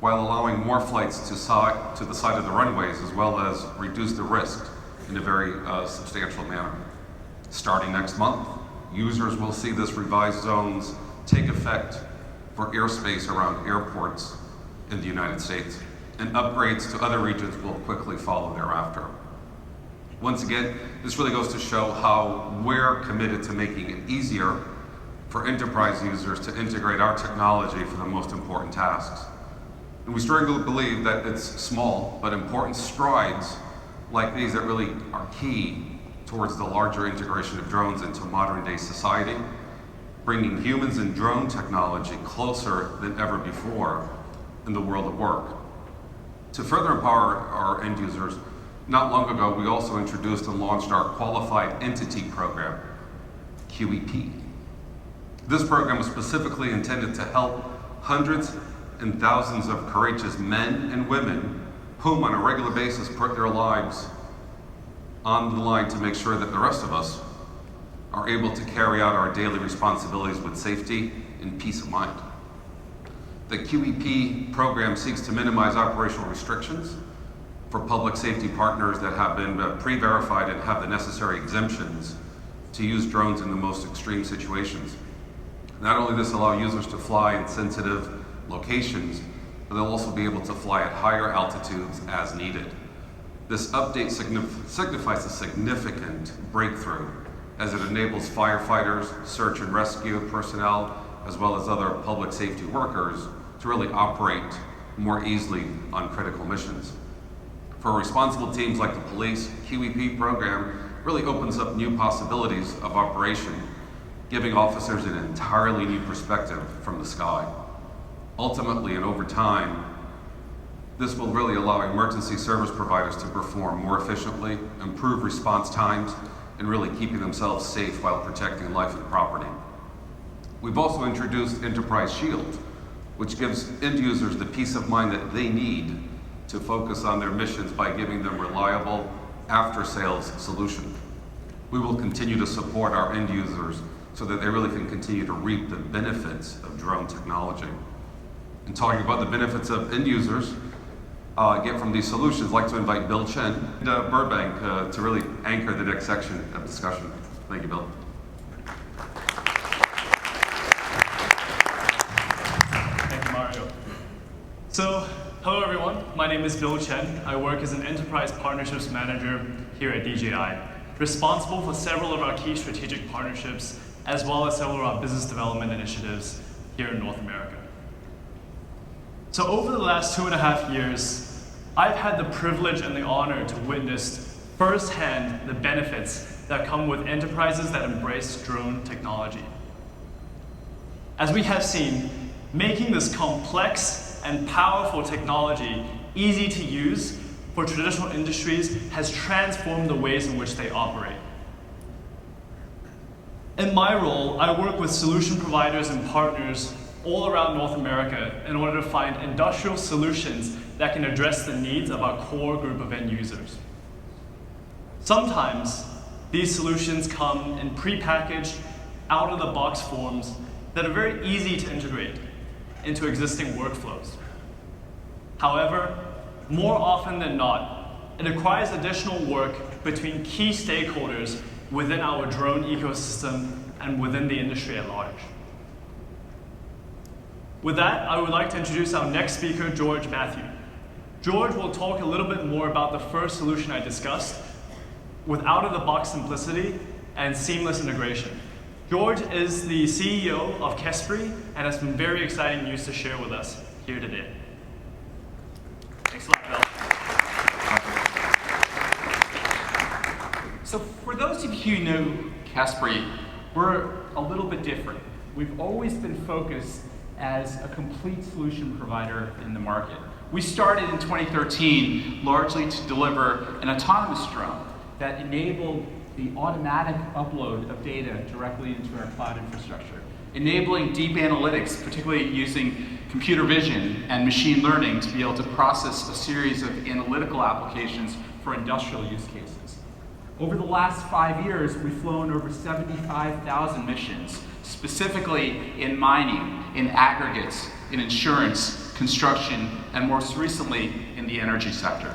[SPEAKER 8] while allowing more flights to the side of the runways, as well as reduce the risk in a very substantial manner. Starting next month, users will see this revised zones take effect for airspace around airports in the United States, and upgrades to other regions will quickly follow thereafter. Once again, this really goes to show how we're committed to making it easier for enterprise users to integrate our technology for the most important tasks. And we strongly believe that it's small but important strides like these that really are key towards the larger integration of drones into modern day society, bringing humans and drone technology closer than ever before in the world of work. To further empower our end users, not long ago we also introduced and launched our Qualified Entity Program, QEP. This program is specifically intended to help hundreds and thousands of courageous men and women whom on a regular basis put their lives on the line to make sure that the rest of us are able to carry out our daily responsibilities with safety and peace of mind. The QEP program seeks to minimize operational restrictions for public safety partners that have been pre-verified and have the necessary exemptions to use drones in the most extreme situations. Not only does this allow users to fly in sensitive locations, but they'll also be able to fly at higher altitudes as needed. This update signifies a significant breakthrough as it enables firefighters, search and rescue personnel, as well as other public safety workers to really operate more easily on critical missions. For responsible teams like the police, QEP program really opens up new possibilities of operation, giving officers an entirely new perspective from the sky. Ultimately, and over time, this will really allow emergency service providers to perform more efficiently, improve response times, and really keeping themselves safe while protecting life and property. We've also introduced Enterprise Shield, which gives end users the peace of mind that they need to focus on their missions by giving them reliable after-sales solution. We will continue to support our end users so that they really can continue to reap the benefits of drone technology. And talking about the benefits of end users get from these solutions, I'd like to invite Bill Chen and Burbank to really anchor the next section of discussion. Thank you, Bill.
[SPEAKER 15] Thank you, Mario. So, hello everyone, my name is Bill Chen. I work as an Enterprise Partnerships Manager here at DJI, responsible for several of our key strategic partnerships, as well as several of our business development initiatives here in North America. So over the last 2.5 years, I've had the privilege and the honor to witness firsthand the benefits that come with enterprises that embrace drone technology. As we have seen, making this complex and powerful technology easy to use for traditional industries has transformed the ways in which they operate. In my role, I work with solution providers and partners all around North America in order to find industrial solutions that can address the needs of our core group of end users. Sometimes, these solutions come in prepackaged, out-of-the-box forms that are very easy to integrate into existing workflows. However, more often than not, it requires additional work between key stakeholders within our drone ecosystem and within the industry at large. With that, I would like to introduce our next speaker, George Matthew. George will talk a little bit more about the first solution I discussed with out-of-the-box simplicity and seamless integration. George is the CEO of Kespry and has some very exciting news to share with us here today. Thanks a lot, Bill.
[SPEAKER 16] So for those of you who know Gasparic, we're a little bit different. We've always been focused as a complete solution provider in the market. We started in 2013 largely to deliver an autonomous drone that enabled the automatic upload of data directly into our cloud infrastructure, enabling deep analytics, particularly using computer vision and machine learning to be able to process a series of analytical applications for industrial use cases. Over the last 5 years, we've flown over 75,000 missions, specifically in mining, in aggregates, in insurance, construction, and most recently in the energy sector.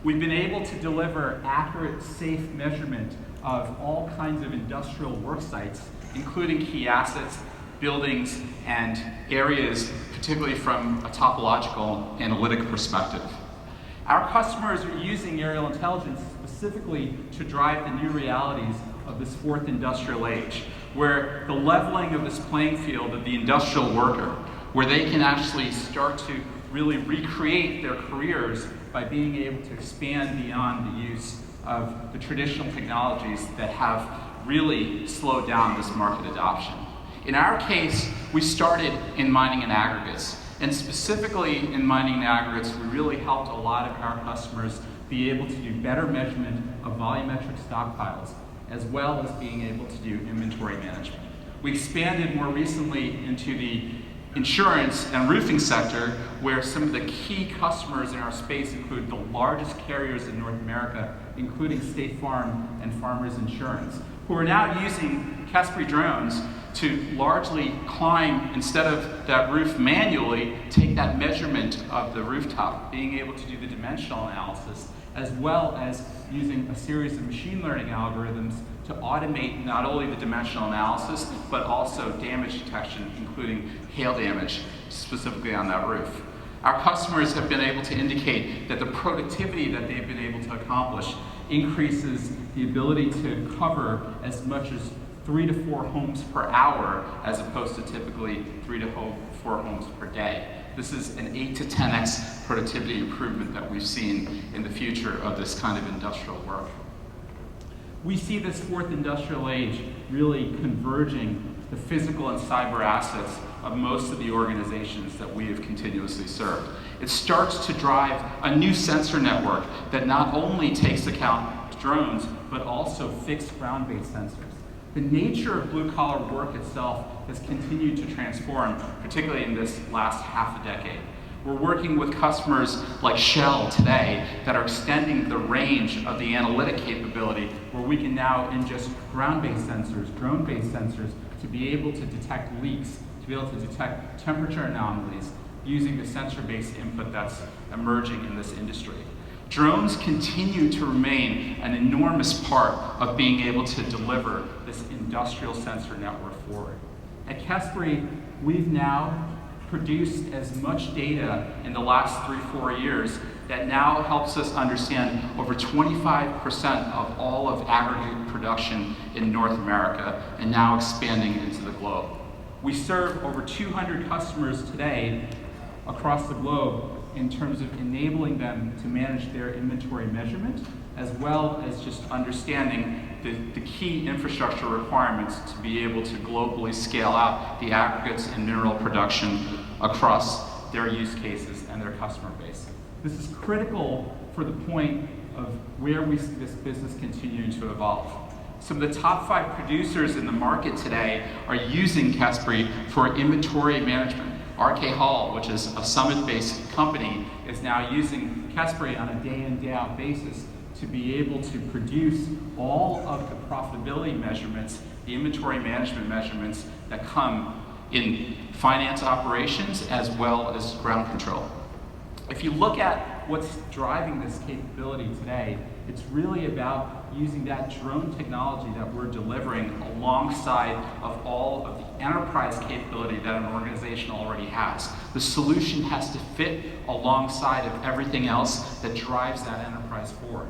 [SPEAKER 16] We've been able to deliver accurate, safe measurement of all kinds of industrial work sites, including key assets, buildings, and areas, particularly from a topological analytic perspective. Our customers are using aerial intelligence specifically to drive the new realities of this fourth industrial age, where the leveling of this playing field of the industrial worker, where they can actually start to really recreate their careers by being able to expand beyond the use of the traditional technologies that have really slowed down this market adoption. In our case, we started in mining and aggregates. And specifically in mining and aggregates, we really helped a lot of our customers be able to do better measurement of volumetric stockpiles, as well as being able to do inventory management. We expanded more recently into the insurance and roofing sector, where some of the key customers in our space include the largest carriers in North America, including State Farm and Farmers Insurance, who are now using Kespry drones to largely climb, instead of that roof manually, take that measurement of the rooftop, being able to do the dimensional analysis, as well as using a series of machine learning algorithms to automate not only the dimensional analysis, but also damage detection, including hail damage, specifically on that roof. Our customers have been able to indicate that the productivity that they've been able to accomplish increases the ability to cover as much as 3 to 4 homes per hour, as opposed to typically 3 to 4 homes per day. This is an 8 to 10x productivity improvement that we've seen in the future of this kind of industrial work. We see this fourth industrial age really converging the physical and cyber assets of most of the organizations that we have continuously served. It starts to drive a new sensor network that not only takes account drones, but also fixed ground-based sensors. The nature of blue-collar work itself has continued to transform, particularly in this last half a decade. We're working with customers like Shell today that are extending the range of the analytic capability, where we can now ingest ground-based sensors, drone-based sensors, to be able to detect leaks, to be able to detect temperature anomalies, using the sensor-based input that's emerging in this industry. Drones continue to remain an enormous part of being able to deliver this industrial sensor network forward. At Kespry, we've now produced as much data in the last 3-4 years that now helps us understand over 25% of all of aggregate production in North America, and now expanding into the globe. We serve over 200 customers today across the globe in terms of enabling them to manage their inventory measurement, as well as just understanding the key infrastructure requirements to be able to globally scale out the aggregates and mineral production across their use cases and their customer base. This is critical for the point of where we see this business continuing to evolve. Some of the top 5 producers in the market today are using Kespry for inventory management. RK Hall, which is a Summit-based company, is now using Kespry on a day-in, day-out basis to be able to produce all of the profitability measurements, the inventory management measurements that come in finance operations as well as ground control. If you look at what's driving this capability today, it's really about using that drone technology that we're delivering alongside of all of the enterprise capability that an organization already has. The solution has to fit alongside of everything else that drives that enterprise forward.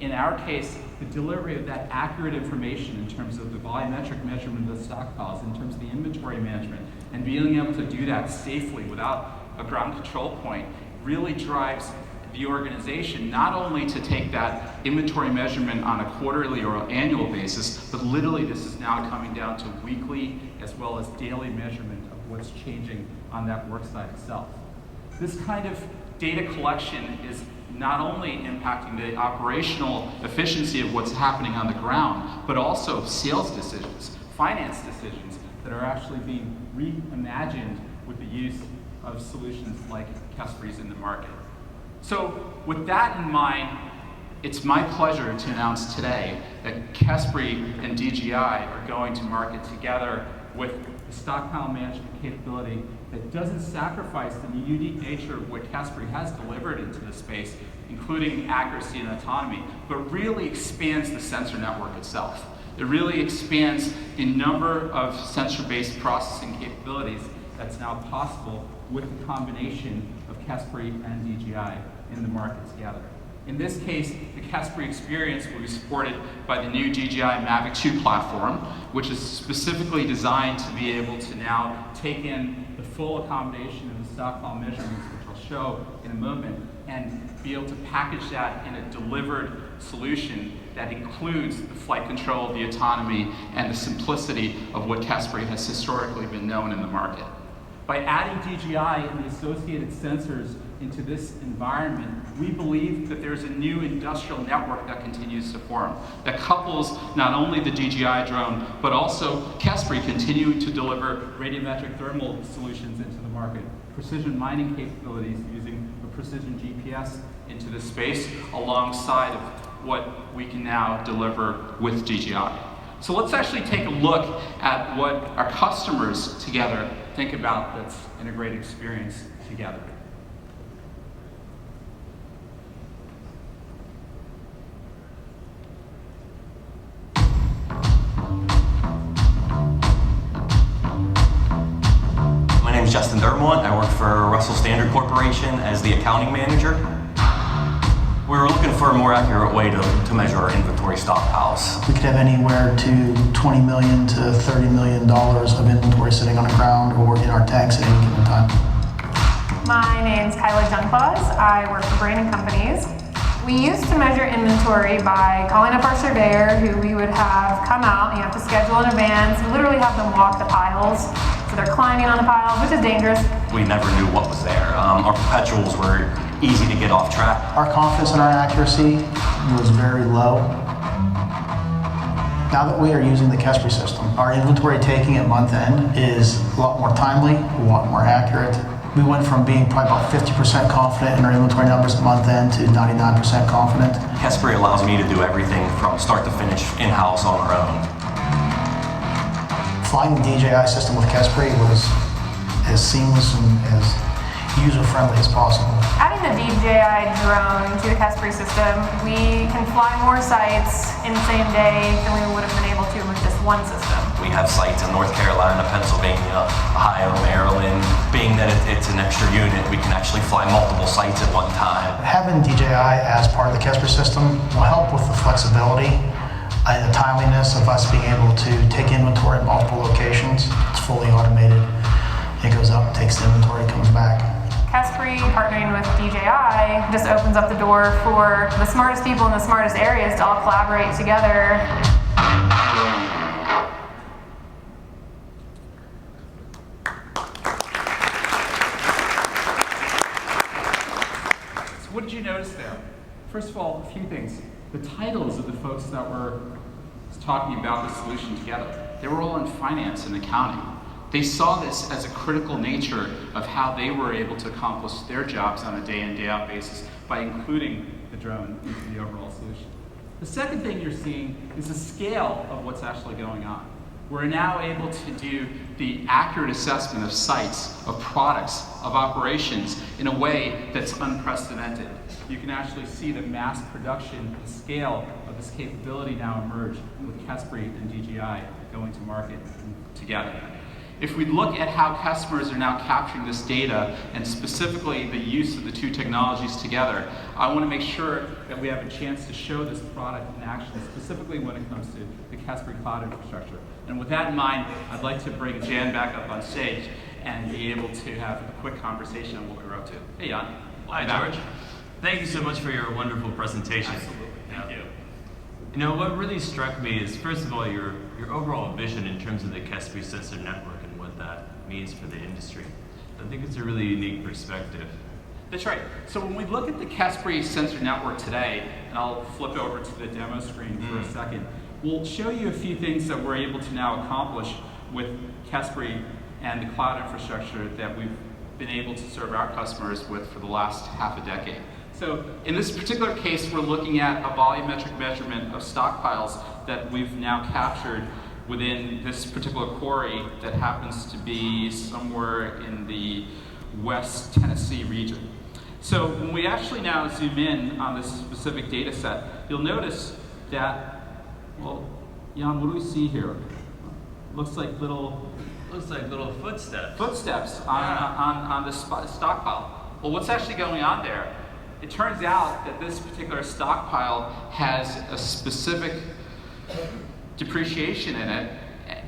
[SPEAKER 16] In our case, the delivery of that accurate information in terms of the volumetric measurement of the stockpiles, in terms of the inventory management, and being able to do that safely without a ground control point really drives the organization not only to take that inventory measurement on a quarterly or annual basis, but literally this is now coming down to weekly as well as daily measurement of what's changing on that work site itself. This kind of data collection is not only impacting the operational efficiency of what's happening on the ground, but also sales decisions, finance decisions that are actually being reimagined with the use of solutions like Kespry's in the market. So with that in mind, it's my pleasure to announce today that Kespry and DJI are going to market together with a stockpile management capability that doesn't sacrifice the unique nature of what Kespry has delivered into the space, including accuracy and autonomy, but really expands the sensor network itself. It really expands the number of sensor-based processing capabilities that's now possible with the combination of Kespry and DJI in the market together. In this case, the Kespry experience will be supported by the new DJI Mavic 2 platform, which is specifically designed to be able to now take in the full accommodation of the stockpile measurements, which I'll show in a moment, and be able to package that in a delivered solution that includes the flight control, the autonomy, and the simplicity of what Kespry has historically been known in the market. By adding DJI and the associated sensors into this environment, we believe that there's a new industrial network that continues to form, that couples not only the DJI drone, but also Kespry continuing to deliver radiometric thermal solutions into the market, precision mining capabilities using a precision GPS into the space, alongside of what we can now deliver with DJI. So let's actually take a look at what our customers together think about this integrated experience together.
[SPEAKER 17] My name is Justin Dermont. I work for Russell Standard Corporation as the accounting manager. We were looking for a more accurate way to measure our inventory stockpiles.
[SPEAKER 18] We could have anywhere to $20 million to $30 million of inventory sitting on the ground or in our tanks at any given time.
[SPEAKER 19] My name's Kyla Junkbuzz. I work for Brain & Companies. We used to measure inventory by calling up our surveyor, who we would have come out. You have to schedule in advance, literally have them walk the piles. So they're climbing on the piles, which is dangerous.
[SPEAKER 17] We never knew what was there. Our perpetuals were easy to get off track.
[SPEAKER 18] Our confidence in our accuracy was very low. Now that we are using the Kespry system, our inventory taking at month end is a lot more timely, a lot more accurate. We went from being probably about 50% confident in our inventory numbers at month end to 99% confident.
[SPEAKER 17] Kespry allows me to do everything from start to finish in-house on our own.
[SPEAKER 18] Flying the DJI system with Kespry was as seamless and as user-friendly as possible.
[SPEAKER 19] Adding the DJI drone to the Kespry system, we can fly more sites in the same day than we would have been able to with just one system.
[SPEAKER 17] We have sites in North Carolina, Pennsylvania, Ohio, Maryland. Being that it's an extra unit, we can actually fly multiple sites at one time.
[SPEAKER 18] Having DJI as part of the Kespry system will help with the flexibility and the timeliness of us being able to take inventory at multiple locations. It's fully automated. It goes up, takes the inventory, comes back.
[SPEAKER 19] Kespry partnering with DJI just opens up the door for the smartest people in the smartest areas to all collaborate together.
[SPEAKER 16] So what did you notice there? First of all, a few things. The titles of the folks that were talking about the solution together, they were all in finance and accounting. They saw this as a critical nature of how they were able to accomplish their jobs on a day in, day out basis by including the drone into the overall solution. The second thing you're seeing is the scale of what's actually going on. We're now able to do the accurate assessment of sites, of products, of operations in a way that's unprecedented. You can actually see the mass production and scale of this capability now emerge with Kespry and DJI going to market together. If we look at how customers are now capturing this data, and specifically the use of the two technologies together, I want to make sure that we have a chance to show this product in action, specifically when it comes to the Kespry cloud infrastructure. And with that in mind, I'd like to bring Jan back up on stage and be able to have a quick conversation on what we're up to. Hey, Jan.
[SPEAKER 1] Hi, George. Thank you so much for your wonderful presentation.
[SPEAKER 16] Absolutely. Thank you.
[SPEAKER 1] You know, what really struck me is, first of all, your overall vision in terms of the Kespry sensor network and what that means for the industry. I think it's a really unique perspective.
[SPEAKER 16] That's right. So when we look at the Kespry sensor network today, and I'll flip over to the demo screen for a second, we'll show you a few things that we're able to now accomplish with Kespry and the cloud infrastructure that we've been able to serve our customers with for the last half a decade. So in this particular case, we're looking at a volumetric measurement of stockpiles that we've now captured within this particular quarry that happens to be somewhere in the West Tennessee region. So when we actually now zoom in on this specific data set, you'll notice that, well, Jan, what do we see here? Looks like little
[SPEAKER 1] Looks like little footsteps.
[SPEAKER 20] Footsteps on the stockpile. Well, what's actually going on there? It turns out that this particular stockpile has a specific depreciation in it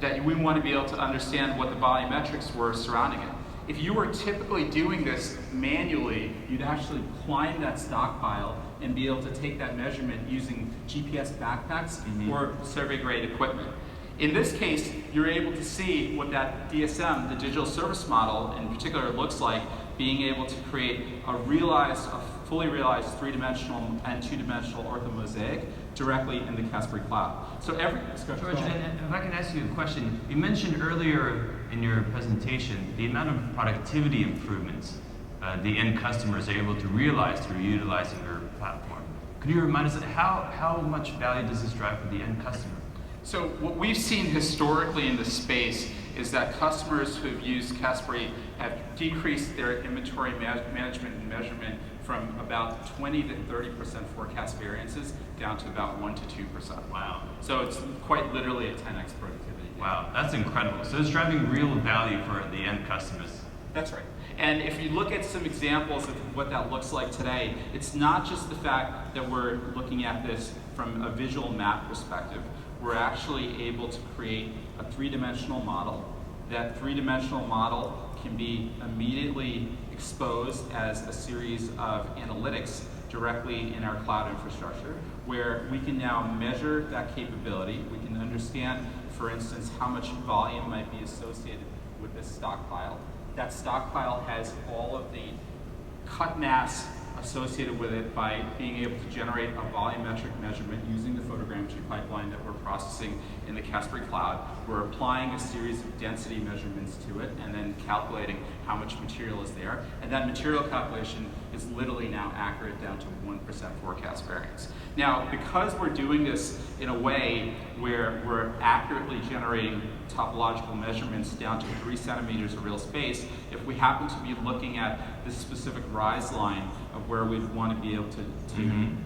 [SPEAKER 20] that we want to be able to understand what the volumetrics were surrounding it. If you were typically doing this manually, you'd actually climb that stockpile and be able to take that measurement using GPS backpacks or survey-grade equipment. In this case, you're able to see what that DSM, the digital service model in particular, looks like, being able to create a fully realized 3-dimensional and 2-dimensional orthomosaic directly in the Kespry cloud. So
[SPEAKER 1] George, and if I can ask you a question, you mentioned earlier in your presentation the amount of productivity improvements the end customers are able to realize through utilizing your platform. Could you remind us how much value does this drive for the end customer?
[SPEAKER 20] So what we've seen historically in the space is that customers who have used Kespry have decreased their inventory management and measurement from about 20 to 30% forecast variances down to about 1 to 2%.
[SPEAKER 1] Wow.
[SPEAKER 20] So it's quite literally a 10x productivity.
[SPEAKER 1] Wow, that's incredible. So it's driving real value for the end customers.
[SPEAKER 20] That's right. And if you look at some examples of what that looks like today, it's not just the fact that we're looking at this from a visual map perspective. We're actually able to create a 3-dimensional model. That 3-dimensional model can be immediately exposed as a series of analytics directly in our cloud infrastructure, where we can now measure that capability. We can understand, for instance, how much volume might be associated with this stockpile. That stockpile has all of the cut mass associated with it by being able to generate a volumetric measurement using the photogrammetry pipeline that we're processing in the Kespry cloud. We're applying a series of density measurements to it and then calculating how much material is there. And that material calculation is literally now accurate down to 1% forecast variance. Now, because we're doing this in a way where we're accurately generating topological measurements down to 3 centimeters of real space, if we happen to be looking at this specific rise line of where we'd want to be able to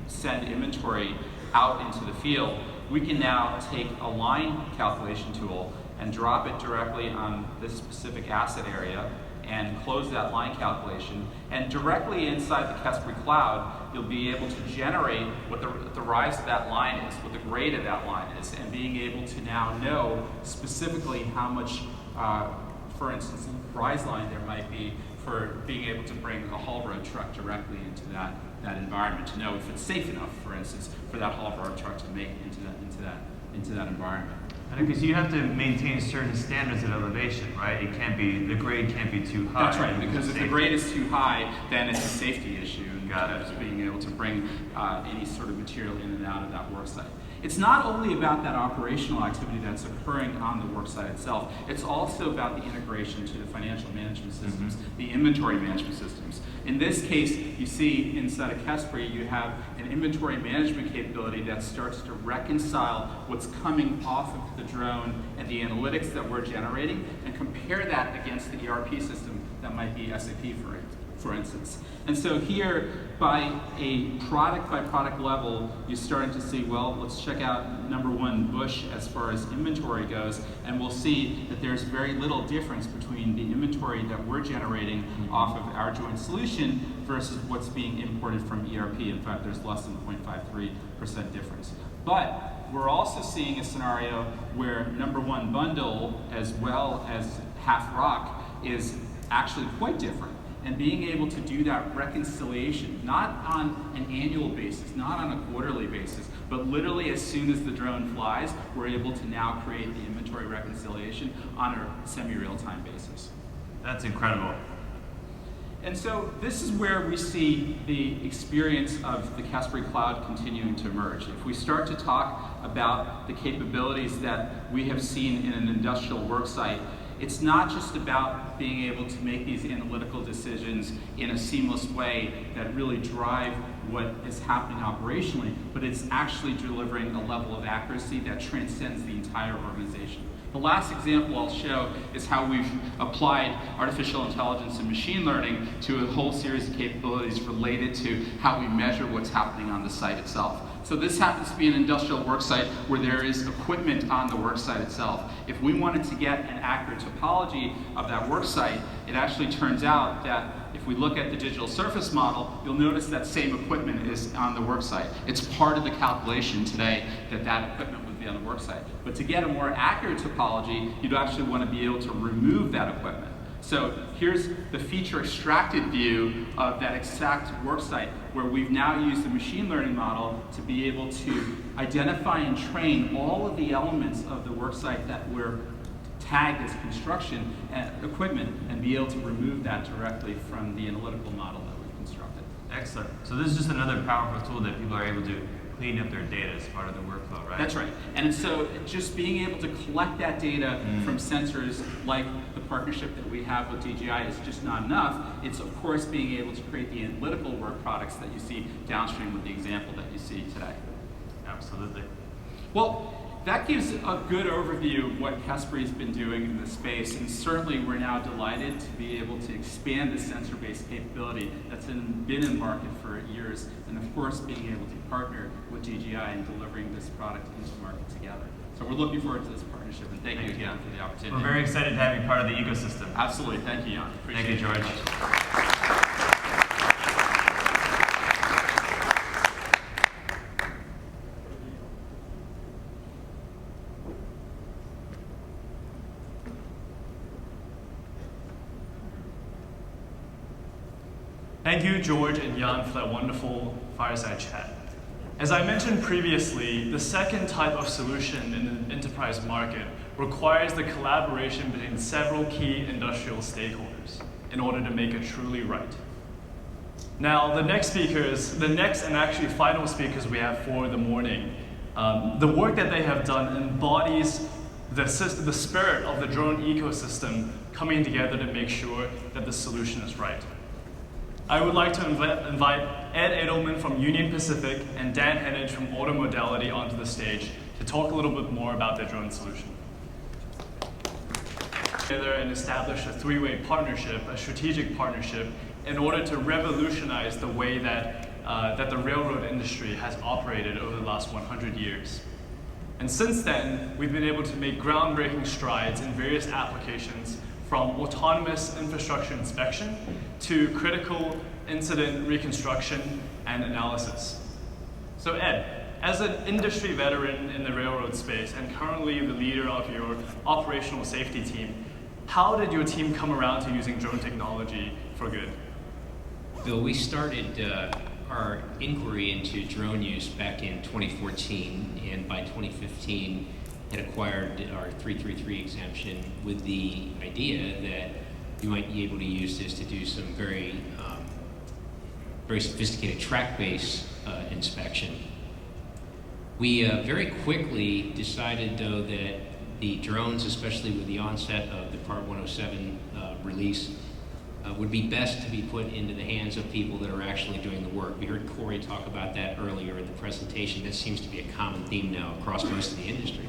[SPEAKER 20] send inventory out into the field, we can now take a line calculation tool and drop it directly on this specific asset area and close that line calculation. And directly inside the Kespry cloud, you'll be able to generate what the rise of that line is, what the grade of that line is, and being able to now know specifically how much, for instance, rise line there might be for being able to bring a haul road truck directly into that environment, to know if it's safe enough, for instance, for that haul road truck to make into that environment.
[SPEAKER 1] Because you have to maintain certain standards of elevation, right? It can't be, the grade can't be too high.
[SPEAKER 20] That's right, because if the grade is too high, then it's a safety issue in terms of being able to bring any sort of material in and out of that work site. It's not only about that operational activity that's occurring on the work site itself, it's also about the integration to the financial management systems, the inventory management systems. In this case, you see inside of Kespry, you have an inventory management capability that starts to reconcile what's coming off of the drone and the analytics that we're generating and compare that against the ERP system that might be SAP, for instance. And so here, by a product level, you're starting to see, well, let's check out number one, Bush, as far as inventory goes, and we'll see that there's very little difference between the inventory that we're generating off of our joint solution versus what's being imported from ERP. In fact, there's less than 0.53% difference. But we're also seeing a scenario where number one, Bundle, as well as Half Rock, is actually quite different. And being able to do that reconciliation, not on an annual basis, not on a quarterly basis, but literally as soon as the drone flies, we're able to now create the inventory reconciliation on a semi-real-time basis.
[SPEAKER 1] That's incredible.
[SPEAKER 20] And so this is where we see the experience of the Kespry Cloud continuing to emerge. If we start to talk about the capabilities that we have seen in an industrial worksite, it's not just about being able to make these analytical decisions in a seamless way that really drive what is happening operationally, but it's actually delivering a level of accuracy that transcends the entire organization. The last example I'll show is how we've applied artificial intelligence and machine learning to a whole series of capabilities related to how we measure what's happening on the site itself. So this happens to be an industrial work site where there is equipment on the work site itself. If we wanted to get an accurate topology of that work site, it actually turns out that if we look at the digital surface model, you'll notice that same equipment is on the work site. It's part of the calculation today that that equipment would be on the work site. But to get a more accurate topology, you'd actually want to be able to remove that equipment. So here's the feature extracted view of that exact work site, where we've now used the machine learning model to be able to identify and train all of the elements of the work site that were tagged as construction equipment and be able to remove that directly from the analytical model that we've constructed.
[SPEAKER 1] Excellent. So this is just another powerful tool that people are able to clean up their data as part of their workflow, right?
[SPEAKER 20] That's right. And so just being able to collect that data from sensors like the partnership that we have with DJI is just not enough. It's of course being able to create the analytical work products that you see downstream with the example that you see today.
[SPEAKER 1] Absolutely.
[SPEAKER 20] Well, that gives a good overview of what Kespry's been doing in this space, and certainly we're now delighted to be able to expand the sensor-based capability that's been in market for years, and of course being able to partner with DJI in delivering this product into market together. So we're looking forward to this partnership, and thank you again for the opportunity.
[SPEAKER 1] We're very excited to have you part of the ecosystem.
[SPEAKER 20] Absolutely. Thank you, Jan. Appreciate it.
[SPEAKER 1] Thank you, George.
[SPEAKER 15] Thank you, George and Jan, for that wonderful fireside chat. As I mentioned previously, the second type of solution in the enterprise market requires the collaboration between several key industrial stakeholders in order to make it truly right. Now, the next and actually final speakers we have for the morning, the work that they have done embodies the spirit of the drone ecosystem coming together to make sure that the solution is right. I would like to invite Ed Edelman from Union Pacific and Dan Hennage from AutoModality onto the stage to talk a little bit more about their drone solution. Together and establish a three-way partnership, a strategic partnership, in order to revolutionize the way that, that the railroad industry has operated over the last 100 years. And since then, we've been able to make groundbreaking strides in various applications, from autonomous infrastructure inspection to critical incident reconstruction and analysis. So Ed, as an industry veteran in the railroad space and currently the leader of your operational safety team, how did your team come around to using drone technology for good?
[SPEAKER 21] Bill, we started our inquiry into drone use back in 2014, and by 2015, had acquired our 333 exemption with the idea that you might be able to use this to do some very sophisticated track-based inspection. We very quickly decided, though, that the drones, especially with the onset of the Part 107 release, would be best to be put into the hands of people that are actually doing the work. We heard Corey talk about that earlier in the presentation. That seems to be a common theme now across most of the industry.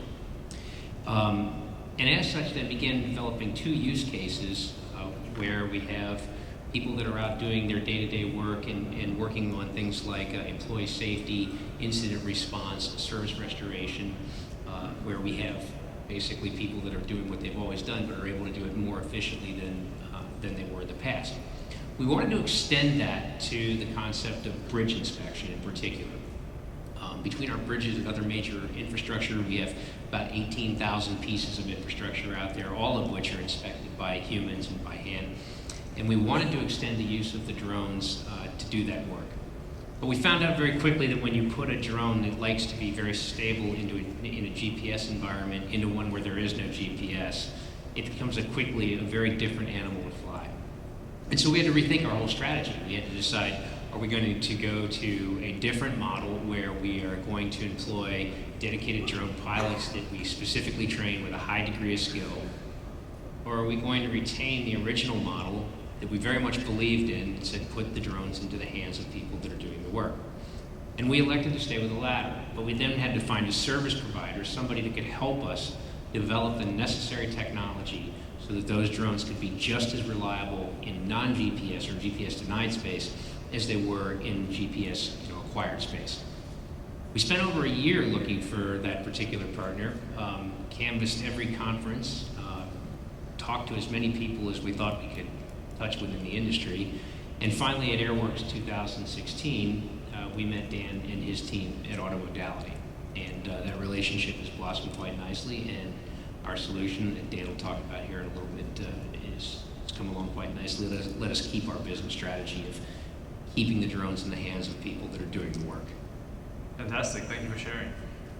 [SPEAKER 21] And as such, they began developing two use cases where we have people that are out doing their day-to-day work and working on things like employee safety, incident response, service restoration, where we have basically people that are doing what they've always done but are able to do it more efficiently than they were in the past. We wanted to extend that to the concept of bridge inspection in particular. Between our bridges and other major infrastructure, we have about 18,000 pieces of infrastructure out there, all of which are inspected by humans and by hand. And we wanted to extend the use of the drones to do that work. But we found out very quickly that when you put a drone that likes to be very stable in a GPS environment into one where there is no GPS, it becomes quickly a very different animal to fly. And so we had to rethink our whole strategy. We had to decide, are we going to go to a different model where we are going to employ dedicated drone pilots that we specifically train with a high degree of skill? Or are we going to retain the original model that we very much believed in and said put the drones into the hands of people that are doing the work? And we elected to stay with the latter. But we then had to find a service provider, somebody that could help us develop the necessary technology so that those drones could be just as reliable in non-GPS or GPS-denied space as they were in GPS acquired space. We spent over a year looking for that particular partner, canvassed every conference, talked to as many people as we thought we could touch within the industry, and finally at AirWorks 2016, we met Dan and his team at AutoModality. And that relationship has blossomed quite nicely, and our solution that Dan will talk about here in a little bit is come along quite nicely. Let us keep our business strategy of keeping the drones in the hands of people that are doing the work.
[SPEAKER 15] Fantastic, thank you for sharing.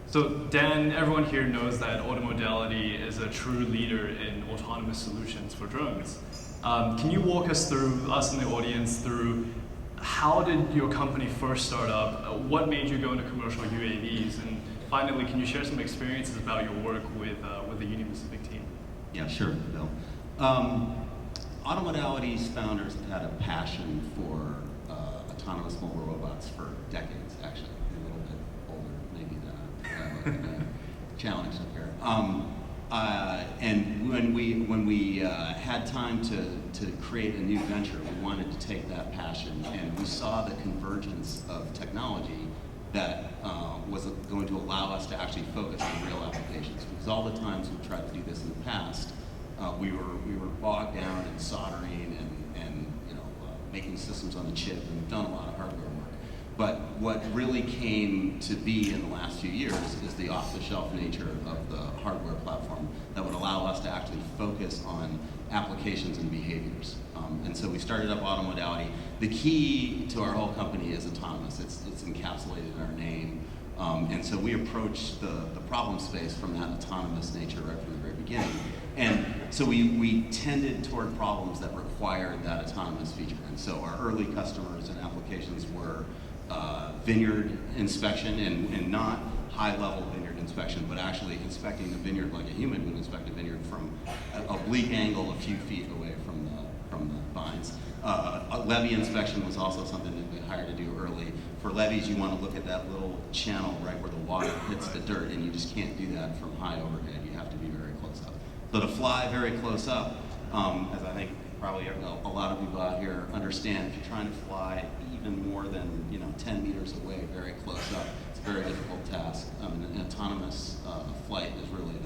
[SPEAKER 15] So Dan, everyone here knows that AutoModality is a true leader in autonomous solutions for drones. Can you walk us through, us in the audience, through how did your company first start up? What made you go into commercial UAVs? And finally, can you share some experiences about your work with the Union Pacific team?
[SPEAKER 2] Yeah, sure, Bill. AutoModality's founders have had a passion for autonomous mobile robots for decades, actually. A little bit older, maybe, than challenged up here. And when we had time to create a new venture, we wanted to take that passion, and we saw the convergence of technology that was going to allow us to actually focus on real applications. Because all the times we've tried to do this in the past, we were bogged down in soldering and making systems on the chip, and we've done a lot of hardware work. But what really came to be in the last few years is the off-the-shelf nature of the hardware platform that would allow us to actually focus on applications and behaviors. And so we started up AutoModality. The key to our whole company is autonomous. It's encapsulated in our name. And so we approached the problem space from that autonomous nature right from the very beginning. And so we tended toward problems that required that autonomous feature. And so our early customers and applications were vineyard inspection, and not high-level vineyard inspection, but actually inspecting the vineyard like a human would inspect a vineyard from an oblique angle a few feet away from the vines. Levee inspection was also something that we hired to do early. For levees, you want to look at that little channel right where the water hits the dirt, and you just can't do that from high overhead. You have to be very close up. So to fly very close up, as I think probably a lot of people out here understand, if you're trying to fly even more than 10 meters away, very close up, it's a very difficult task. An autonomous flight is really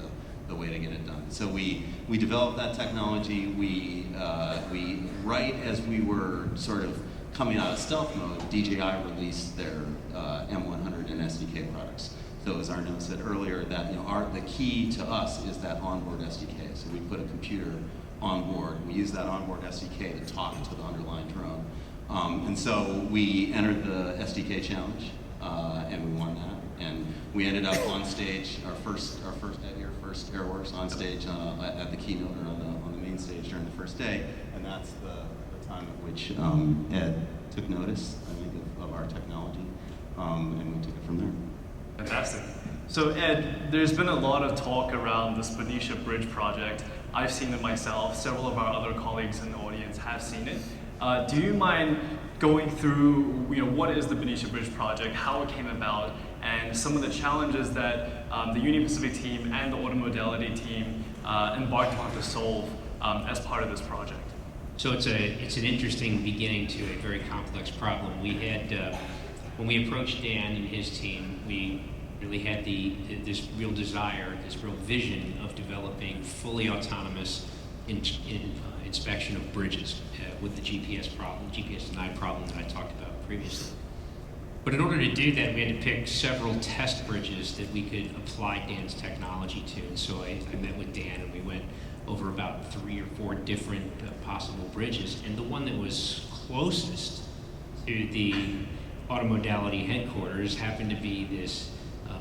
[SPEAKER 2] the way to get it done. So we developed that technology. We right as we were sort of coming out of stealth mode, DJI released their M100 and SDK products. So as Arnaud said earlier, that the key to us is that onboard SDK. So we put a computer on board. We use that onboard SDK to talk to the underlying drone. And so we entered the SDK challenge, and we won that. And we ended up on stage, our first AirWorks on stage at the keynote, or on the main stage during the first day. And that's the time at which Ed took notice, I think, of our technology, and we took it from there.
[SPEAKER 15] Fantastic. So Ed, there's been a lot of talk around this Benicia Bridge project. I've seen it myself. Several of our other colleagues in the audience have seen it. Do you mind going through, what is the Benicia Bridge project, how it came about, and some of the challenges that the Union Pacific team and the AutoModality team embarked on to solve as part of this project?
[SPEAKER 21] So it's an interesting beginning to a very complex problem. We had, when we approached Dan and his team, we really had this real desire, this real vision of developing fully autonomous inspection of bridges with the GPS problem, GPS denied problem that I talked about previously. But in order to do that, we had to pick several test bridges that we could apply Dan's technology to. And so I met with Dan, and we went over about 3 or 4 different possible bridges. And the one that was closest to the AutoModality headquarters happened to be this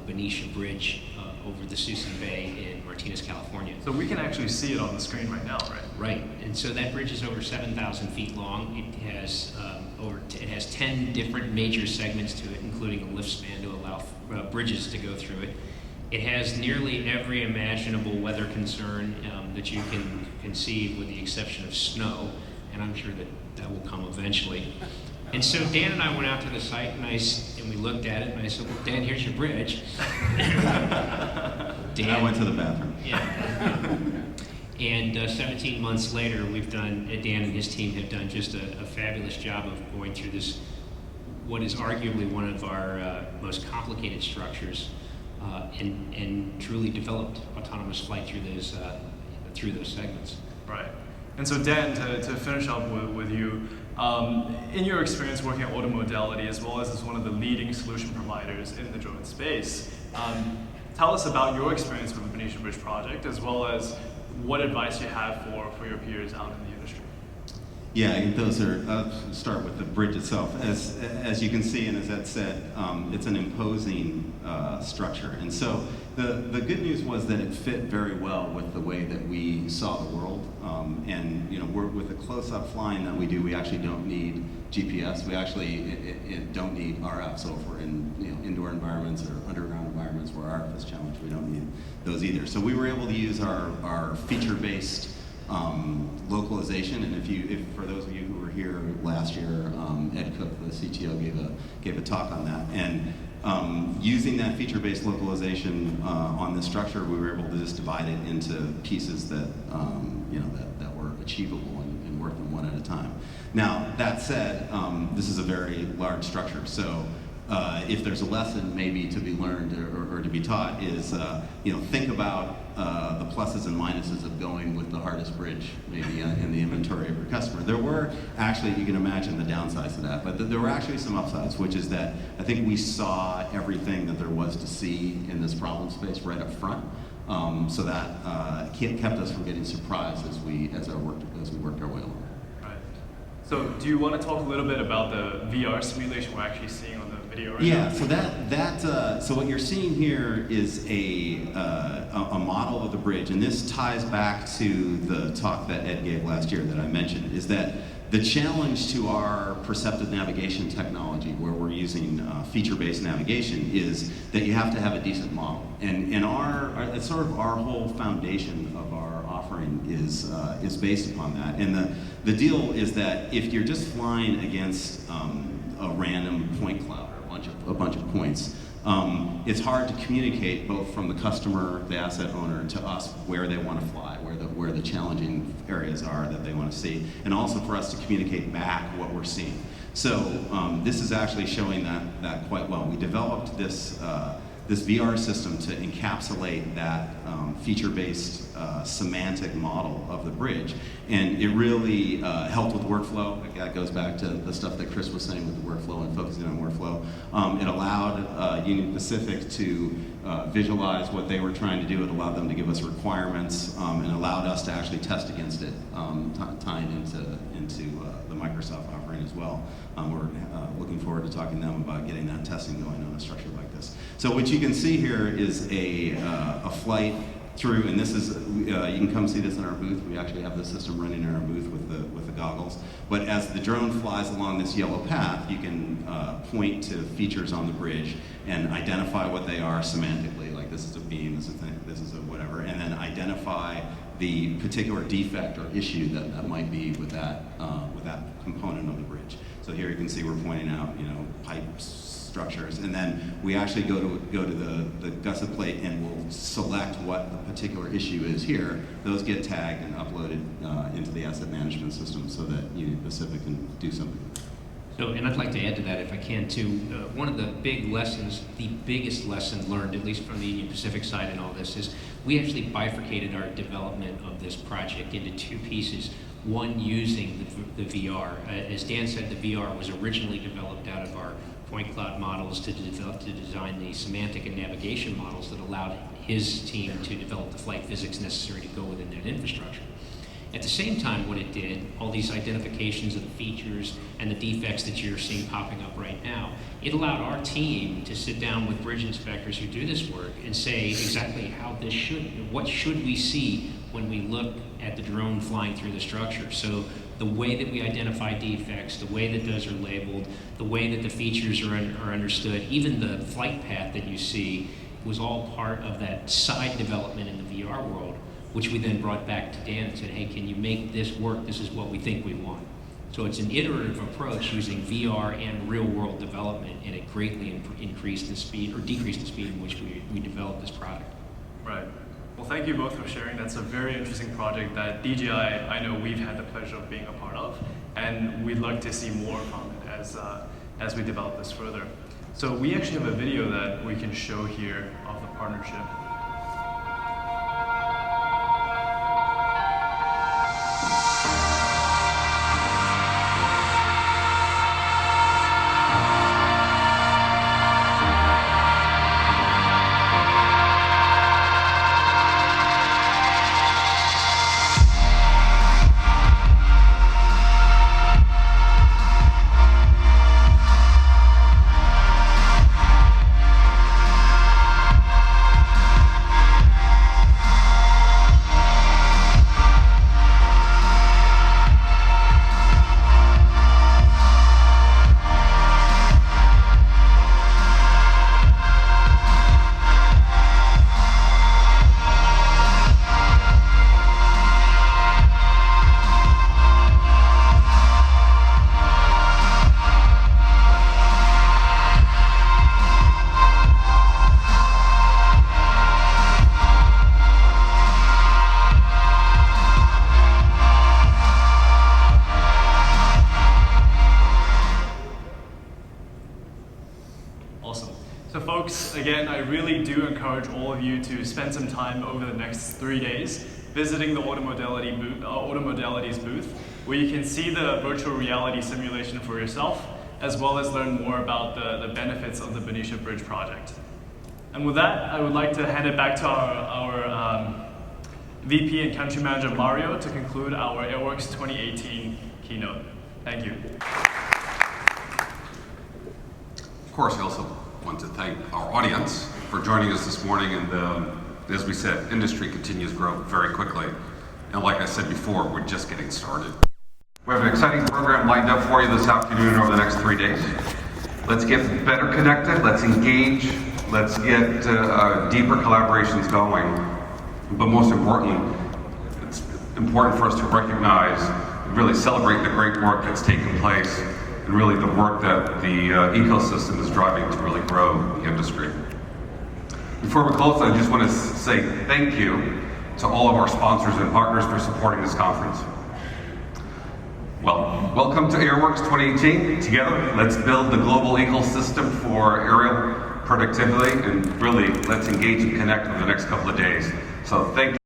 [SPEAKER 21] Benicia Bridge over the Suisun Bay in Martinez, California.
[SPEAKER 15] So we can actually see it on the screen right now, right?
[SPEAKER 21] Right, and so that bridge is over 7,000 feet long. It has 10 different major segments to it, including a lift span to allow bridges to go through it. It has nearly every imaginable weather concern that you can conceive, with the exception of snow. and I'm sure that will come eventually. And so Dan and I went out to the site, and we looked at it, and I said, well, Dan, here's your bridge. Dan,
[SPEAKER 2] I went to the bathroom.
[SPEAKER 21] Yeah. And 17 months later, Dan and his team have done just a fabulous job of going through this, what is arguably one of our most complicated structures, and truly developed autonomous flight through those segments.
[SPEAKER 15] Right. And so Dan, to finish up with you, in your experience working at AutoModality as well as one of the leading solution providers in the drone space, tell us about your experience with the Venetian Bridge project as well as what advice you have for your peers out in the industry.
[SPEAKER 2] Yeah, those are, I'll start with the bridge itself. As you can see, and as Ed said, it's an imposing structure. And so the good news was that it fit very well with the way that we saw the world. And with the close-up flying that we do, we actually don't need GPS. We actually don't need RF. So if we're in indoor environments or underground environments where RF is challenged, we don't need those either. So we were able to use our feature-based localization, and if for those of you who were here last year, Ed Cook, the CTO, gave a talk on that, and using that feature-based localization on the structure, we were able to just divide it into pieces that that were achievable and work them one at a time. Now that said, this is a very large structure, so. If there's a lesson maybe to be learned or to be taught is, think about the pluses and minuses of going with the hardest bridge maybe in the inventory of your customer. There were actually, you can imagine the downsides to that, but there were actually some upsides, which is that I think we saw everything that there was to see in this problem space right up front. So that kept us from getting surprised as we worked our way along.
[SPEAKER 15] So do you want to talk a little bit about the VR simulation we're actually seeing on the video right
[SPEAKER 2] now?
[SPEAKER 15] Yeah,
[SPEAKER 2] so what you're seeing here is a model of the bridge, and this ties back to the talk that Ed gave last year that I mentioned, is that the challenge to our perceptive navigation technology, where we're using feature-based navigation, is that you have to have a decent model. And it's sort of our whole foundation of our offering is based upon that. And the deal is that if you're just flying against a random point cloud or a bunch of points, it's hard to communicate both from the customer, the asset owner, to us where they want to fly, where the challenging areas are that they want to see, and also for us to communicate back what we're seeing. So this is actually showing that quite well. We developed this VR system to encapsulate that feature-based semantic model of the bridge, and it really helped with workflow. That goes back to the stuff that Chris was saying with the workflow and focusing on workflow. It allowed Union Pacific to visualize what they were trying to do. It allowed them to give us requirements, and allowed us to actually test against it, tying into the Microsoft offering as well. We're looking forward to talking to them about getting that testing going on a structure like this. So what you can see here is a flight through, and this is, you can come see this in our booth. We actually have the system running in our booth with the goggles. But as the drone flies along this yellow path, you can point to features on the bridge and identify what they are semantically, like this is a beam, this is a whatever, and then identify the particular defect or issue that might be with that component of the bridge. So here you can see we're pointing out, pipes, structures, and then we actually go to the gusset plate and we'll select what the particular issue is here. Those get tagged and uploaded into the asset management system so that Union Pacific can do something.
[SPEAKER 21] So, and I'd like to add to that if I can too. One of the big lessons, the biggest lesson learned, at least from the Union Pacific side in all this, is we actually bifurcated our development of this project into two pieces. One using the VR. As Dan said, the VR was originally developed out of our point cloud models to design the semantic and navigation models that allowed his team to develop the flight physics necessary to go within that infrastructure. At the same time, what it did, all these identifications of the features and the defects that you're seeing popping up right now, it allowed our team to sit down with bridge inspectors who do this work and say exactly how this what should we see when we look at the drone flying through the structure. So the way that we identify defects, the way that those are labeled, the way that the features are understood, even the flight path that you see was all part of that side development in the VR world, which we then brought back to Dan and said, hey, can you make this work? This is what we think we want. So it's an iterative approach using VR and real-world development, and it greatly increased the speed, or decreased the speed in which we developed this product.
[SPEAKER 15] Right. Well, thank you both for sharing. That's a very interesting project that DJI, I know we've had the pleasure of being a part of, and we'd like to see more from it as we develop this further. So we actually have a video that we can show here of the partnership. Again, I really do encourage all of you to spend some time over the next 3 days visiting the AutoModality's booth, where you can see the virtual reality simulation for yourself, as well as learn more about the benefits of the Benicia Bridge project. And with that, I would like to hand it back to our VP and Country Manager Mario to conclude our AirWorks 2018 keynote. Thank you.
[SPEAKER 8] Of course, I also want to thank our audience for joining us this morning, and as we said, industry continues to grow very quickly, and like I said before, we're just getting started. We have an exciting program lined up for you this afternoon over the next 3 days. Let's get better connected, let's engage, let's get deeper collaborations going, but most importantly, it's important for us to recognize and really celebrate the great work that's taken place, and really the work that the ecosystem is driving to really grow the industry. Before we close, I just want to say thank you to all of our sponsors and partners for supporting this conference. Well, welcome to AirWorks 2018. Together, let's build the global ecosystem for aerial productivity, and really, let's engage and connect over the next couple of days. So thank you.